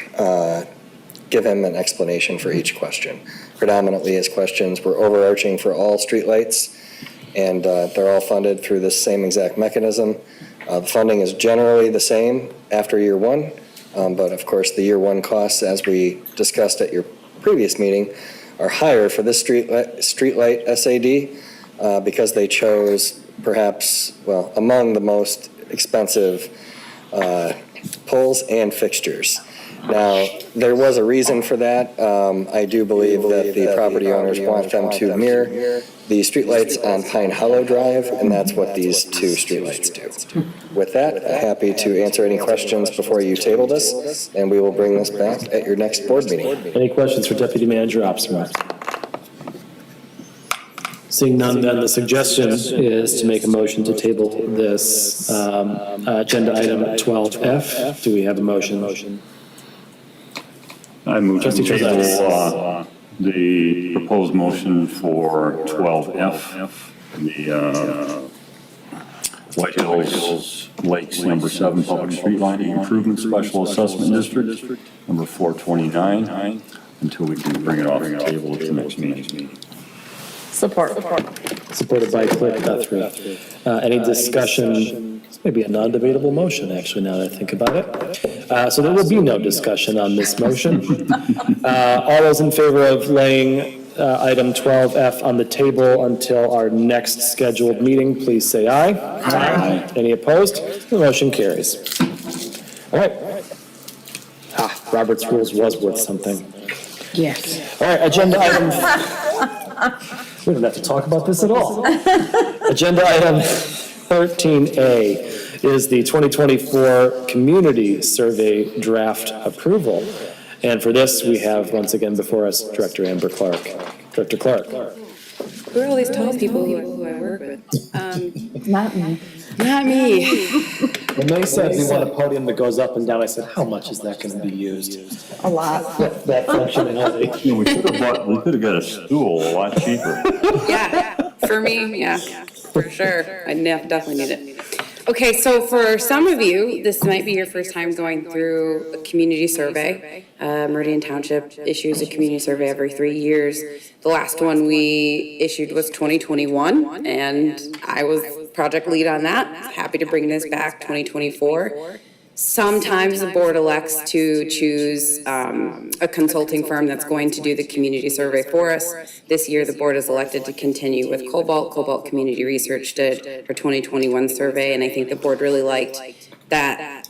give him an explanation for each question. Predominantly his questions were overarching for all streetlights, and they're all funded through this same exact mechanism. The funding is generally the same after year one, but of course the year one costs, as we discussed at your previous meeting, are higher for this streetlight SAD because they chose perhaps, well, among the most expensive poles and fixtures. Now, there was a reason for that. I do believe that the property owners want them to mirror the streetlights on Pine Hollow Drive, and that's what these two streetlights do. With that, I'm happy to answer any questions before you table this, and we will bring this back at your next board meeting.
Any questions for Deputy Manager Opsma? Seeing none, then the suggestion is to make a motion to table this agenda item 12F. Do we have a motion?
I move to
Trustee
table the proposed motion for 12F, the White Hills Lakes number 7 Public Street Lighting Improvement Special Assessment District, number 429, until we can bring it off the table at the next meeting.
Support.
Supported by Clerk Guthrie. Any discussion? Maybe a non-debatable motion, actually, now that I think about it. So there will be no discussion on this motion. All those in favor of laying item 12F on the table until our next scheduled meeting, please say aye. Aye. Any opposed? The motion carries. All right. Robert's Rules was worth something.
Yes.
All right, agenda item. We don't have to talk about this at all. Agenda item 13A is the 2024 Community Survey Draft Approval. And for this, we have once again before us Director Amber Clark. Director Clark.
Who are all these tall people who I work with?
Not me.
Not me.
When they said we want a podium that goes up and down, I said, how much is that going to be used?
A lot.
That functionality.
You know, we could have got a stool a lot cheaper.
Yeah, for me, yeah, for sure. I definitely need it. Okay, so for some of you, this might be your first time going through a community survey. Meridian Township issues a community survey every 3 years. The last one we issued was 2021, and I was project lead on that. Happy to bring this back 2024. Sometimes the board elects to choose a consulting firm that's going to do the community survey for us. This year, the board has elected to continue with Cobalt. Cobalt Community Research did her 2021 survey, and I think the board really liked that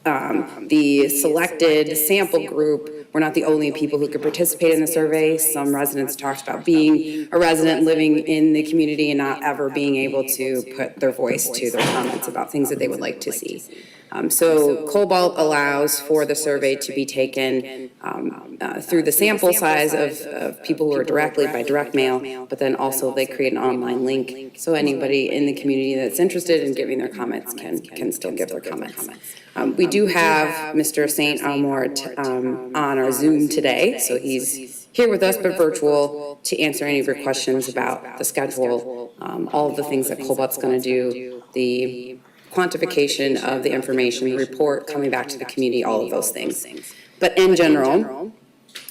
the selected sample group were not the only people who could participate in the survey. Some residents talked about being a resident living in the community and not ever being able to put their voice to their comments about things that they would like to see. So Cobalt allows for the survey to be taken through the sample size of people who are directly by direct mail, but then also they create an online link so anybody in the community that's interested in giving their comments can still give their comments. We do have Mr. St. Elmore on our Zoom today, so he's here with us but virtual to answer any of your questions about the schedule, all of the things that Cobalt's going to do, the quantification of the information, the report coming back to the community, all of those things. But in general,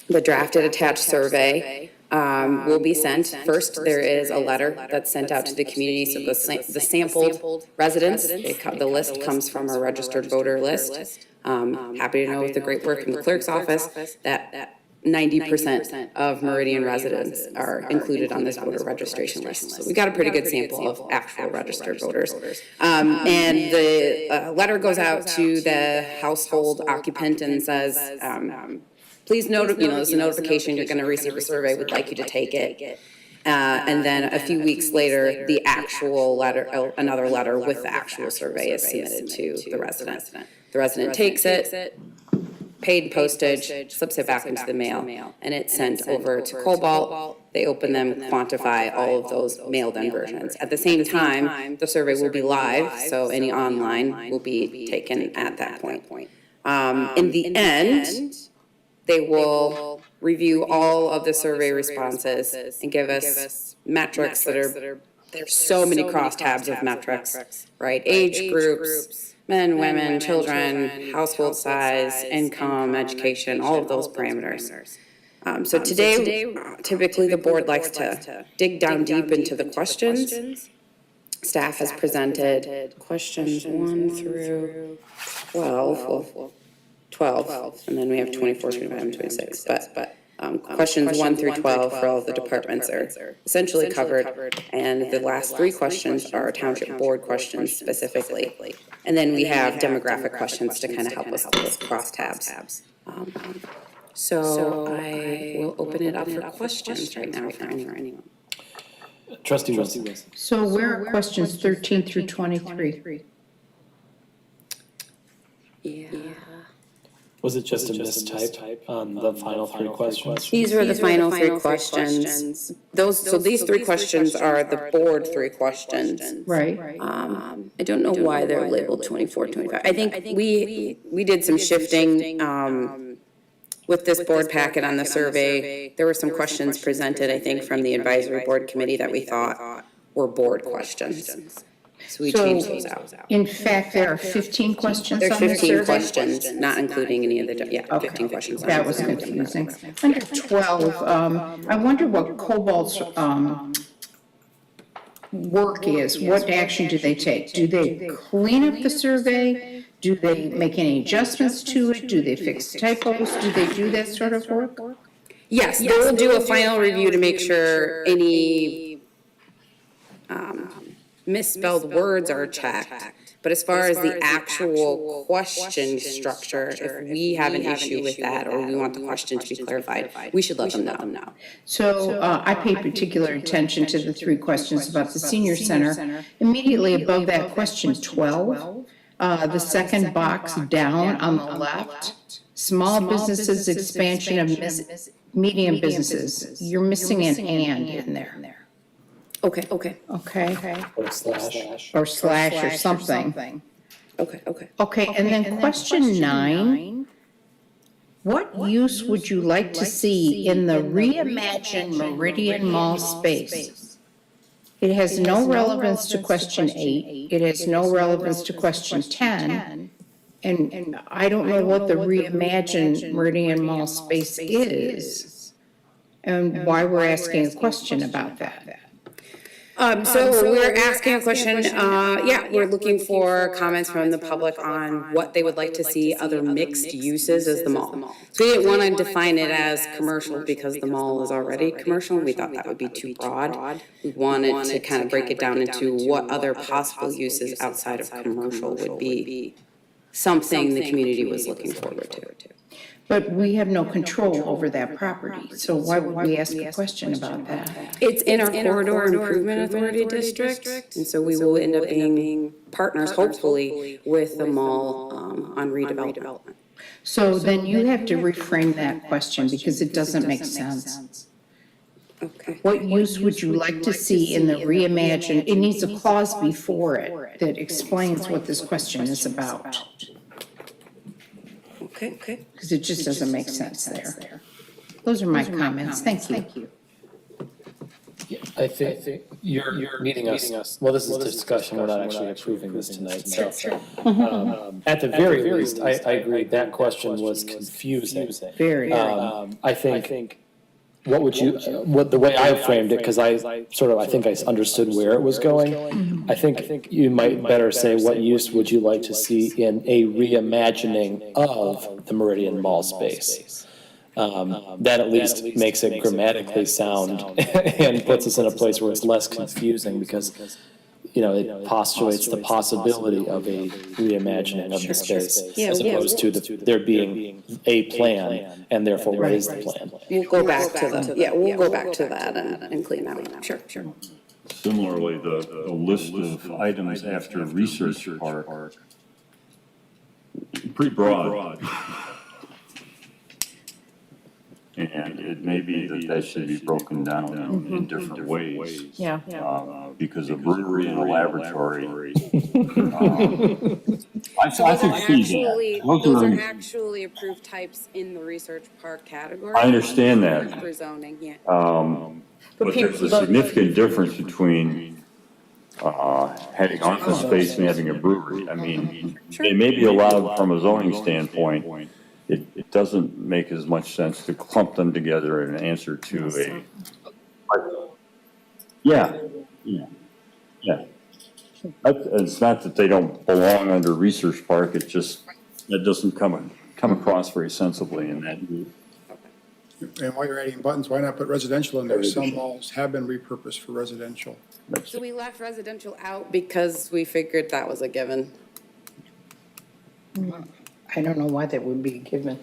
the drafted attached survey will be sent. First, there is a letter that's sent out to the community, so the sampled residents, the list comes from a registered voter list. Happy to know with the great work in the clerk's office that 90% of Meridian residents are included on this voter registration list. So we got a pretty good sample of actual registered voters. And the letter goes out to the household occupant and says, please note, there's a notification, you're gonna receive a survey, we'd like you to take it. And then a few weeks later, the actual letter, another letter with the actual survey is submitted to the resident. The resident takes it, paid postage, slips it back into the mail, and it's sent over to Cobalt. They open them, quantify all of those mailed-in versions. At the same time, the survey will be live, so any online will be taken at that point. In the end, they will review all of the survey responses and give us metrics that are, there's so many crosstabs of metrics, right? Age groups, men, women, children, household size, income, education, all of those parameters. So today, typically the board likes to dig down deep into the questions. Staff has presented questions 1 through 12, and then we have 24, 25, and 26. But questions 1 through 12 for all of the departments are essentially covered, and the last 3 questions are township board questions specifically. And then we have demographic questions to kind of help us with those crosstabs. So I will open it up for questions right now for anyone.
Trustee Wilson.
So where are questions 13 through 23?
Yeah.
Was it just a mistype on the final 3 questions?
These were the final 3 questions. So these 3 questions are the board 3 questions.
Right.
I don't know why they're labeled 24, 25. I think we did some shifting, with this board packet on the survey. There were some questions presented, I think, from the advisory board committee that we thought were board questions. So we changed those out.
In fact, there are 15 questions on the survey?
There's 15 questions, not including any of the, 15 questions.
That was confusing. Under 12, I wonder what Cobalt's work is. What action do they take? Do they clean up the survey? Do they make any adjustments to it? Do they fix typos? Do they do that sort of work?
Yes, they will do a final review to make sure any misspelled words are checked. But as far as the actual question structure, if we have an issue with that or we want the question to be clarified, we should let them know.
So I paid particular attention to the 3 questions about the senior center. Immediately above that question 12, the second box down on the left, small businesses, expansion of medium businesses. You're missing an and in there.
Okay.
Or slash or something.
Okay,
and then question 9, what use would you like to see in the reimagined Meridian Mall space? It has no relevance to question 8, it has no relevance to question 10, and I don't know what the reimagined Meridian Mall space is, and why we're asking a question about that.
So we're asking a question, we're looking for comments from the public on what they would like to see other mixed uses as the mall. So we didn't want to define it as commercial because the mall is already commercial, and we thought that would be too broad. We wanted to kind of break it down into what other possible uses outside of commercial would be something the community was looking forward to.
But we have no control over that property, so why would we ask a question about that?
It's in our Corridor Improvement Authority District, and so we will end up being partners, hopefully, with the mall on redevelopment.
So then you have to reframe that question because it doesn't make sense.
Okay.
What use would you like to see in the reimagined, it needs a clause before it that explains what this question is about.
Okay.
Because it just doesn't make sense there. Those are my comments, thank you.
I think you're meeting us, well, this is discussion, we're not actually approving this tonight, so. At the very least, I agree, that question was confusing.
Very.
I think, what would you, the way I framed it, because I think I understood where it was going. I think you might better say, what use would you like to see in a reimagining of the Meridian Mall space? That at least makes it grammatically sound and puts us in a place where it's less confusing because, it postulates the possibility of a reimagining of the space as opposed to there being a plan and therefore what is the plan?
We'll go back to we'll go back to that and clean that one up. Sure.
Similarly, the list of items after research park, pretty broad. And it may be that should be broken down in different ways.
Yeah.
Because a brewery and a laboratory. I think feasible.
Those are actually approved types in the research park category.
I understand that.
For zoning, yeah.
But there's a significant difference between having office space and having a brewery. I mean, they may be allowed from a zoning standpoint. It doesn't make as much sense to clump them together in an answer to a. Yeah. It's not that they don't belong under research park, it just, that doesn't come across very sensibly in that group.
And while you're adding buttons, why not put residential in there? Some malls have been repurposed for residential.
So we left residential out because we figured that was a given.
I don't know why that would be given.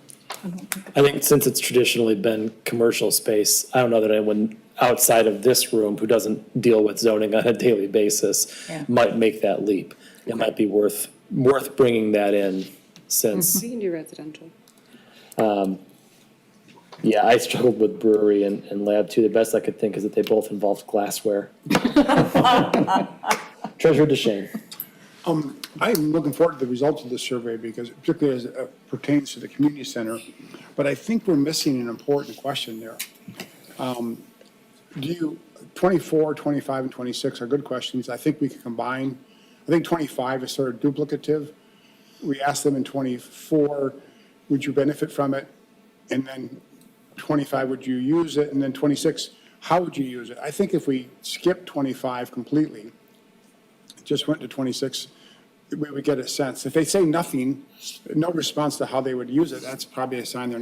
I think since it's traditionally been commercial space, I don't know that anyone outside of this room who doesn't deal with zoning on a daily basis might make that leap. It might be worth bringing that in since.
We can do residential.
Yeah, I struggled with brewery and lab too. The best I could think is that they both involved glassware. Treasure to shame.
I'm looking forward to the results of this survey because particularly as it pertains to the community center, but I think we're missing an important question there. 24, 25, and 26 are good questions. I think we can combine. I think 25 is sort of duplicative. We asked them in 24, would you benefit from it? And then 25, would you use it? And then 26, how would you use it? I think if we skip 25 completely, just went to 26, we would get a sense. If they say nothing, no response to how they would use it, that's probably a sign they're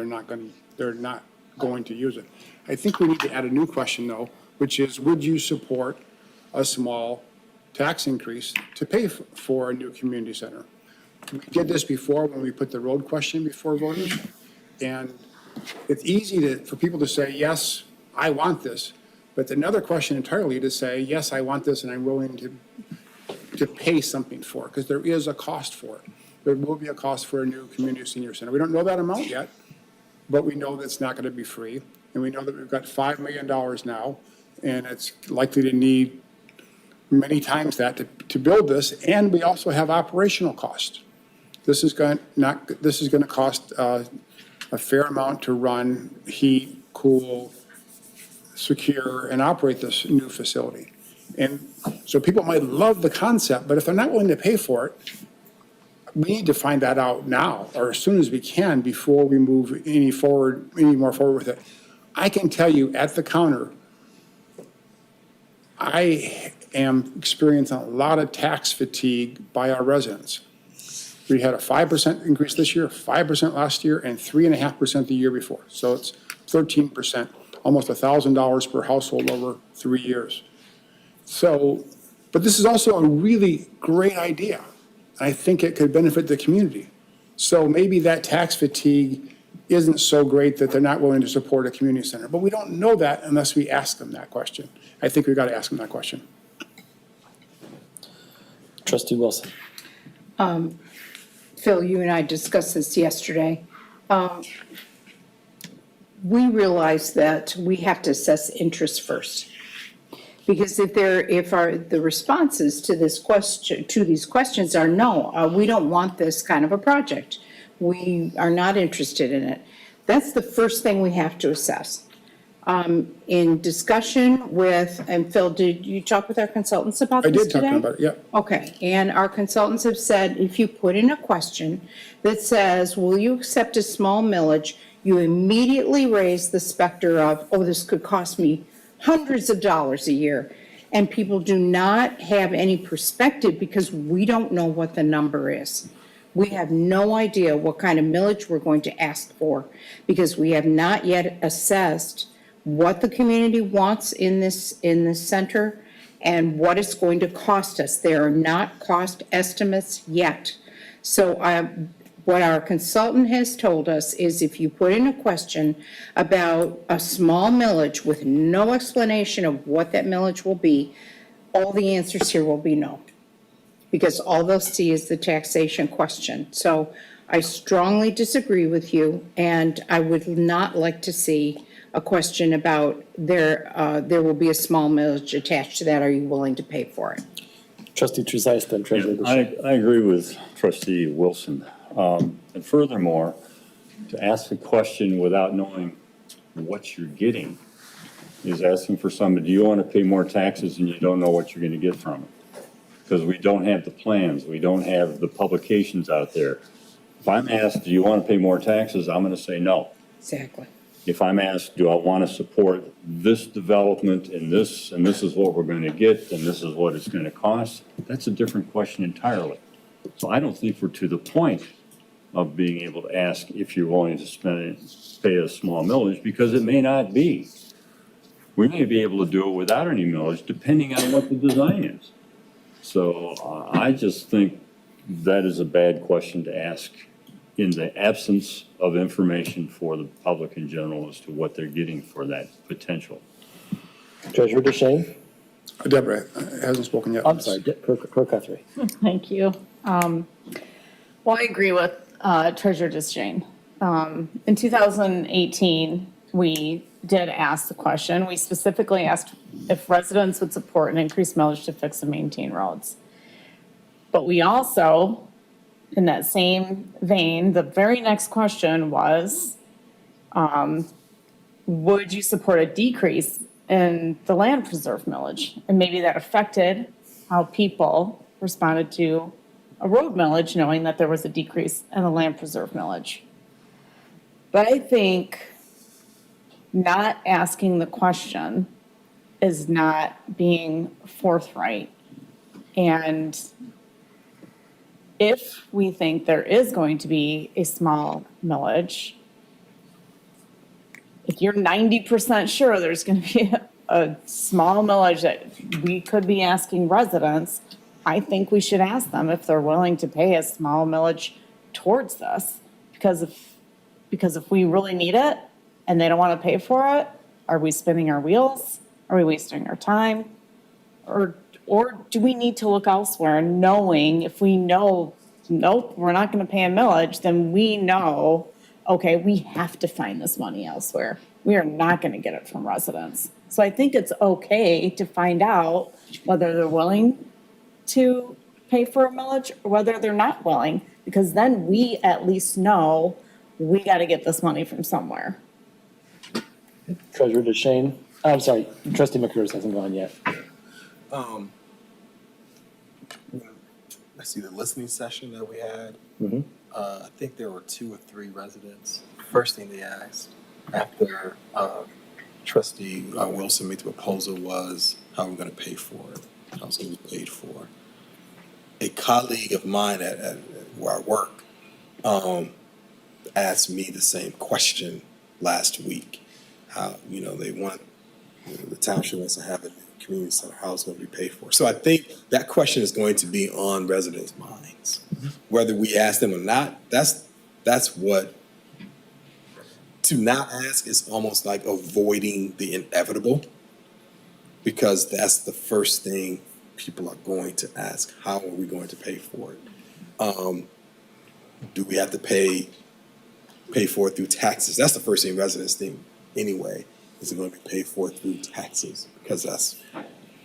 not going to use it. I think we need to add a new question though, which is, would you support a small tax increase to pay for a new community center? We did this before when we put the road question before voters, and it's easy for people to say, yes, I want this, but another question entirely to say, yes, I want this and I'm willing to pay something for it, because there is a cost for it. There will be a cost for a new community senior center. We don't know that amount yet, but we know that it's not going to be free. And we know that we've got $5 million now, and it's likely to need many times that to build this. And we also have operational costs. This is going to cost a fair amount to run, heat, cool, secure, and operate this new facility. And so people might love the concept, but if they're not willing to pay for it, we need to find that out now or as soon as we can before we move any more forward with it. I can tell you at the counter, I am experiencing a lot of tax fatigue by our residents. We had a 5% increase this year, 5% last year, and 3.5% the year before. So it's 13%, almost $1,000 per household over 3 years. So, but this is also a really great idea. I think it could benefit the community. So maybe that tax fatigue isn't so great that they're not willing to support a community center. But we don't know that unless we ask them that question. I think we've got to ask them that question.
Trustee Wilson.
Phil, you and I discussed this yesterday. We realize that we have to assess interest first. Because if the responses to these questions are no, we don't want this kind of a project. We are not interested in it. That's the first thing we have to assess. In discussion with, and Phil, did you talk with our consultants about this today?
I did talk about it, yeah.
Okay, and our consultants have said if you put in a question that says, will you accept a small millage, you immediately raise the specter of, oh, this could cost me hundreds of dollars a year. And people do not have any perspective because we don't know what the number is. We have no idea what kind of millage we're going to ask for because we have not yet assessed what the community wants in this center and what it's going to cost us. There are not cost estimates yet. So what our consultant has told us is if you put in a question about a small millage with no explanation of what that millage will be, all the answers here will be no. Because all they'll see is the taxation question. So I strongly disagree with you, and I would not like to see a question about there will be a small millage attached to that. Are you willing to pay for it?
Trustee Trezise, then Treasurer DeShane.
I agree with Trustee Wilson. And furthermore, to ask a question without knowing what you're getting is asking for somebody, do you want to pay more taxes and you don't know what you're going to get from it? Because we don't have the plans, we don't have the publications out there. If I'm asked, do you want to pay more taxes, I'm going to say no.
Exactly.
If I'm asked, do I want to support this development and this is what we're going to get and this is what it's going to cost, that's a different question entirely. So I don't think we're to the point of being able to ask if you're willing to pay a small millage, because it may not be. We may be able to do it without any millage, depending on what the design is. So I just think that is a bad question to ask in the absence of information for the public in general as to what they're getting for that potential.
Treasurer DeShane.
Deborah hasn't spoken yet.
I'm sorry, Clerk Guthrie.
Thank you. Well, I agree with Treasurer DeShane. In 2018, we did ask the question. We specifically asked if residents would support an increased millage to fix and maintain roads. But we also, in that same vein, the very next question was, would you support a decrease in the land preserve millage? And maybe that affected how people responded to a road millage, knowing that there was a decrease in the land preserve millage. But I think not asking the question is not being forthright. And if we think there is going to be a small millage, if you're 90% sure there's going to be a small millage that we could be asking residents, I think we should ask them if they're willing to pay a small millage towards this. Because if we really need it and they don't want to pay for it, are we spinning our wheels? Are we wasting our time? Or do we need to look elsewhere, knowing if we know, nope, we're not going to pay a millage, then we know, okay, we have to find this money elsewhere. We are not going to get it from residents. So I think it's okay to find out whether they're willing to pay for a millage or whether they're not willing, because then we at least know we got to get this money from somewhere.
Treasurer DeShane. I'm sorry, Trustee McCurs hasn't gone yet.
I see the listening session that we had. I think there were 2 or 3 residents. First thing they asked after Trustee Wilson made the proposal was how we're going to pay for it, how it's going to be paid for. A colleague of mine at where I work asked me the same question last week. How, they want, the township wants to have a new community center, how it's going to be paid for. So I think that question is going to be on residents' minds. Whether we ask them or not, that's what, to not ask is almost like avoiding the inevitable, because that's the first thing people are going to ask. How are we going to pay for it? Do we have to pay for it through taxes? That's the first thing residents think anyway. Is it going to be paid for through taxes? Because that's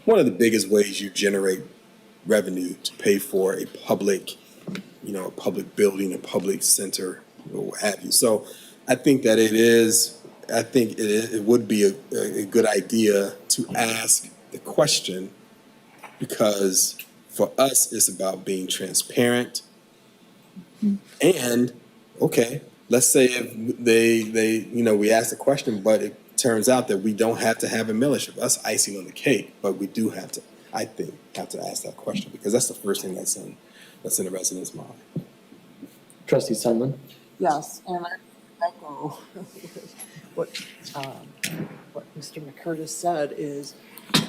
one of the biggest ways you generate revenue to pay for a public, a public building, a public center, or what have you. So I think that it would be a good idea to ask the question, because for us, it's about being transparent. And, okay, let's say if we ask the question, but it turns out that we don't have to have a millage. That's icing on the cake, but we do have to, I think, ask that question, because that's the first thing that's in the resident's mind.
Trustee Sunland?
Yes, and I echo what Mr. McCurtis said is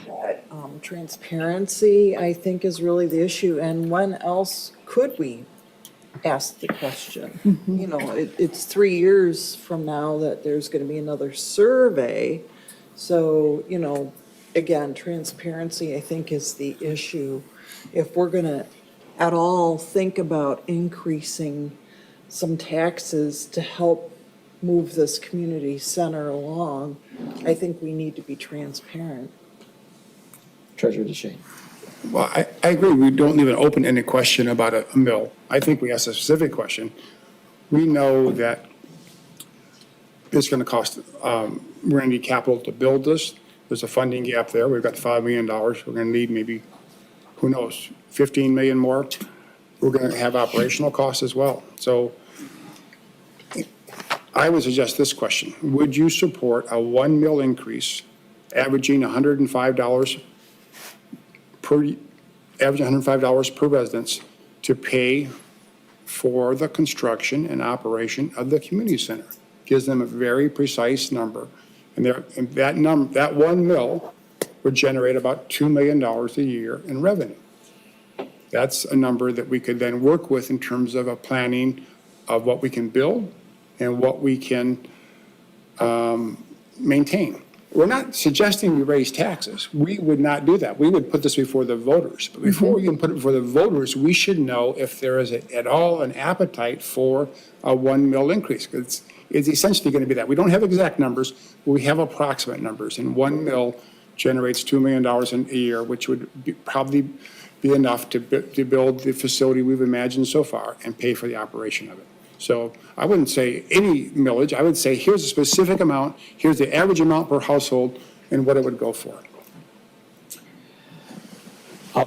that transparency, I think, is really the issue. And when else could we ask the question? You know, it's 3 years from now that there's going to be another survey. So, you know, again, transparency, I think, is the issue. If we're going to at all think about increasing some taxes to help move this community center along, I think we need to be transparent.
Treasurer DeShane.
Well, I agree, we don't leave an open-ended question about a mill. I think we ask a specific question. We know that it's going to cost, we're going to need capital to build this. There's a funding gap there. We've got $5 million. We're going to need maybe, who knows, 15 million more. We're going to have operational costs as well. So I would suggest this question. Would you support a 1 mil increase averaging $105 per residence to pay for the construction and operation of the community center? Gives them a very precise number. And that 1 mil would generate about $2 million a year in revenue. That's a number that we could then work with in terms of a planning of what we can build and what we can maintain. We're not suggesting we raise taxes. We would not do that. We would put this before the voters. But before we can put it before the voters, we should know if there is at all an appetite for a 1 mil increase. It's essentially going to be that. We don't have exact numbers, but we have approximate numbers. And 1 mil generates $2 million a year, which would probably be enough to build the facility we've imagined so far and pay for the operation of it. So I wouldn't say any millage. I would say here's a specific amount, here's the average amount per household, and what it would go for.
I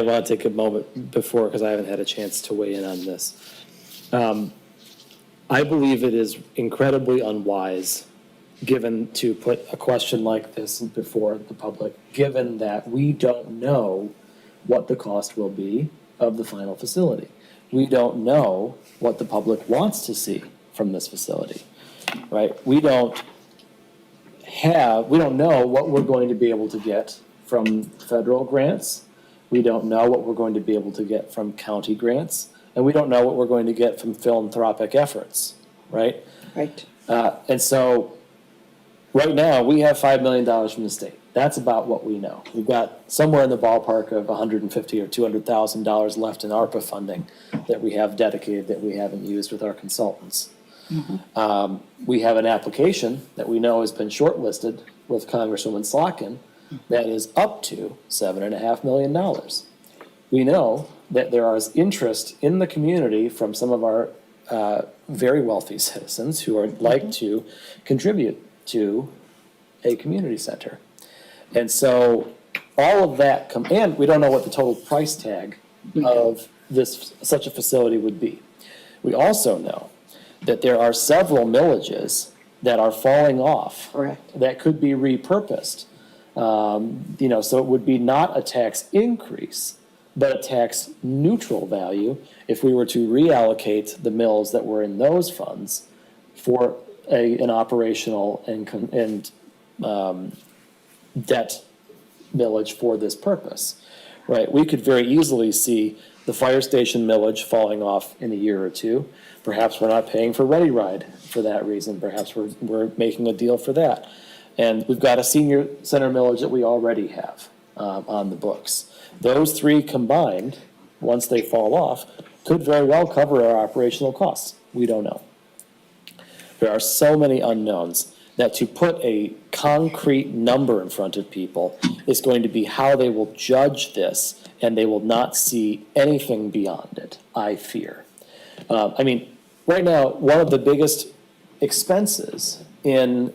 want to take a moment before, because I haven't had a chance to weigh in on this. I believe it is incredibly unwise, given to put a question like this before the public, given that we don't know what the cost will be of the final facility. We don't know what the public wants to see from this facility, right? We don't know what we're going to be able to get from federal grants. We don't know what we're going to be able to get from county grants, and we don't know what we're going to get from philanthropic efforts, right?
Right.
And so right now, we have $5 million from the state. That's about what we know. We've got somewhere in the ballpark of $150,000 or $200,000 left in ARPA funding that we have dedicated that we haven't used with our consultants. We have an application that we know has been shortlisted with Congresswoman Slotkin that is up to $7.5 million. We know that there is interest in the community from some of our very wealthy citizens who would like to contribute to a community center. And so all of that and we don't know what the total price tag of such a facility would be. We also know that there are several millages that are falling off.
Correct.
That could be repurposed. So it would be not a tax increase, but a tax neutral value if we were to reallocate the mills that were in those funds for an operational and debt millage for this purpose, right? We could very easily see the fire station millage falling off in a year or two. Perhaps we're not paying for Ready Ride for that reason. Perhaps we're making a deal for that. And we've got a senior center millage that we already have on the books. Those three combined, once they fall off, could very well cover our operational costs. We don't know. There are so many unknowns that to put a concrete number in front of people is going to be how they will judge this, and they will not see anything beyond it, I fear. Right now, one of the biggest expenses in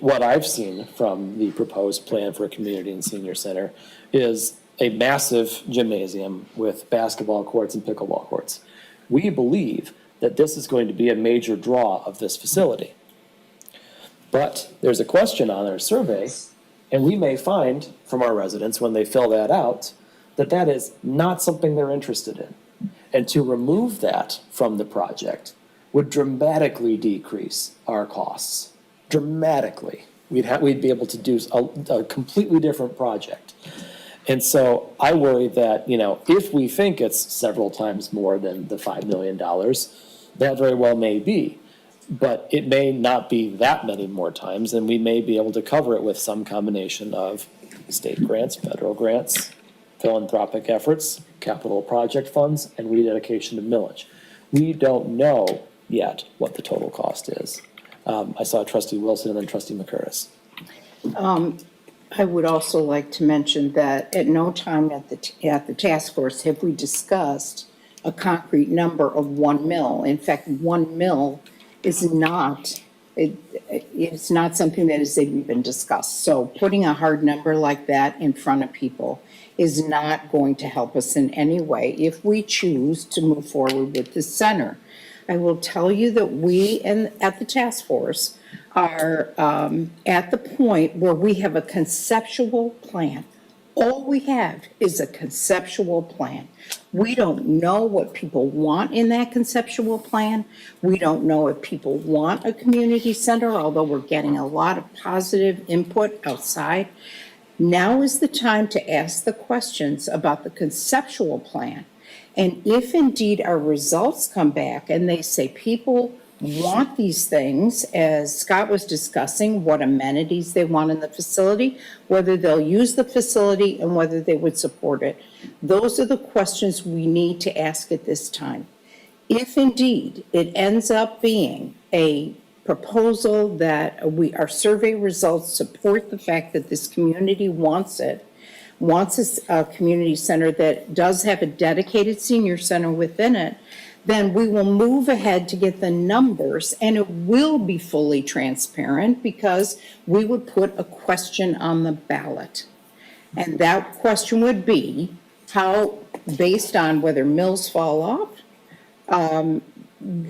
what I've seen from the proposed plan for a community and senior center is a massive gymnasium with basketball courts and pickleball courts. We believe that this is going to be a major draw of this facility. But there's a question on our survey, and we may find from our residents when they fill that out, that that is not something they're interested in. And to remove that from the project would dramatically decrease our costs, dramatically. We'd be able to do a completely different project. And so I worry that, if we think it's several times more than the $5 million, that very well may be. But it may not be that many more times, and we may be able to cover it with some combination of state grants, federal grants, philanthropic efforts, capital project funds, and rededication of millage. We don't know yet what the total cost is. I saw Trustee Wilson and then Trustee McCurtis.
I would also like to mention that at no time at the task force have we discussed a concrete number of 1 mil. In fact, 1 mil is not, it's not something that has even been discussed. So putting a hard number like that in front of people is not going to help us in any way if we choose to move forward with the center. I will tell you that we at the task force are at the point where we have a conceptual plan. All we have is a conceptual plan. We don't know what people want in that conceptual plan. We don't know if people want a community center, although we're getting a lot of positive input outside. Now is the time to ask the questions about the conceptual plan. And if indeed our results come back and they say people want these things, as Scott was discussing, what amenities they want in the facility, whether they'll use the facility and whether they would support it. Those are the questions we need to ask at this time. If indeed it ends up being a proposal that our survey results support the fact that this community wants it, wants a community center that does have a dedicated senior center within it, then we will move ahead to get the numbers, and it will be fully transparent because we would put a question on the ballot. And that question would be how, based on whether mills fall off,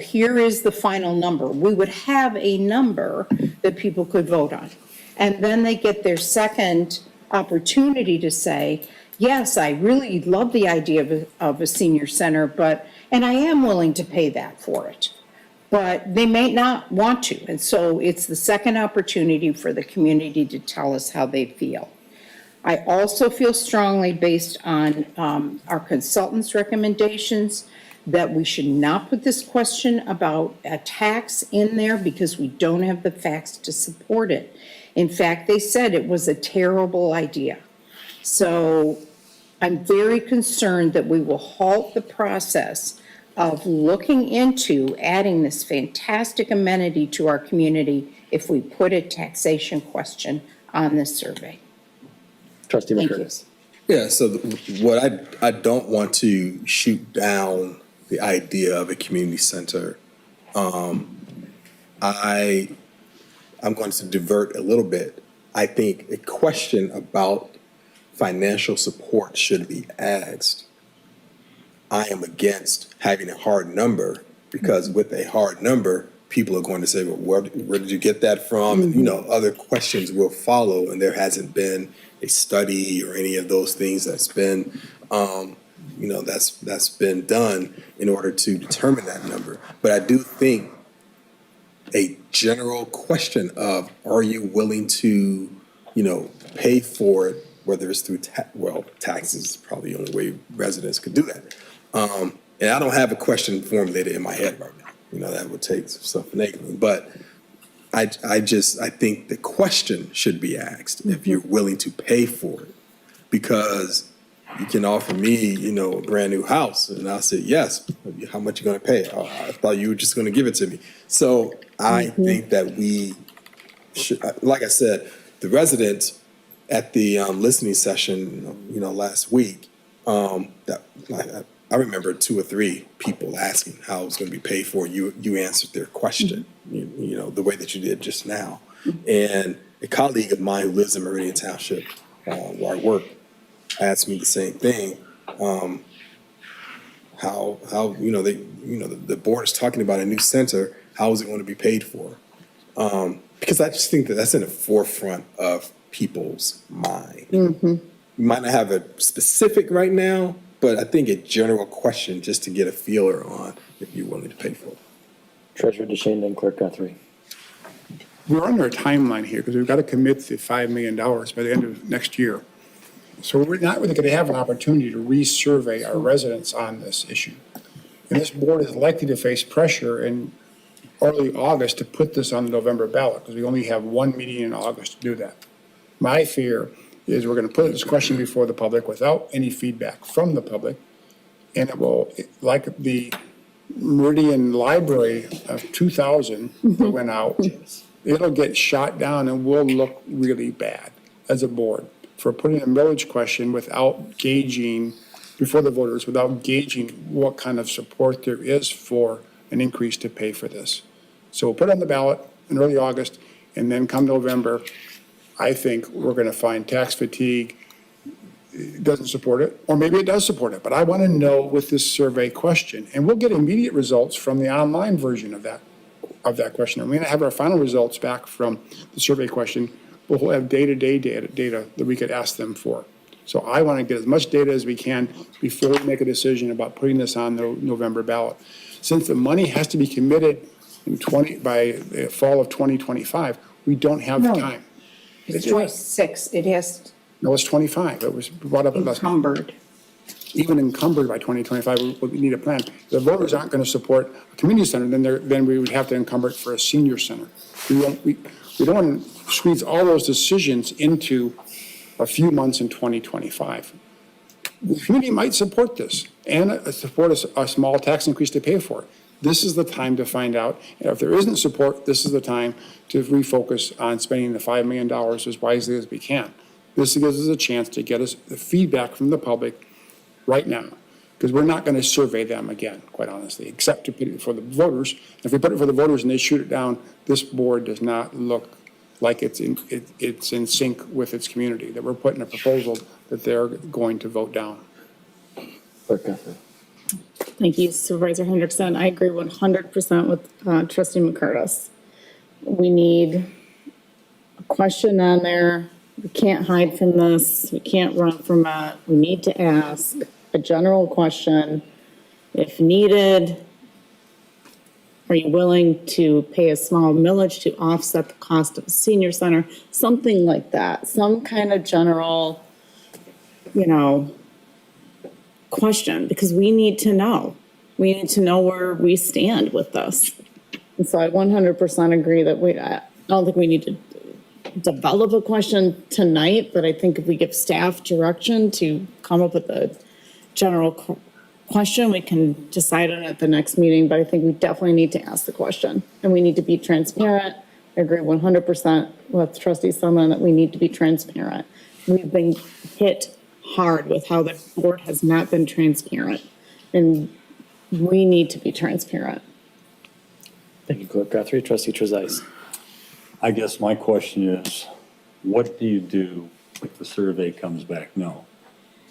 here is the final number. We would have a number that people could vote on. And then they get their second opportunity to say, yes, I really love the idea of a senior center, and I am willing to pay that for it. But they may not want to. And so it's the second opportunity for the community to tell us how they feel. I also feel strongly, based on our consultants' recommendations, that we should not put this question about a tax in there because we don't have the facts to support it. In fact, they said it was a terrible idea. So I'm very concerned that we will halt the process of looking into adding this fantastic amenity to our community if we put a taxation question on this survey.
Trustee
Thank
McCurtis.
Yeah, so what I don't want to shoot down the idea of a community center. I'm going to divert a little bit. I think a question about financial support should be asked. I am against having a hard number because with a hard number, people are going to say, well, where did you get that from? And, other questions will follow, and there hasn't been a study or any of those things that's been, that's been done in order to determine that number. But I do think a general question of, are you willing to, pay for it, whether it's through, taxes is probably the only way residents could do that. And I don't have a question formulated in my head right now. That would take some finagling. But I think the question should be asked if you're willing to pay for it. Because you can offer me, a brand new house. And I'll say, yes, how much you going to pay? Oh, I thought you were just going to give it to me. So I think that we should, like I said, the residents at the listening session, last week, I remember 2 or 3 people asking how it was going to be paid for. You answered their question, the way that you did just now. And a colleague of mine who lives in Meridian Township, where I work, asked me the same thing. How the board is talking about a new center. How is it going to be paid for? Because I just think that's in the forefront of people's mind. You might not have a specific right now, but I think a general question just to get a feeler on if you're willing to pay for it.
Treasurer DeShane, then Clerk Guthrie.
We're under a timeline here because we've got to commit the $5 million by the end of next year. So we're not really going to have an opportunity to resurvey our residents on this issue. And this board is likely to face pressure in early August to put this on the November ballot because we only have one meeting in August to do that. My fear is we're going to put this question before the public without any feedback from the public. And it will, like the Meridian Library of 2000 that went out, it'll get shot down and we'll look really bad as a board for putting a millage question without gauging, before the voters, without gauging what kind of support there is for an increase to pay for this. So we'll put it on the ballot in early August, and then come November, I think we're going to find tax fatigue doesn't support it, or maybe it does support it. But I want to know with this survey question, and we'll get immediate results from the online version of that question. And we're going to have our final results back from the survey question, but we'll have day-to-day data that we could ask them for. So I want to get as much data as we can before we make a decision about putting this on the November ballot. Since the money has to be committed by the fall of 2025, we don't have the time.
It's 26, it has.
No, it's 25. It was brought up.
Encumbered.
Even encumbered by 2025, we need a plan. If the voters aren't going to support a community center, then we would have to encumber it for a senior center. We don't want to squeeze all those decisions into a few months in 2025. The community might support this and support a small tax increase to pay for it. This is the time to find out. And if there isn't support, this is the time to refocus on spending the $5 million as wisely as we can. This gives us a chance to get us the feedback from the public right now, because we're not going to survey them again, quite honestly, except to put it for the voters. If we put it for the voters and they shoot it down, this board does not look like it's in sync with its community, that we're putting a proposal that they're going to vote down.
Thank you, Supervisor Hendrickson. I agree 100% with Trustee McCurtis. We need a question on there. We can't hide from this. We can't run from it. We need to ask a general question. If needed, are you willing to pay a small millage to offset the cost of a senior center? Something like that. Some kind of general, question, because we need to know. We need to know where we stand with this. And so I 100% agree that I don't think we need to develop a question tonight, but I think if we give staff direction to come up with a general question, we can decide on it at the next meeting. But I think we definitely need to ask the question, and we need to be transparent. I agree 100% with Trustee Sumlin that we need to be transparent. We've been hit hard with how the board has not been transparent, and we need to be transparent.
Thank you, Clerk Guthrie. Trustee Trezise.
I guess my question is, what do you do if the survey comes back no?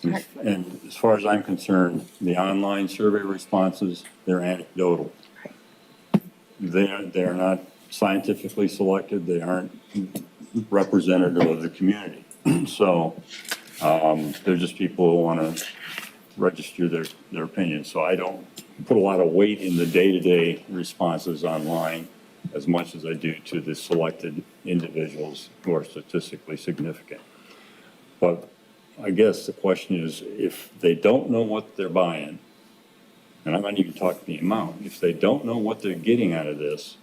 And as far as I'm concerned, the online survey responses, they're anecdotal. They're not scientifically selected. They aren't representative of the community. So they're just people who want to register their opinion. So I don't put a lot of weight in the day-to-day responses online as much as I do to the selected individuals who are statistically significant. But I guess the question is, if they don't know what they're buying, and I'm not even talking the amount, if they don't know what they're getting out of this,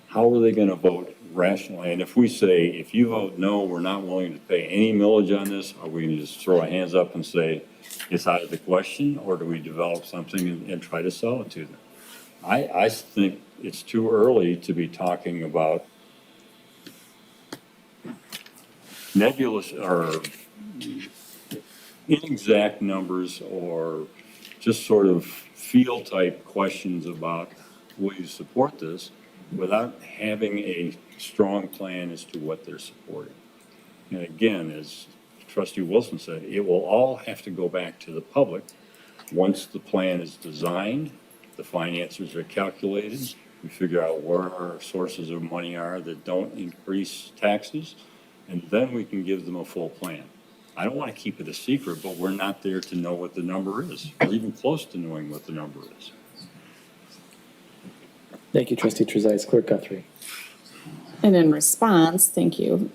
how are they going to vote rationally? And if we say, if you vote no, we're not willing to pay any millage on this, are we going to just throw our hands up and say it's out of the question, or do we develop something and try to sell it to them? I think it's too early to be talking about nebulous or inexact numbers or just sort of feel type questions about will you support this without having a strong plan as to what they're supporting. And again, as Trustee Wilson said, it will all have to go back to the public once the plan is designed, the finances are calculated, we figure out where our sources of money are that don't increase taxes, and then we can give them a full plan. I don't want to keep it a secret, but we're not there to know what the number is, or even close to knowing what the number is.
Thank you, trustee Trezise. Clerk Guthrie.
And in response, thank you,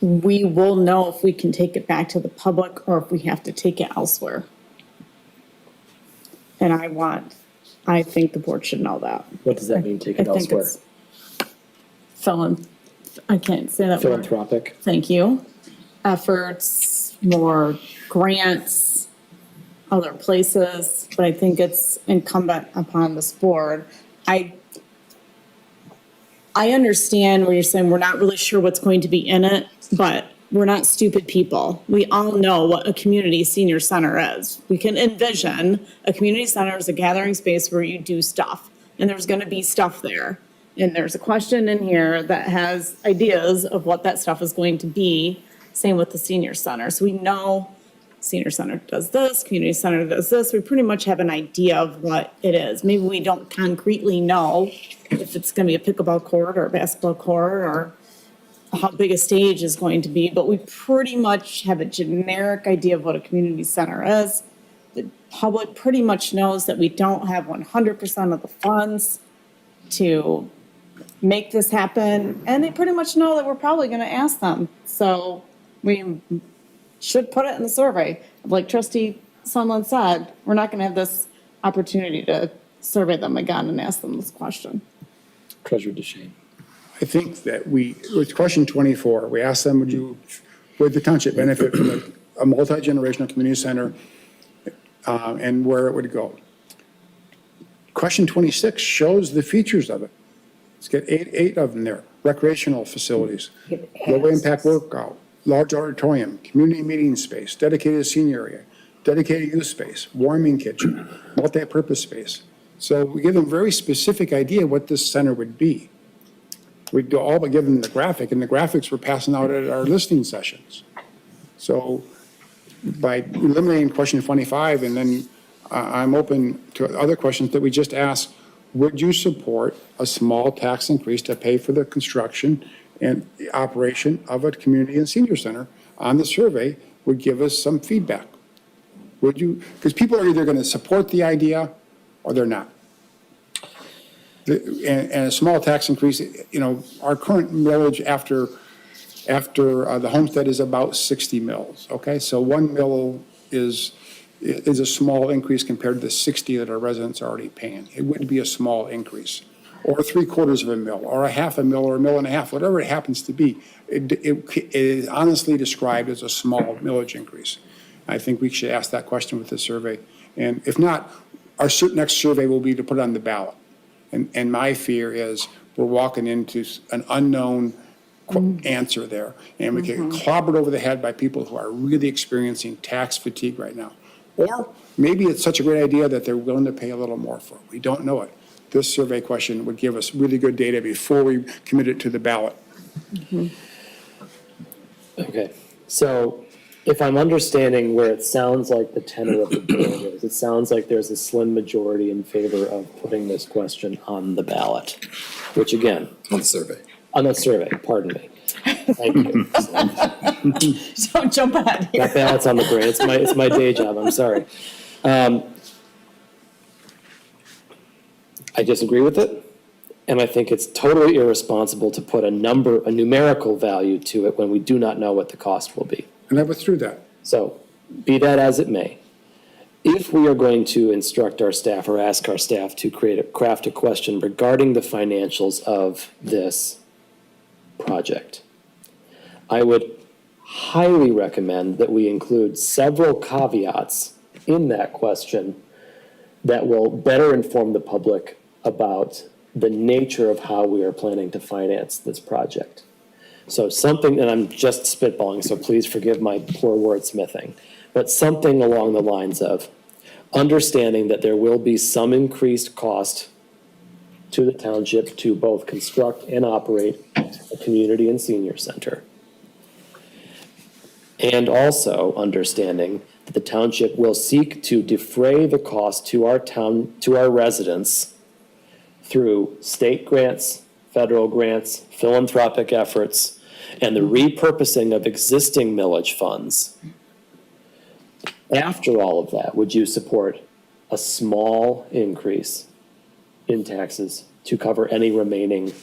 we will know if we can take it back to the public or if we have to take it elsewhere. And I think the board should know that.
What does that mean, take it
I think
elsewhere?
it's I can't say that word.
Philanthropic.
Thank you. Efforts, more grants, other places, but I think it's incumbent upon this board. I understand where you're saying we're not really sure what's going to be in it, but we're not stupid people. We all know what a community senior center is. We can envision a community center as a gathering space where you do stuff, and there's gonna be stuff there. And there's a question in here that has ideas of what that stuff is going to be, same with the senior center. So we know senior center does this, community center does this. We pretty much have an idea of what it is. Maybe we don't concretely know if it's gonna be a pickleball court or a basketball court or how big a stage is going to be, but we pretty much have a generic idea of what a community center is. The public pretty much knows that we don't have 100% of the funds to make this happen, and they pretty much know that we're probably gonna ask them. So we should put it in the survey. Like trustee Sunland said, we're not gonna have this opportunity to survey them again and ask them this question.
Treasurer DeShane.
I think that with question 24, we asked them, would the township benefit from a multi-generational community center and where it would go? Question 26 shows the features of it. It's got eight of them there. Recreational facilities, low impact workout, large auditorium, community meeting space, dedicated senior area, dedicated youth space, warming kitchen, multi-purpose space. So we give them a very specific idea what this center would be. We do all but give them the graphic, and the graphics we're passing out at our listening sessions. So by eliminating question 25, and then I'm open to other questions that we just asked, would you support a small tax increase to pay for the construction and the operation of a community and senior center on the survey would give us some feedback? Would you, because people are either going to support the idea or they're not. And a small tax increase, our current millage after the homestead is about 60 mills, okay? So 1 mill is a small increase compared to the 60 that our residents are already paying. It wouldn't be a small increase. Or 3/4 of a mill, or a half a mill, or a mill and a half, whatever it happens to be. It is honestly described as a small millage increase. I think we should ask that question with the survey. And if not, our next survey will be to put it on the ballot. And my fear is we're walking into an unknown answer there. And we get clobbered over the head by people who are really experiencing tax fatigue right now. Or maybe it's such a great idea that they're willing to pay a little more for it. We don't know it. This survey question would give us really good data before we commit it to the ballot.
Okay, so if I'm understanding where it sounds like the tenor of the board is, it sounds like there's a slim majority in favor of putting this question on the ballot, which again.
On the survey.
On the survey, pardon me. Thank you.
Don't jump ahead here.
That ballot's on the brain. It's my day job, I'm sorry. I disagree with it, and I think it's totally irresponsible to put a numerical value to it when we do not know what the cost will be.
And I withdrew that.
So, be that as it may, if we are going to instruct our staff or ask our staff to craft a question regarding the financials of this project, I would highly recommend that we include several caveats in that question that will better inform the public about the nature of how we are planning to finance this project. So something, and I'm just spitballing, so please forgive my poor wordsmithing, but something along the lines of understanding that there will be some increased cost to the township to both construct and operate a community and senior center. And also understanding that the township will seek to defray the cost to our residents through state grants, federal grants, philanthropic efforts, and the repurposing of existing millage funds, after all of that, would you support a small increase in taxes to cover any remaining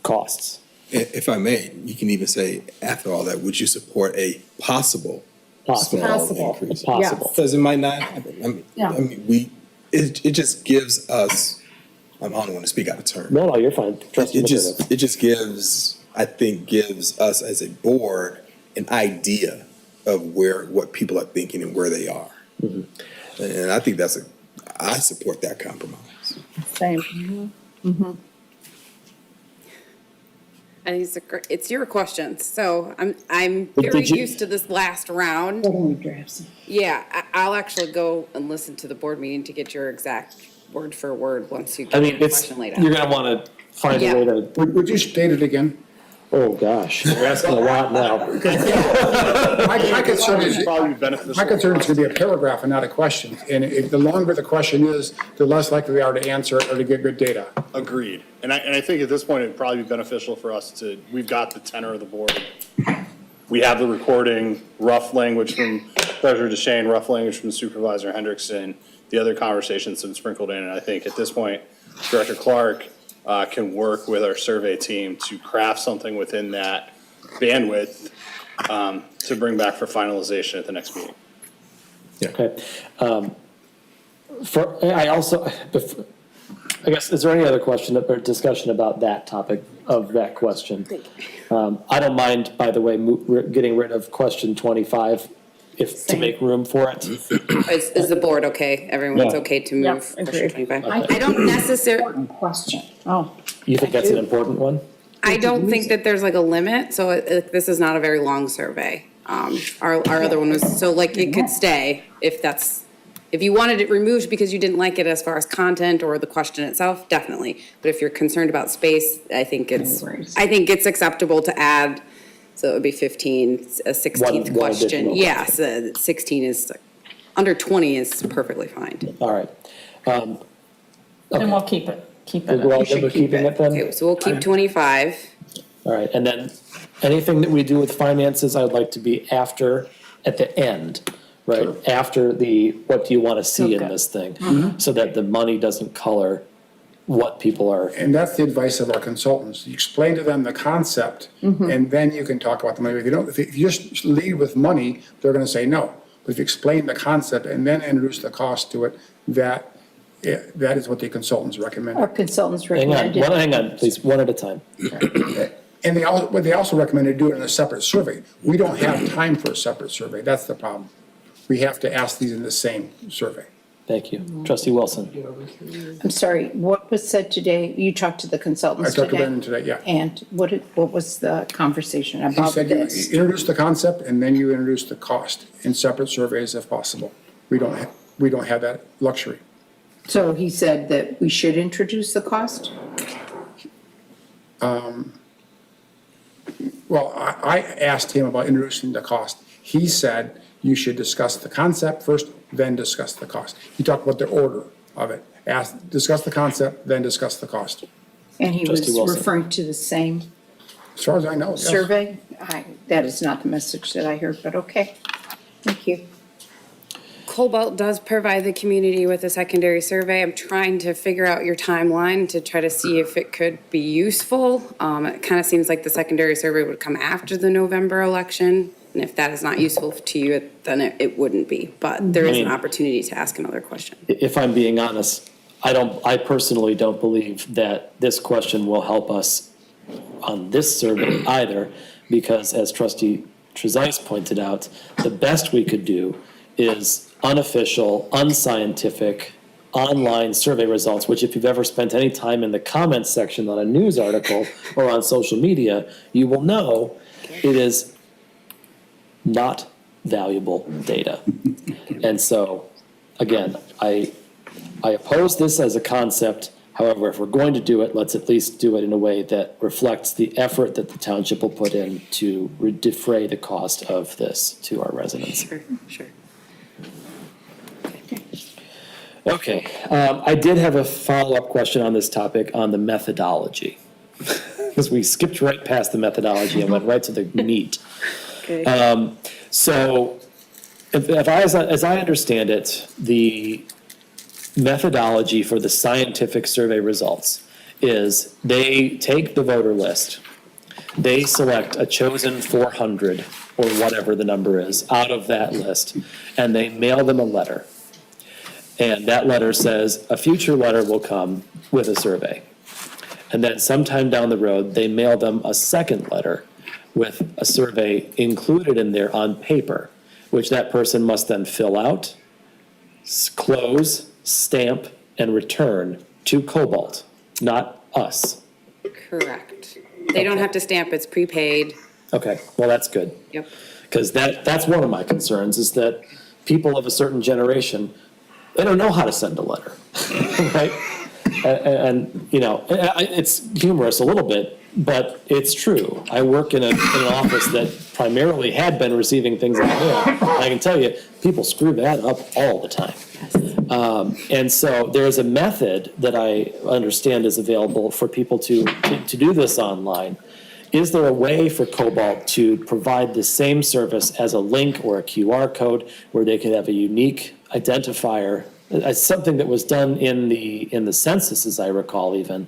costs?
If I may, you can even say, after all that, would you support a possible small increase?
Possible.
Because it might not happen. I mean, it just gives us, I don't want to speak out of turn.
No, you're fine.
It just gives, I think, gives us as a board an idea of what people are thinking and where they are.
Mm-hmm.
And I think I support that compromise.
Same.
I think it's your questions, so I'm very used to this last round. Yeah, I'll actually go and listen to the board meeting to get your exact word for word once you get the question laid out.
You're gonna wanna find a way to.
Would you state it again?
Oh, gosh, you're asking a lot now.
My concern is,
Probably beneficial.
my concern is gonna be a paragraph and not a question. And if the longer the question is, the less likely we are to answer it or to get good data.
Agreed. And I think at this point, it'd probably be beneficial for us we've got the tenor of the board. We have the recording, rough language from Treasurer DeShane, rough language from Supervisor Hendrickson, the other conversations have sprinkled in. And I think at this point, Director Clark can work with our survey team to craft something within that bandwidth to bring back for finalization at the next meeting.
Okay. I guess, is there any other question or discussion about that topic of that question? I don't mind, by the way, getting rid of question 25 to make room for it.
Is the board okay? Everyone's
Yeah.
okay to move
Yeah,
question
agreed.
25? I don't necessarily,
Question. Oh.
You think that's an important one?
I don't think that there's like a limit, so this is not a very long survey. Our other one was, so like it could stay if you wanted it removed because you didn't like it as far as content or the question itself, definitely. But if you're concerned about space, I think it's acceptable to add, so it would be 15, a 16th
One
question.
additional
Yes, 16 is, under 20 is perfectly fine.
All right.
Then we'll keep it.
We're keeping it then?
Okay, so we'll keep 25.
All right, and then anything that we do with finances, I'd like to be at the end, right? After what do you want to see in this thing? So that the money doesn't color what people are.
And that's the advice of our consultants. You explain to them the concept, and then you can talk about the money. If you just lead with money, they're gonna say no. But if you explain the concept and then introduce the cost to it, that is what the consultants recommend.
Our consultants
Hang
recommended.
on, please, one at a time.
And they also recommend to do it in a separate survey. We don't have time for a separate survey. That's the problem. We have to ask these in the same survey.
Thank you. Trustee Wilson.
I'm sorry, what was said today? You talked to the consultants
I
today?
talked to them today, yeah.
And what was the conversation
He
about
said you
this?
introduce the concept and then you introduce the cost in separate surveys if possible. We don't have that luxury.
So he said that we should introduce the cost?
Well, I asked him about introducing the cost. He said you should discuss the concept first, then discuss the cost. He talked about the order of it. Discuss the concept, then discuss the cost.
And he was
Trustee Wilson.
referring to the same
As far as I know, yes.
survey? That is not the message that I heard, but okay. Thank you.
Cobalt does provide the community with a secondary survey. I'm trying to figure out your timeline to try to see if it could be useful. It kind of seems like the secondary survey would come after the November election. And if that is not useful to you, then it wouldn't be. But there is an opportunity to ask another question.
If I'm being honest, I personally don't believe that this question will help us on this survey either, because as Trustee Trezise pointed out, the best we could do is unofficial, unscientific, online survey results, which if you've ever spent any time in the comments section on a news article or on social media, you will know it is not valuable data. And so, again, I oppose this as a concept. However, if we're going to do it, let's at least do it in a way that reflects the effort that the township will put in to defray the cost of this to our residents.
Sure.
Okay, I did have a follow-up question on this topic on the methodology. because we skipped right past the methodology and went right to the meat.
Okay.
So as I understand it, the methodology for the scientific survey results is they take the voter list, they select a chosen 400 or whatever the number is out of that list, and they mail them a letter. And that letter says, a future letter will come with a survey. And then sometime down the road, they mail them a second letter with a survey included in there on paper, which that person must then fill out, close, stamp, and return to Cobalt, not us.
Correct. They don't have to stamp, it's prepaid.
Okay, well, that's good.
Yep.
Because that's one of my concerns, is that people of a certain generation, they don't know how to send a letter, right? And you know, it's humorous a little bit, but it's true. I work in an office that primarily had been receiving things like that. I can tell you, people screw that up all the time. And so there is a method that I understand is available for people to do this online. Is there a way for Cobalt to provide the same service as a link or a QR code where they could have a unique identifier? It's something that was done in the census, as I recall, even,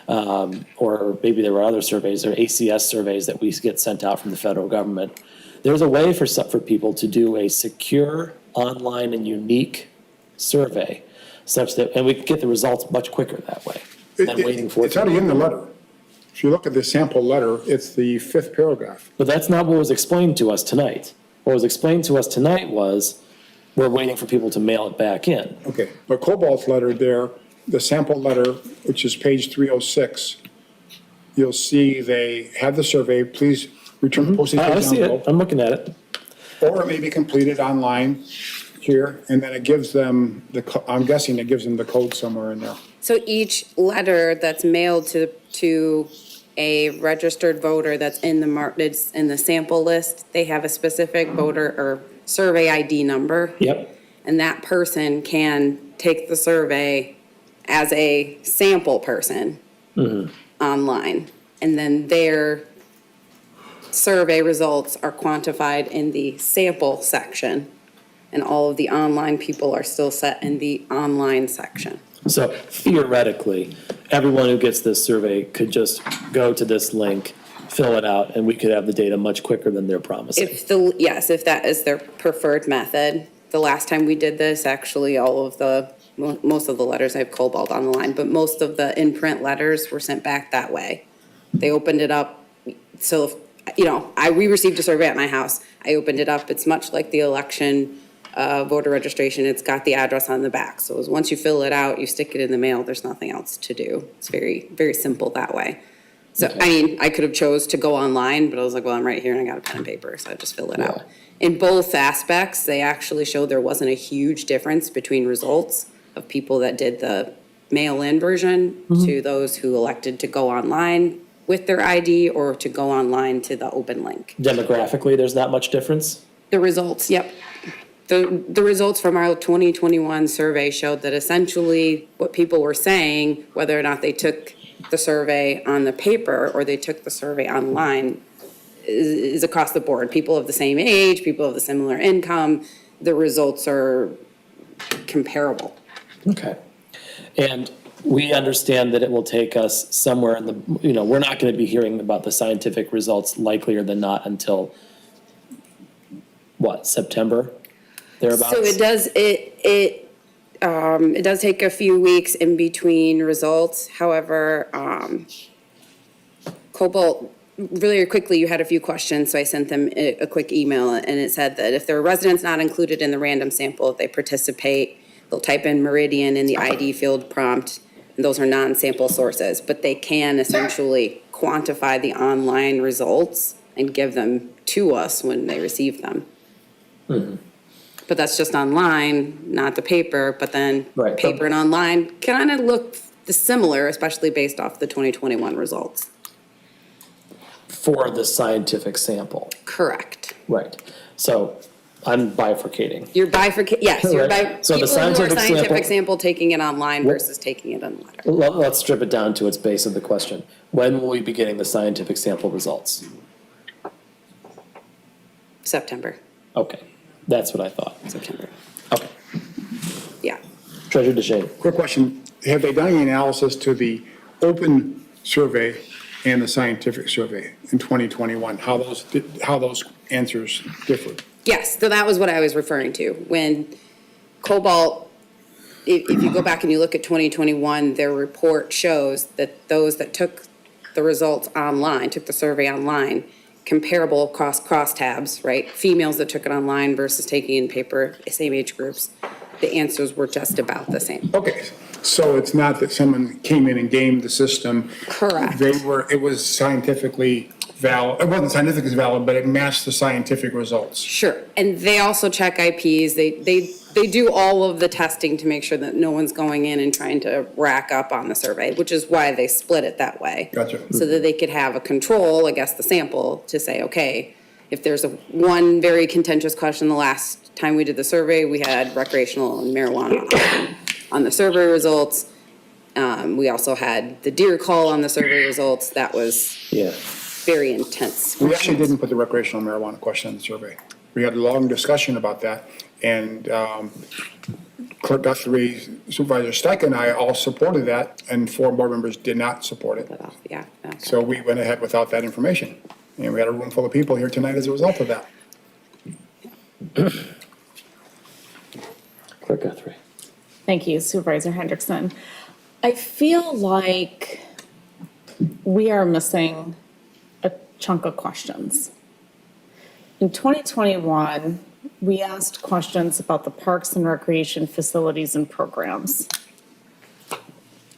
or maybe there were other surveys or ACS surveys that we get sent out from the federal government. There's a way for people to do a secure, online, and unique survey, such that, and we can get the results much quicker that way than waiting for.
It's already in the letter. If you look at the sample letter, it's the 5th paragraph.
But that's not what was explained to us tonight. What was explained to us tonight was, we're waiting for people to mail it back in.
Okay, but Cobalt's letter there, the sample letter, which is page 306, you'll see they have the survey, please return the postage
I see
envelope.
it, I'm looking at it.
Or it may be completed online here, and then it gives them I'm guessing it gives them the code somewhere in there.
So each letter that's mailed to a registered voter that's in the sample list, they have a specific voter or survey ID number.
Yep.
And that person can take the survey as a sample person online. And then their survey results are quantified in the sample section. And all of the online people are still set in the online section.
So theoretically, everyone who gets this survey could just go to this link, fill it out, and we could have the data much quicker than they're promising.
If that is their preferred method. The last time we did this, actually, most of the letters, I have Cobalt on the line, but most of the in-print letters were sent back that way. They opened it up, so, we received a survey at my house. I opened it up, it's much like the election voter registration, it's got the address on the back. So once you fill it out, you stick it in the mail, there's nothing else to do. It's very, very simple that way. So, I could have chose to go online, but I was like, well, I'm right here and I got a pen and paper, so I just fill it out. In both aspects, they actually showed there wasn't a huge difference between results of people that did the mail-in version to those who elected to go online with their ID or to go online to the open link.
Demographically, there's not much difference?
The results, yep. The results from our 2021 survey showed that essentially what people were saying, whether or not they took the survey on the paper or they took the survey online, is across the board. People of the same age, people of the similar income, the results are comparable.
Okay. And we understand that it will take us somewhere in the, we're not going to be hearing about the scientific results likelier than not until, September? Thereabouts?
So it does take a few weeks in between results. However, Cobalt, really quickly, you had a few questions, so I sent them a quick email, and it said that if there are residents not included in the random sample, if they participate, they'll type in Meridian in the ID field prompt, and those are non-sample sources, but they can essentially quantify the online results and give them to us when they receive them. But that's just online, not the paper, but then paper and online kind of look similar, especially based off the 2021 results.
For the scientific sample?
Correct.
Right. So I'm bifurcating.
You're bifurcating, yes, you're
Right. So the
people who are
scientific
scientific
sample-
sample taking it online versus taking it on letter.
Let's strip it down to its base of the question. When will we be getting the scientific sample results?
September,
Okay, that's what I thought.
September,
Okay.
yeah.
Treasurer DeShane.
Quick question, have they done any analysis to the open survey and the scientific survey in 2021? How those answers differed?
Yes, so that was what I was referring to. When Cobalt, if you go back and you look at 2021, their report shows that those that took the results online, took the survey online, comparable across crosstabs, right? Females that took it online versus taking in paper, same age groups, the answers were just about the same.
Okay, so it's not that someone came in and gamed the system.
Correct.
It was scientifically valid, it wasn't scientifically valid, but it matched the scientific results.
Sure, and they also check IPs, they do all of the testing to make sure that no one's going in and trying to rack up on the survey, which is why they split it that way.
Gotcha.
So that they could have a control, I guess, the sample, to say, okay, if there's one very contentious question, the last time we did the survey, we had recreational and marijuana on the survey results. We also had the deer call on the survey results, that was very intense.
We actually didn't put the recreational marijuana question in the survey. We had a long discussion about that, and Clerk Guthrie, Supervisor Steik, and I all supported that, and 4 board members did not support it.
Yeah.
So we went ahead without that information, and we had a room full of people here tonight as a result of that.
Clerk Guthrie.
Thank you, Supervisor Hendrickson. I feel like we are missing a chunk of questions. In 2021, we asked questions about the parks and recreation facilities and programs.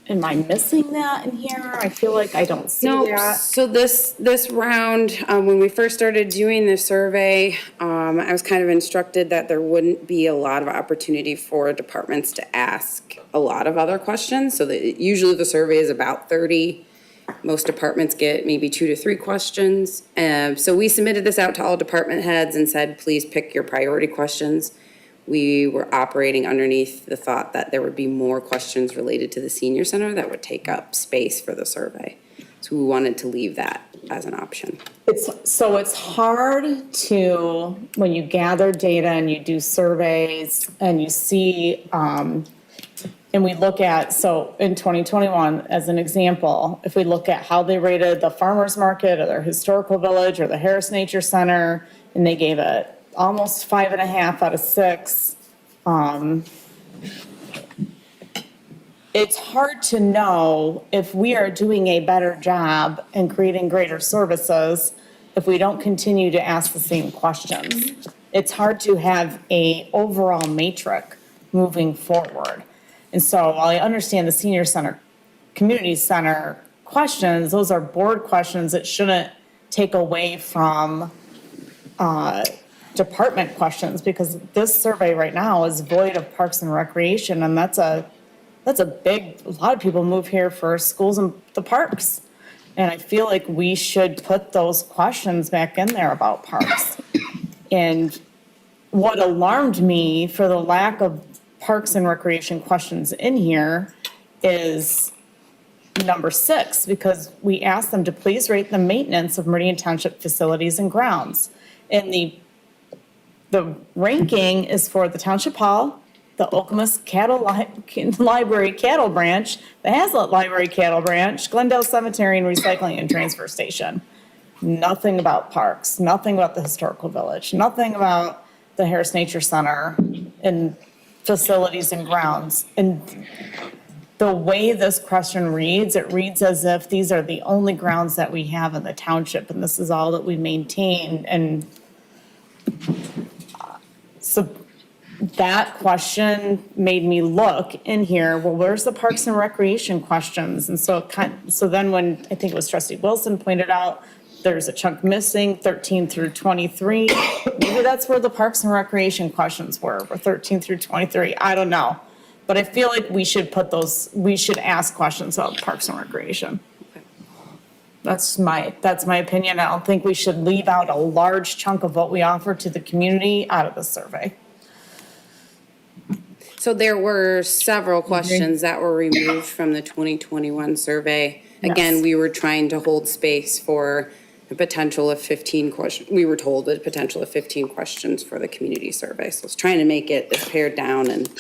Am I missing that in here? I feel like I don't see
No,
that.
so this round, when we first started doing the survey, I was kind of instructed that there wouldn't be a lot of opportunity for departments to ask a lot of other questions. So that usually the survey is about 30. Most departments get maybe 2 to 3 questions. So we submitted this out to all department heads and said, please pick your priority questions. We were operating underneath the thought that there would be more questions related to the senior center that would take up space for the survey. So we wanted to leave that as an option.
It's hard to, when you gather data and you do surveys and you see, and we look at, so in 2021, as an example, if we look at how they rated the farmer's market or their historical village or the Harris Nature Center, and they gave it almost 5.5 out of 6. It's hard to know if we are doing a better job in creating greater services if we don't continue to ask the same questions. It's hard to have a overall matrix moving forward. And so while I understand the senior center, community center questions, those are board questions that shouldn't take away from department questions, because this survey right now is void of parks and recreation, and that's a lot of people move here for schools and the parks. And I feel like we should put those questions back in there about parks. And what alarmed me for the lack of parks and recreation questions in here is number 6, because we asked them to please rate the maintenance of Meridian Township facilities and grounds. And the ranking is for the Township Hall, the Okemos Library Cattle Branch, the Hazlet Library Cattle Branch, Glendale Cemetery and Recycling and Transfer Station. Nothing about parks, nothing about the Historical Village, nothing about the Harris Nature Center and facilities and grounds. And the way this question reads, it reads as if these are the only grounds that we have in the township and this is all that we maintain. And so that question made me look in here, well, where's the parks and recreation questions? And so then when I think it was Trustee Wilson pointed out, there's a chunk missing, 13 through 23. Maybe that's where the parks and recreation questions were 13 through 23. I don't know. But I feel like we should ask questions about parks and recreation. That's my opinion. I don't think we should leave out a large chunk of what we offer to the community out of the survey.
So there were several questions that were removed from the 2021 survey. Again,
Yes.
we were trying to hold space for the potential of 15 questions. We were told the potential of 15 questions for the community survey. So I was trying to make it pared down and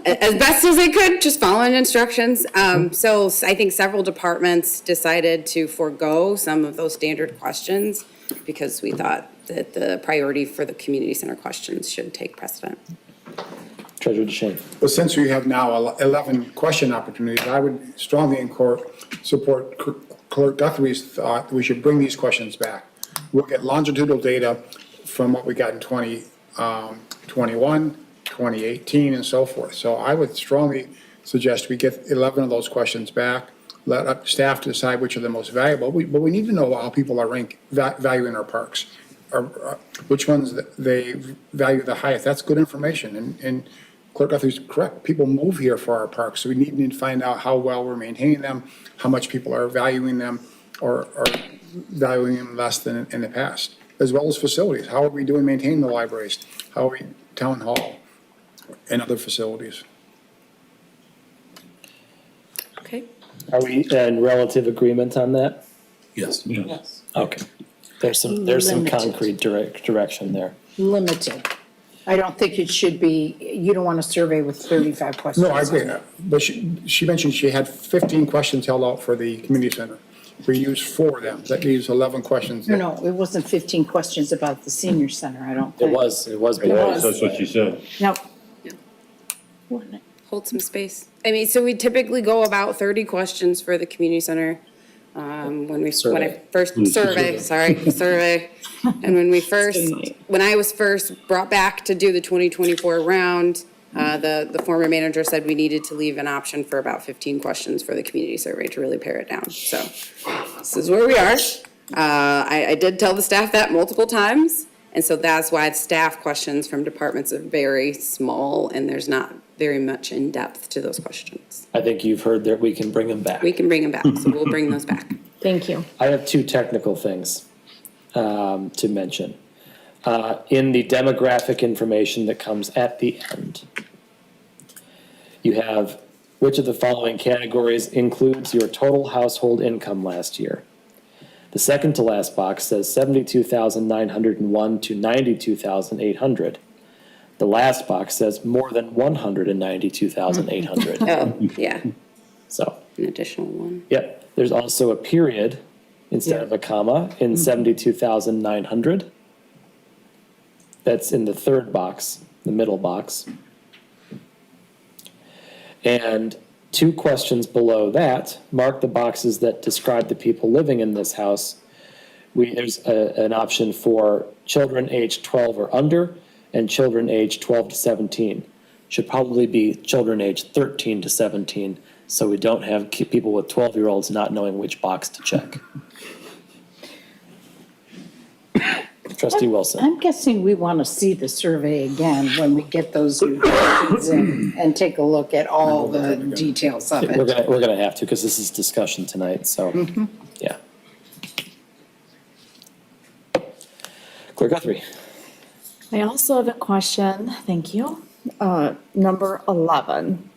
as best as I could, just following instructions. So I think several departments decided to forego some of those standard questions because we thought that the priority for the community center questions should take precedent.
Treasurer DeShane.
Well, since we have now 11 question opportunities, I would strongly support Clerk Guthrie's thought that we should bring these questions back. We'll get longitudinal data from what we got in 2021, 2018, and so forth. So I would strongly suggest we get 11 of those questions back, let staff decide which are the most valuable, but we need to know how people are valuing our parks, or which ones they value the highest. That's good information, and Clerk Guthrie's correct. People move here for our parks, so we need to find out how well we're maintaining them, how much people are valuing them or valuing them less than in the past, as well as facilities. How are we doing maintaining the libraries? How are we, town hall and other facilities?
Okay.
Are we in relative agreement on that?
Yes.
Yes. Okay. There's some concrete direction there.
Limited. I don't think it should be, you don't want a survey with 35 questions.
No, I agree. But she mentioned she had 15 questions held out for the community center. We used 4 of them. That leaves 11 questions.
No, it wasn't 15 questions about the senior center, I don't
It
think.
was.
That's what she said.
No.
Hold some space. I mean, so we typically go about 30 questions for the community center. When I first survey. And when I was first brought back to do the 2024 round, the former manager said we needed to leave an option for about 15 questions for the community survey to really pare it down. So this is where we are. I did tell the staff that multiple times. And so that's why the staff questions from departments are very small and there's not very much in depth to those questions.
I think you've heard that we can bring them back.
We can bring them back, so we'll bring those back.
Thank you.
I have 2 technical things to mention. In the demographic information that comes at the end, you have which of the following categories includes your total household income last year. The second to last box says 72,901 to 92,800. The last box says more than 192,800.
Oh, yeah,
So,
an additional one.
yep, there's also a period instead of a comma in 72,900. That's in the third box, the middle box. And 2 questions below that mark the boxes that describe the people living in this house. There's an option for children aged 12 or under and children aged 12 to 17. Should probably be children aged 13 to 17, so we don't have people with 12-year-olds not knowing which box to check. Trustee Wilson.
I'm guessing we want to see the survey again when we get those questions in and take a look at all the details of
We're
it.
gonna have to, because this is discussion tonight, so, yeah. Clerk Guthrie.
I also have a question, thank you. Number 11.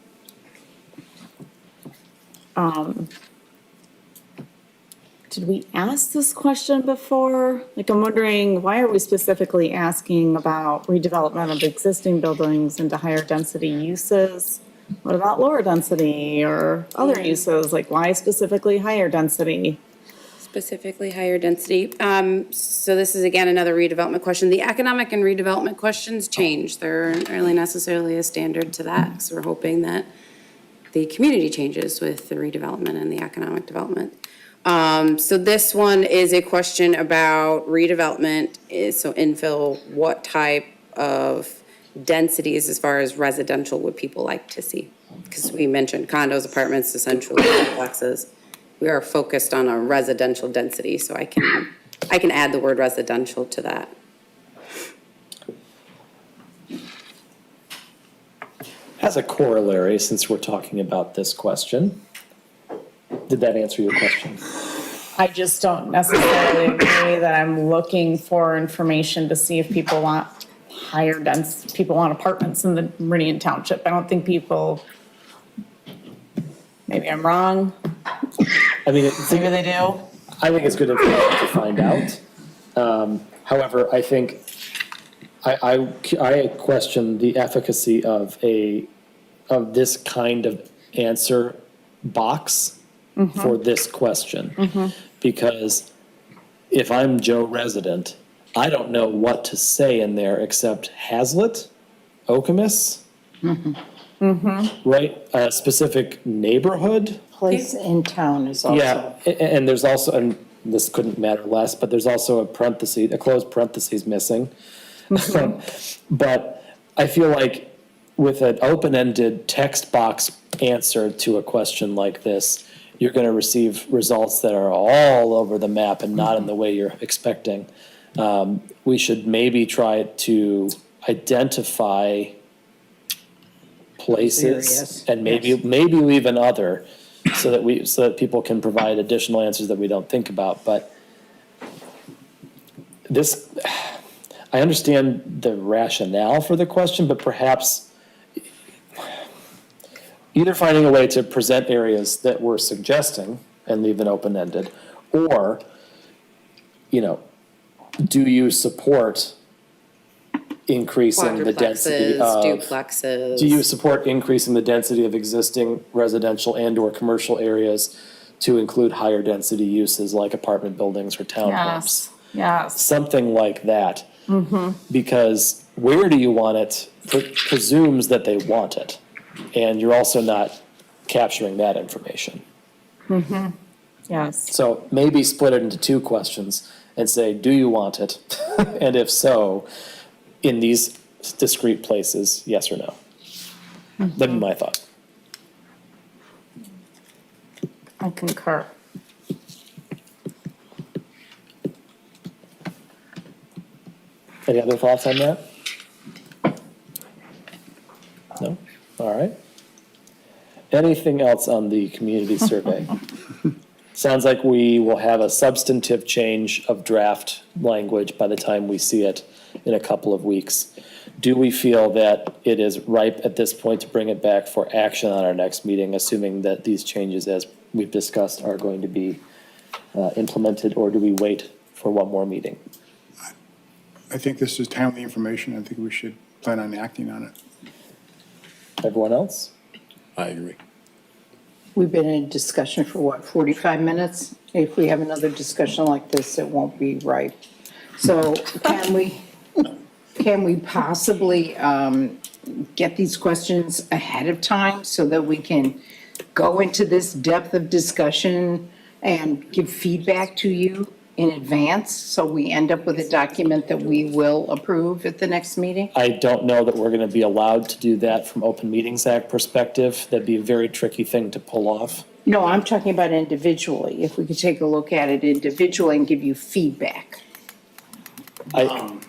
Did we ask this question before? Like, I'm wondering, why are we specifically asking about redevelopment of existing buildings into higher density uses? What about lower density or other uses? Like, why specifically higher density?
Specifically higher density. So this is again another redevelopment question. The economic and redevelopment questions change. There aren't really necessarily a standard to that. So we're hoping that the community changes with the redevelopment and the economic development. So this one is a question about redevelopment. So infill, what type of densities as far as residential would people like to see? Because we mentioned condos, apartments, essentially complexes. We are focused on a residential density, so I can add the word residential to that.
As a corollary, since we're talking about this question, did that answer your question?
I just don't necessarily agree that I'm looking for information to see if people want higher dense, people want apartments in the Meridian Township. I don't think people, maybe I'm wrong,
I mean,
maybe they do.
I think it's good information to find out. However, I think I question the efficacy of this kind of answer box for this question. Because if I'm Joe resident, I don't know what to say in there except Hazlet, Okemos, right? A specific neighborhood.
Place in town is also.
Yeah, and there's also, and this couldn't matter less, but there's also a parenthesis, a closed parenthesis missing. But I feel like with an open-ended text box answer to a question like this, you're going to receive results that are all over the map and not in the way you're expecting. We should maybe try to identify places and maybe leave an other so that people can provide additional answers that we don't think about. But this, I understand the rationale for the question, but perhaps either finding a way to present areas that we're suggesting and leave them open-ended, or, do you support increasing the density of
duplexes.
Do you support increasing the density of existing residential and/or commercial areas to include higher density uses like apartment buildings or townhomes?
Yes.
Something like that. Because where do you want it presumes that they want it, and you're also not capturing that information.
Yes.
So maybe split it into two questions and say, do you want it? And if so, in these discrete places, yes or no? That'd be my thought.
I concur.
Any other thoughts on that? No? All right. Anything else on the community survey? Sounds like we will have a substantive change of draft language by the time we see it in a couple of weeks. Do we feel that it is ripe at this point to bring it back for action on our next meeting, assuming that these changes, as we've discussed, are going to be implemented, or do we wait for one more meeting?
I think this is timely information. I think we should plan on acting on it.
Everyone else?
I agree.
We've been in discussion for 45 minutes? If we have another discussion like this, it won't be right. So can we possibly get these questions ahead of time so that we can go into this depth of discussion and give feedback to you in advance, so we end up with a document that we will approve at the next meeting?
I don't know that we're going to be allowed to do that from Open Meetings Act perspective. That'd be a very tricky thing to pull off.
No, I'm talking about individually. If we could take a look at it individually and give you feedback. I'm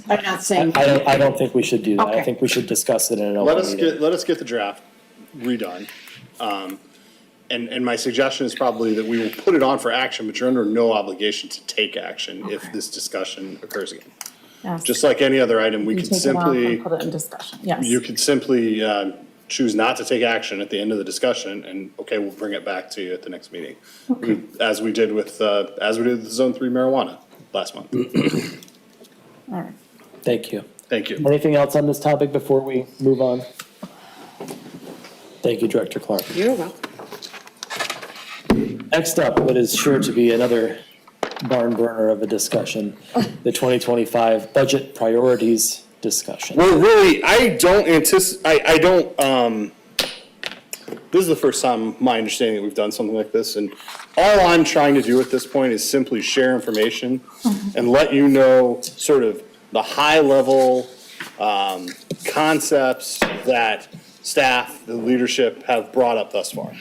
not saying.
I don't think we should do that. I
Okay.
think we should discuss it in an open meeting.
Let us get the draft redone. And my suggestion is probably that we will put it on for action, but you're under no obligation to take action if this discussion occurs again.
Yes.
Just like any other item, we
You
could
take it off
simply,
and put it in discussion. Yes.
you could simply choose not to take action at the end of the discussion, and, okay, we'll bring it back to you at the next meeting. As we did with the Zone 3 marijuana last month.
All right.
Thank you.
Thank you.
Anything else on this topic before we move on? Thank you, Director Clark.
You're welcome.
Next up, what is sure to be another barn burner of a discussion, the 2025 budget priorities discussion.
Well, really, I don't anticipate, I don't, this is the first time, my understanding, that we've done something like this, and all I'm trying to do at this point is simply share information and let you know sort of the high-level concepts that staff, the leadership have brought up thus far.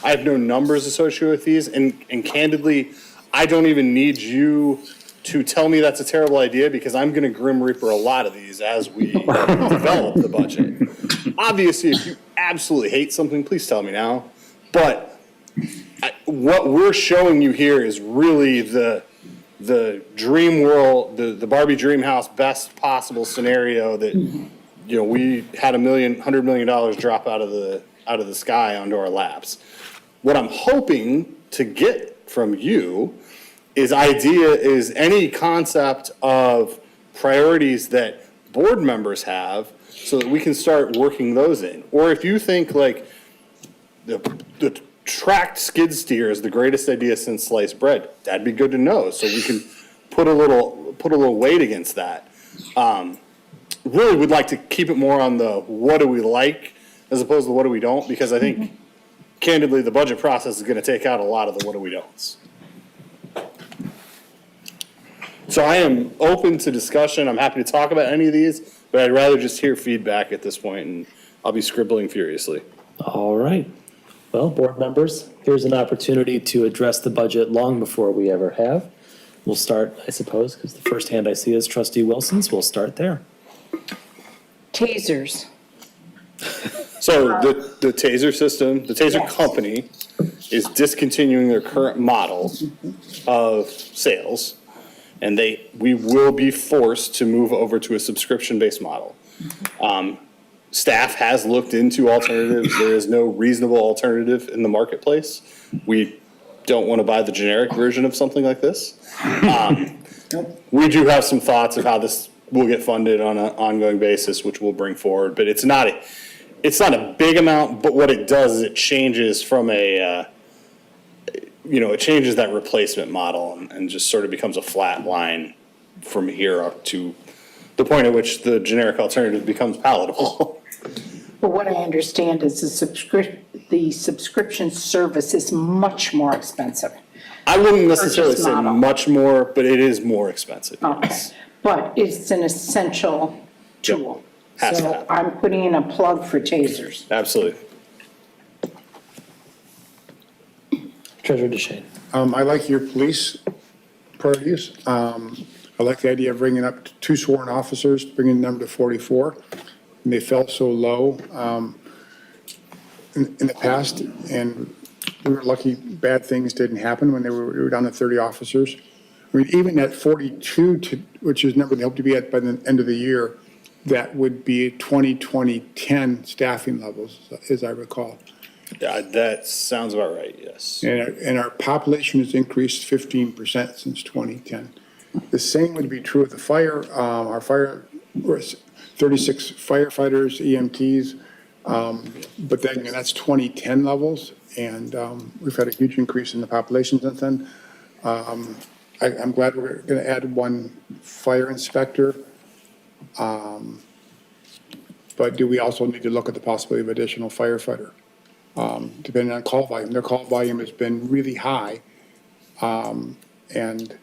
I have no numbers associated with these, and candidly, I don't even need you to tell me that's a terrible idea, because I'm gonna Grim Reaper a lot of these as we develop the budget. Obviously, if you absolutely hate something, please tell me now, but what we're showing you here is really the dream world, the Barbie dream house, best possible scenario that, we had $100 million drop out of the sky onto our laps. What I'm hoping to get from you is any concept of priorities that board members have so that we can start working those in. Or if you think like the tracked skid steer is the greatest idea since sliced bread, that'd be good to know, so we can put a little weight against that. Really would like to keep it more on the what do we like as opposed to what do we don't, because I think candidly the budget process is going to take out a lot of the what do we don'ts. So I am open to discussion. I'm happy to talk about any of these, but I'd rather just hear feedback at this point, and I'll be scribbling furiously.
All right. Well, board members, here's an opportunity to address the budget long before we ever have. We'll start, I suppose, because the first hand I see is Trustee Wilson's. We'll start there.
Tasers.
So the taser system, the taser company is discontinuing their current model of sales, and we will be forced to move over to a subscription-based model. Staff has looked into alternatives. There is no reasonable alternative in the marketplace. We don't want to buy the generic version of something like this. We do have some thoughts of how this will get funded on an ongoing basis, which we'll bring forward, but it's not a big amount, but what it does is it changes from it changes that replacement model and just sort of becomes a flat line from here up to the point at which the generic alternative becomes palatable.
But what I understand is the subscription service is much more expensive.
I wouldn't necessarily
Purchase
say
model.
much more, but it is more expensive.
Okay,
Yes.
but it's an essential tool.
Has to
So
happen.
I'm putting in a plug for tasers.
Absolutely.
Treasurer DeShane.
I like your police priorities. I like the idea of bringing up 2 sworn officers, bringing the number to 44. And they felt so low in the past, and we were lucky bad things didn't happen when we were down to 30 officers. I mean, even at 42, which is the number they hope to be at by the end of the year, that would be 2010 staffing levels, as I recall.
That sounds about right, yes.
And our population has increased 15% since 2010. The same would be true of the fire. Our fire, we're 36 firefighters, EMTs, but then that's 2010 levels, and we've had a huge increase in the population since then. I'm glad we're going to add 1 fire inspector, but do we also need to look at the possibility of additional firefighter? Depending on call volume. Their call volume has been really high. And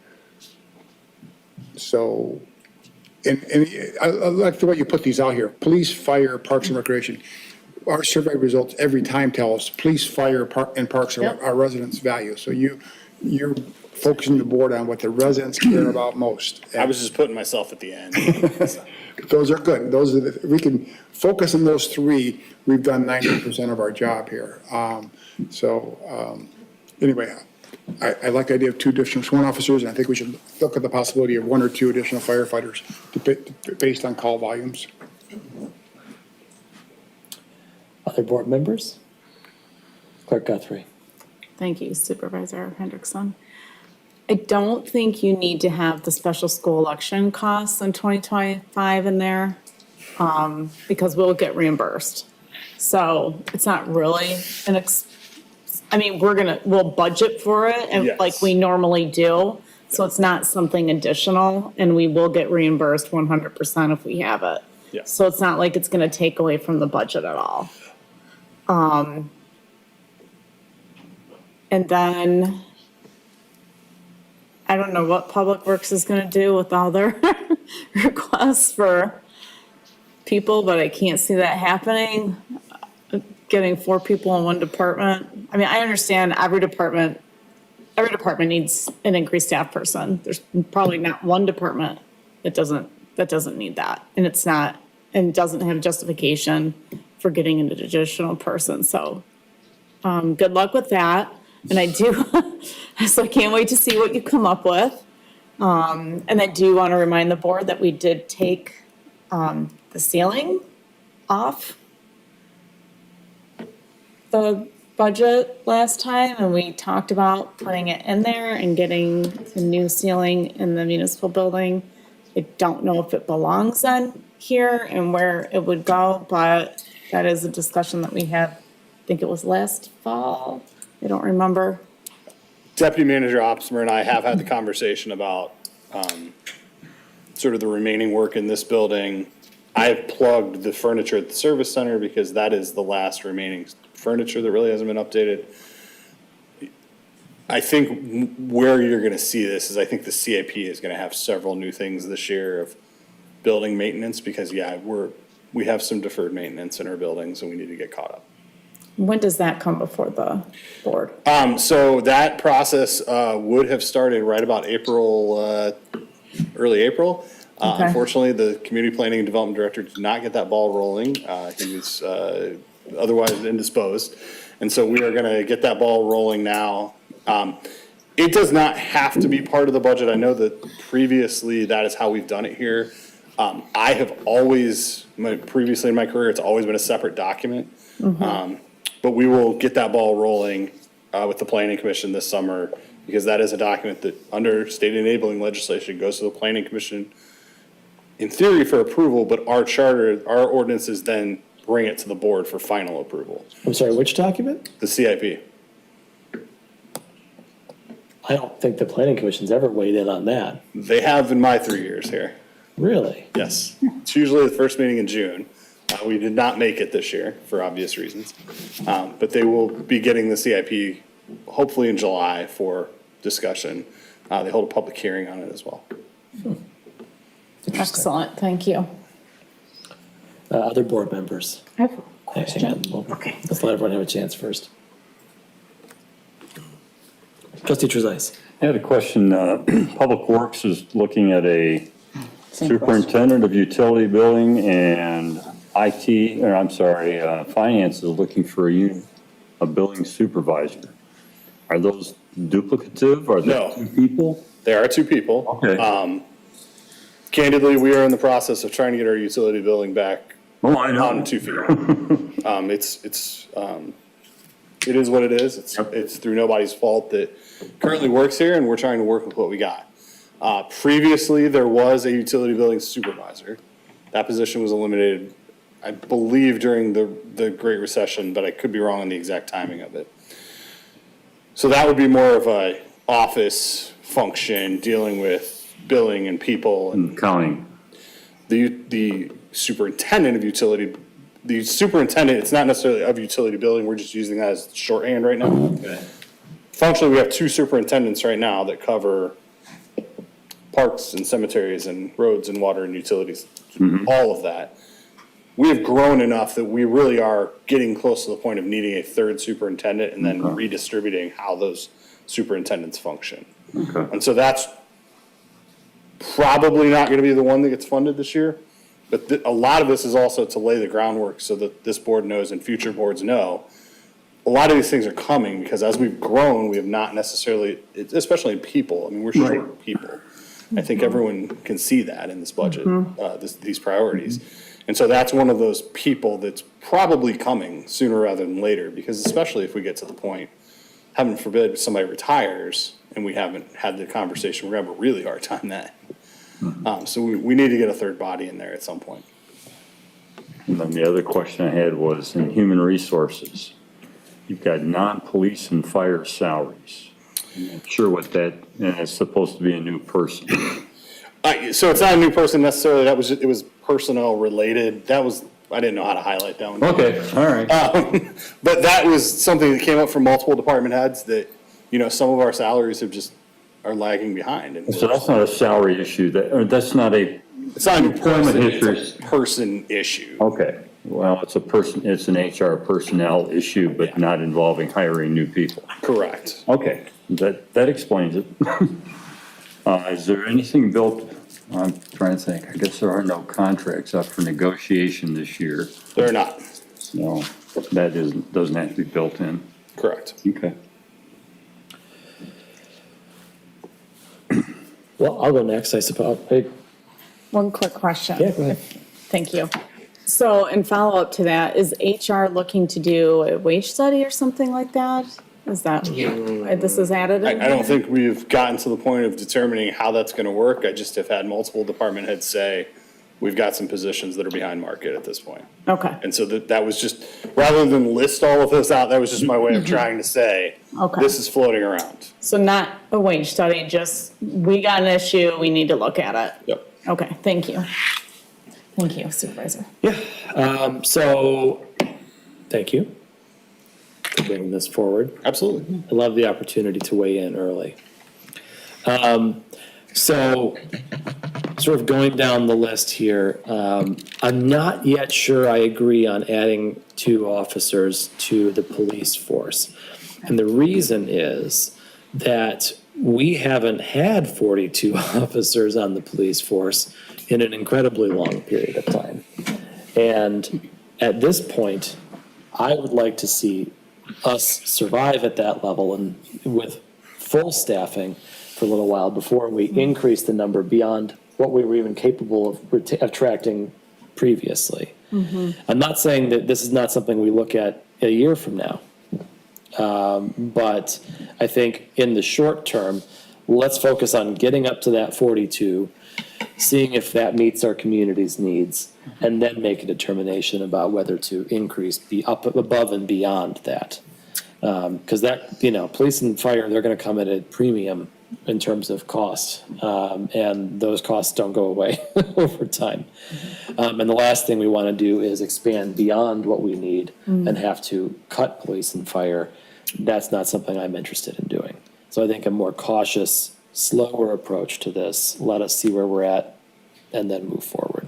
so, and I like the way you put these out here. Police, fire, parks and recreation. Our survey results every time tell us police, fire, and parks are our residents' value. So you're focusing the board on what the residents care about most.
I was just putting myself at the end.
Those are good. We can focus on those 3. We've done 90% of our job here. Anyway, I like the idea of 2 additional sworn officers, and I think we should look at the possibility of 1 or 2 additional firefighters based on call volumes.
Other board members? Clerk Guthrie.
Thank you, Supervisor Hendrickson. I don't think you need to have the special school election costs in 2025 in there, because we'll get reimbursed. So it's not really we'll budget for it and
Yes.
like we normally do. So it's not something additional, and we will get reimbursed 100% if we have it.
Yeah.
So it's not like it's gonna take away from the budget at all. And then I don't know what Public Works is gonna do with all their requests for people, but I can't see that happening. Getting 4 people in 1 department. I mean, I understand every department needs an increased staff person. There's probably not 1 department that doesn't need that. And doesn't have justification for getting an additional person. So, good luck with that. And I do, so I can't wait to see what you come up with. And I do want to remind the board that we did take the ceiling off the budget last time, and we talked about putting it in there and getting a new ceiling in the municipal building. I don't know if it belongs on here and where it would go, but that is a discussion that we had, I think it was last fall. I don't remember.
Deputy Manager Opsmer and I have had the conversation about sort of the remaining work in this building. I've plugged the furniture at the service center because that is the last remaining furniture that really hasn't been updated. I think where you're going to see this is I think the CIP is going to have several new things this year of building maintenance because, yeah, we have some deferred maintenance in our buildings and we need to get caught up.
When does that come before the board?
So that process would have started right about April, early April.
Okay.
Unfortunately, the Community Planning and Development Director did not get that ball rolling. He was otherwise indisposed. And so we are going to get that ball rolling now. It does not have to be part of the budget. I know that previously that is how we've done it here. I have always, previously in my career, it's always been a separate document. But we will get that ball rolling with the Planning Commission this summer because that is a document that under state enabling legislation goes to the Planning Commission in theory for approval, but our charter, our ordinances then bring it to the board for final approval.
I'm sorry, which document?
The CIP.
I don't think the planning commission's ever weighed in on that.
They have in my 3 years here.
Really?
Yes. It's usually the first meeting in June. We did not make it this year for obvious reasons. But they will be getting the CIP hopefully in July for discussion. They hold a public hearing on it as well.
Excellent, thank you.
Other board members?
I have a question.
Okay. Let's let everyone have a chance first. Trustee Trezise.
I had a question. Public Works is looking at a superintendent of utility building and IT, or I'm sorry, finance is looking for a building supervisor. Are those duplicative? Are
No.
there two people?
There are two people.
Okay.
Candidly, we are in the process of trying to get our utility building back
I know.
on 2 feet. It is what it is. It's through nobody's fault that currently works here, and we're trying to work with what we got. Previously, there was a utility building supervisor. That position was eliminated, I believe, during the Great Recession, but I could be wrong on the exact timing of it. So that would be more of a office function dealing with billing and people and
accounting.
The superintendent of utility, the superintendent, it's not necessarily of utility building, we're just using that as shorthand right now.
Okay.
Functionally, we have two superintendents right now that cover parks and cemeteries and roads and water and utilities, all of that. We have grown enough that we really are getting close to the point of needing a third superintendent and then redistributing how those superintendents function.
Okay.
And so that's probably not going to be the one that gets funded this year. But a lot of this is also to lay the groundwork so that this board knows and future boards know. A lot of these things are coming because as we've grown, we have not necessarily, especially in people, I mean, we're short people. I think everyone can see that in this budget, these priorities. And so that's one of those people that's probably coming sooner rather than later, because especially if we get to the point, heaven forbid, somebody retires and we haven't had the conversation, we're gonna have a really hard time that. So we need to get a third body in there at some point.
And then the other question I had was in human resources. You've got non-police and fire salaries. I'm not sure what that, and it's supposed to be a new person.
So it's not a new person necessarily, it was personnel related. I didn't know how to highlight that one.
Okay, all right.
But that was something that came up from multiple department heads that, some of our salaries are lagging behind. And
So that's not a salary issue, that's not a.
It's not an
employment
it's a person issue.
Okay, well, it's an HR personnel issue, but not involving hiring new people.
Correct.
Okay, that explains it. Is there anything built, I'm trying to think, I guess there are no contracts up for negotiation this year.
They're not.
No, that doesn't have to be built in.
Correct.
Okay.
Well, I'll go next, I suppose. Hey,
One quick question.
Yeah, go ahead.
Thank you. So in follow-up to that, is HR looking to do a wage study or something like that? Is that, this is added in?
I don't think we've gotten to the point of determining how that's going to work. I just have had multiple department heads say, we've got some positions that are behind market at this point.
Okay,
And so that was just, rather than list all of those out, that was just my way of trying to say,
Okay.
this is floating around.
so not a wage study, just, we got an issue, we need to look at it.
Yep.
Okay, thank you. Thank you, Supervisor.
So, thank you for bringing this forward.
Absolutely.
I love the opportunity to weigh in early. So, sort of going down the list here, I'm not yet sure I agree on adding 2 officers to the police force. And the reason is that we haven't had 42 officers on the police force in an incredibly long period of time. And at this point, I would like to see us survive at that level and with full staffing for a little while before we increase the number beyond what we were even capable of attracting previously. I'm not saying that this is not something we look at a year from now. But I think in the short term, let's focus on getting up to that 42, seeing if that meets our community's needs, and then make a determination about whether to increase, be up above and beyond that. Because that, police and fire, they're going to come at a premium in terms of cost, and those costs don't go away over time. And the last thing we want to do is expand beyond what we need and have to cut police and fire. That's not something I'm interested in doing. So I think a more cautious, slower approach to this, let us see where we're at and then move forward.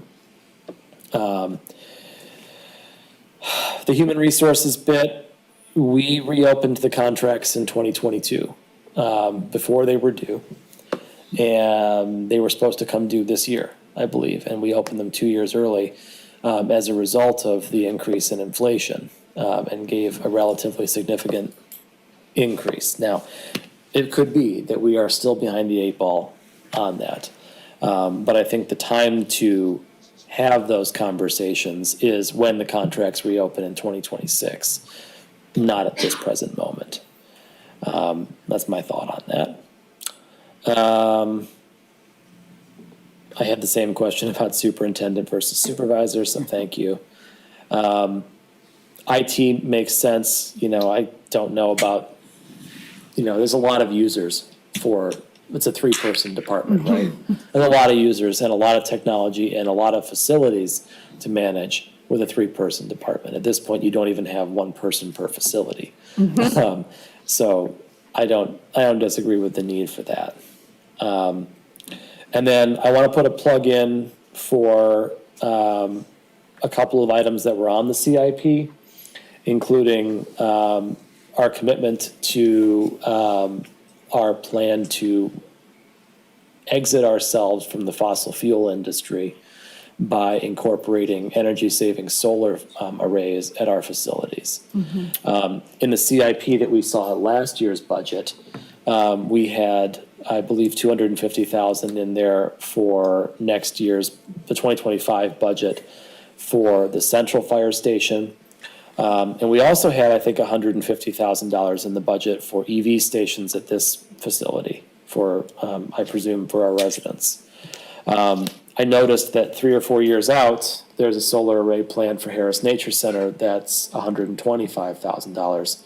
The human resources bit, we reopened the contracts in 2022 before they were due. And they were supposed to come due this year, I believe, and we opened them 2 years early as a result of the increase in inflation and gave a relatively significant increase. Now, it could be that we are still behind the 8 ball on that. But I think the time to have those conversations is when the contracts reopen in 2026, not at this present moment. That's my thought on that. I had the same question about superintendent versus supervisor, so thank you. IT makes sense. I don't know about, there's a lot of users for, it's a 3-person department, right? And a lot of users and a lot of technology and a lot of facilities to manage with a 3-person department. At this point, you don't even have 1 person per facility. So I don't disagree with the need for that. And then I want to put a plug in for a couple of items that were on the CIP, including our commitment to our plan to exit ourselves from the fossil fuel industry by incorporating energy-saving solar arrays at our facilities. In the CIP that we saw at last year's budget, we had, I believe, $250,000 in there for next year's, the 2025 budget for the central fire station. And we also had, I think, $150,000 in the budget for EV stations at this facility for, I presume, for our residents. I noticed that 3 or 4 years out, there's a solar array plan for Harris Nature Center that's $125,000.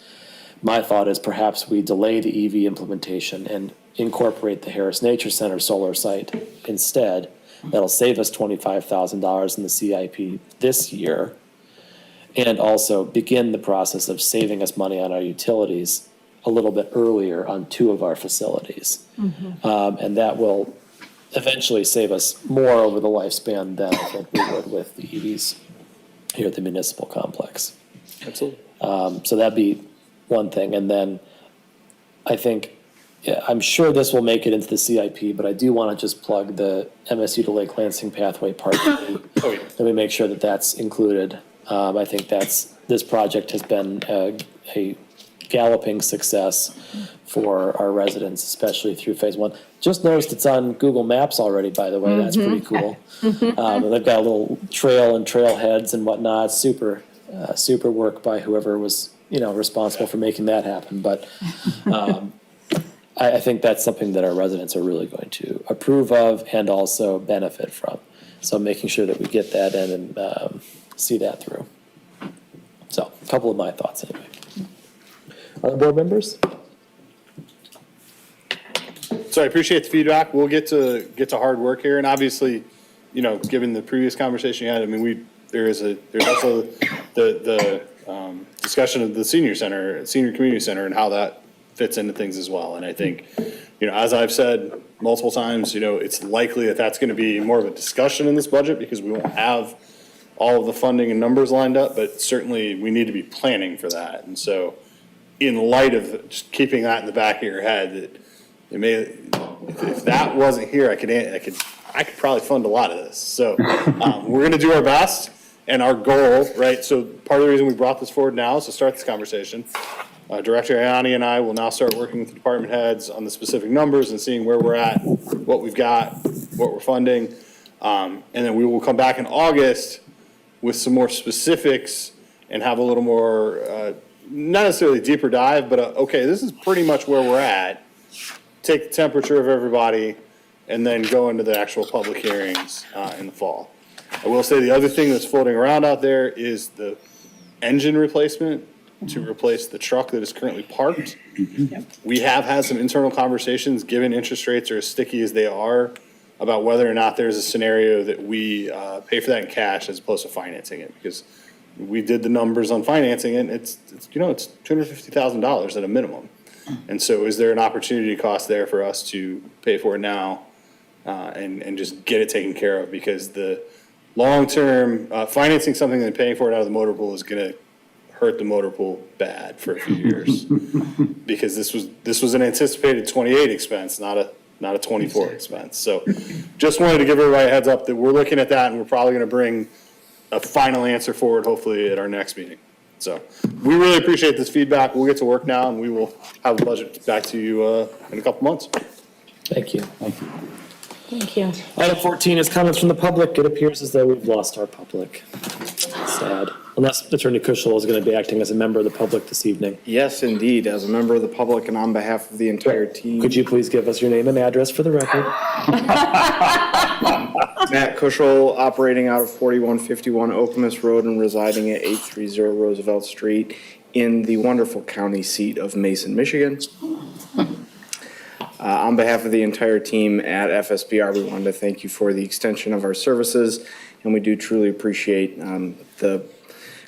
My thought is perhaps we delay the EV implementation and incorporate the Harris Nature Center solar site instead. That'll save us $25,000 in the CIP this year, and also begin the process of saving us money on our utilities a little bit earlier on 2 of our facilities. And that will eventually save us more over the lifespan than I think we would with the EVs here at the municipal complex.
Absolutely.
So that'd be one thing. And then I think, I'm sure this will make it into the CIP, but I do want to just plug the MSU to Lake Lansing Pathway Part 3. Let me make sure that that's included. I think this project has been a galloping success for our residents, especially through phase one. Just noticed it's on Google Maps already, by the way. That's pretty cool. And they've got a little trail and trailheads and whatnot. Super work by whoever was, responsible for making that happen. But I think that's something that our residents are really going to approve of and also benefit from. So making sure that we get that in and see that through. So a couple of my thoughts anyway. Other board members?
So I appreciate the feedback. We'll get to hard work here, and obviously, given the previous conversation you had, I mean, there's also the discussion of the senior community center, and how that fits into things as well. And I think, as I've said multiple times, it's likely that that's going to be more of a discussion in this budget because we won't have all of the funding and numbers lined up, but certainly we need to be planning for that. And so, in light of just keeping that in the back of your head, it may, if that wasn't here, I could probably fund a lot of this. So we're going to do our best, and our goal, right? So part of the reason we brought this forward now is to start this conversation. Director Ayani and I will now start working with the department heads on the specific numbers and seeing where we're at, what we've got, what we're funding, and then we will come back in August with some more specifics and have a little more, not necessarily deeper dive, but okay, this is pretty much where we're at. Take the temperature of everybody, and then go into the actual public hearings in the fall. I will say the other thing that's floating around out there is the engine replacement to replace the truck that is currently parked. We have had some internal conversations, given interest rates are as sticky as they are, about whether or not there's a scenario that we pay for that in cash as opposed to financing it, because we did the numbers on financing it, and it's $250,000 at a minimum. And so is there an opportunity cost there for us to pay for it now and just get it taken care of? Because the long-term financing something and paying for it out of the motor pool is going to hurt the motor pool bad for a few years. Because this was an anticipated 28 expense, not a 24 expense. So just wanted to give everybody a heads up that we're looking at that, and we're probably going to bring a final answer forward hopefully at our next meeting. So we really appreciate this feedback. We'll get to work now, and we will have the budget back to you in a couple months.
Thank you.
Thank you.
Item 14 is comments from the public. It appears as though we've lost our public. Sad. Unless Attorney Kushel is going to be acting as a member of the public this evening.
Yes, indeed. As a member of the public and on behalf of the entire team.
Could you please give us your name and address for the record?
Matt Kushel, operating out of 4151 Okemos Road and residing at 830 Roosevelt Street in the wonderful county seat of Mason, Michigan. On behalf of the entire team at FSBR, we wanted to thank you for the extension of our services, and we do truly appreciate the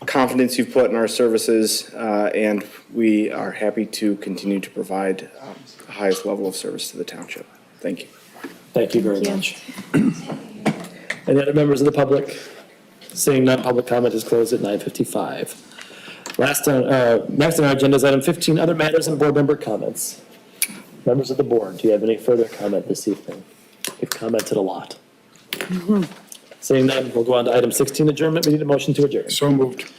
confidence you've put in our services, and we are happy to continue to provide the highest level of service to the township. Thank you.
Thank you very much. Any other members of the public? Seeing none, public comment is closed at 9:55. Next on our agenda is item 15, other matters and board member comments. Members of the board, do you have any further comment this evening? We've commented a lot. Seeing none, we'll go on to item 16, adjournment. We need a motion to adjourn.
So moved.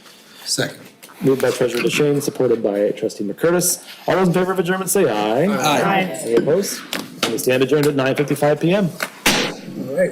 Second.
Moved by Treasurer DeShane, supported by Trustee McCurtis. All those in favor of adjournment say aye.
Aye.
Any opposed? We stand adjourned at 9:55 PM.
All right.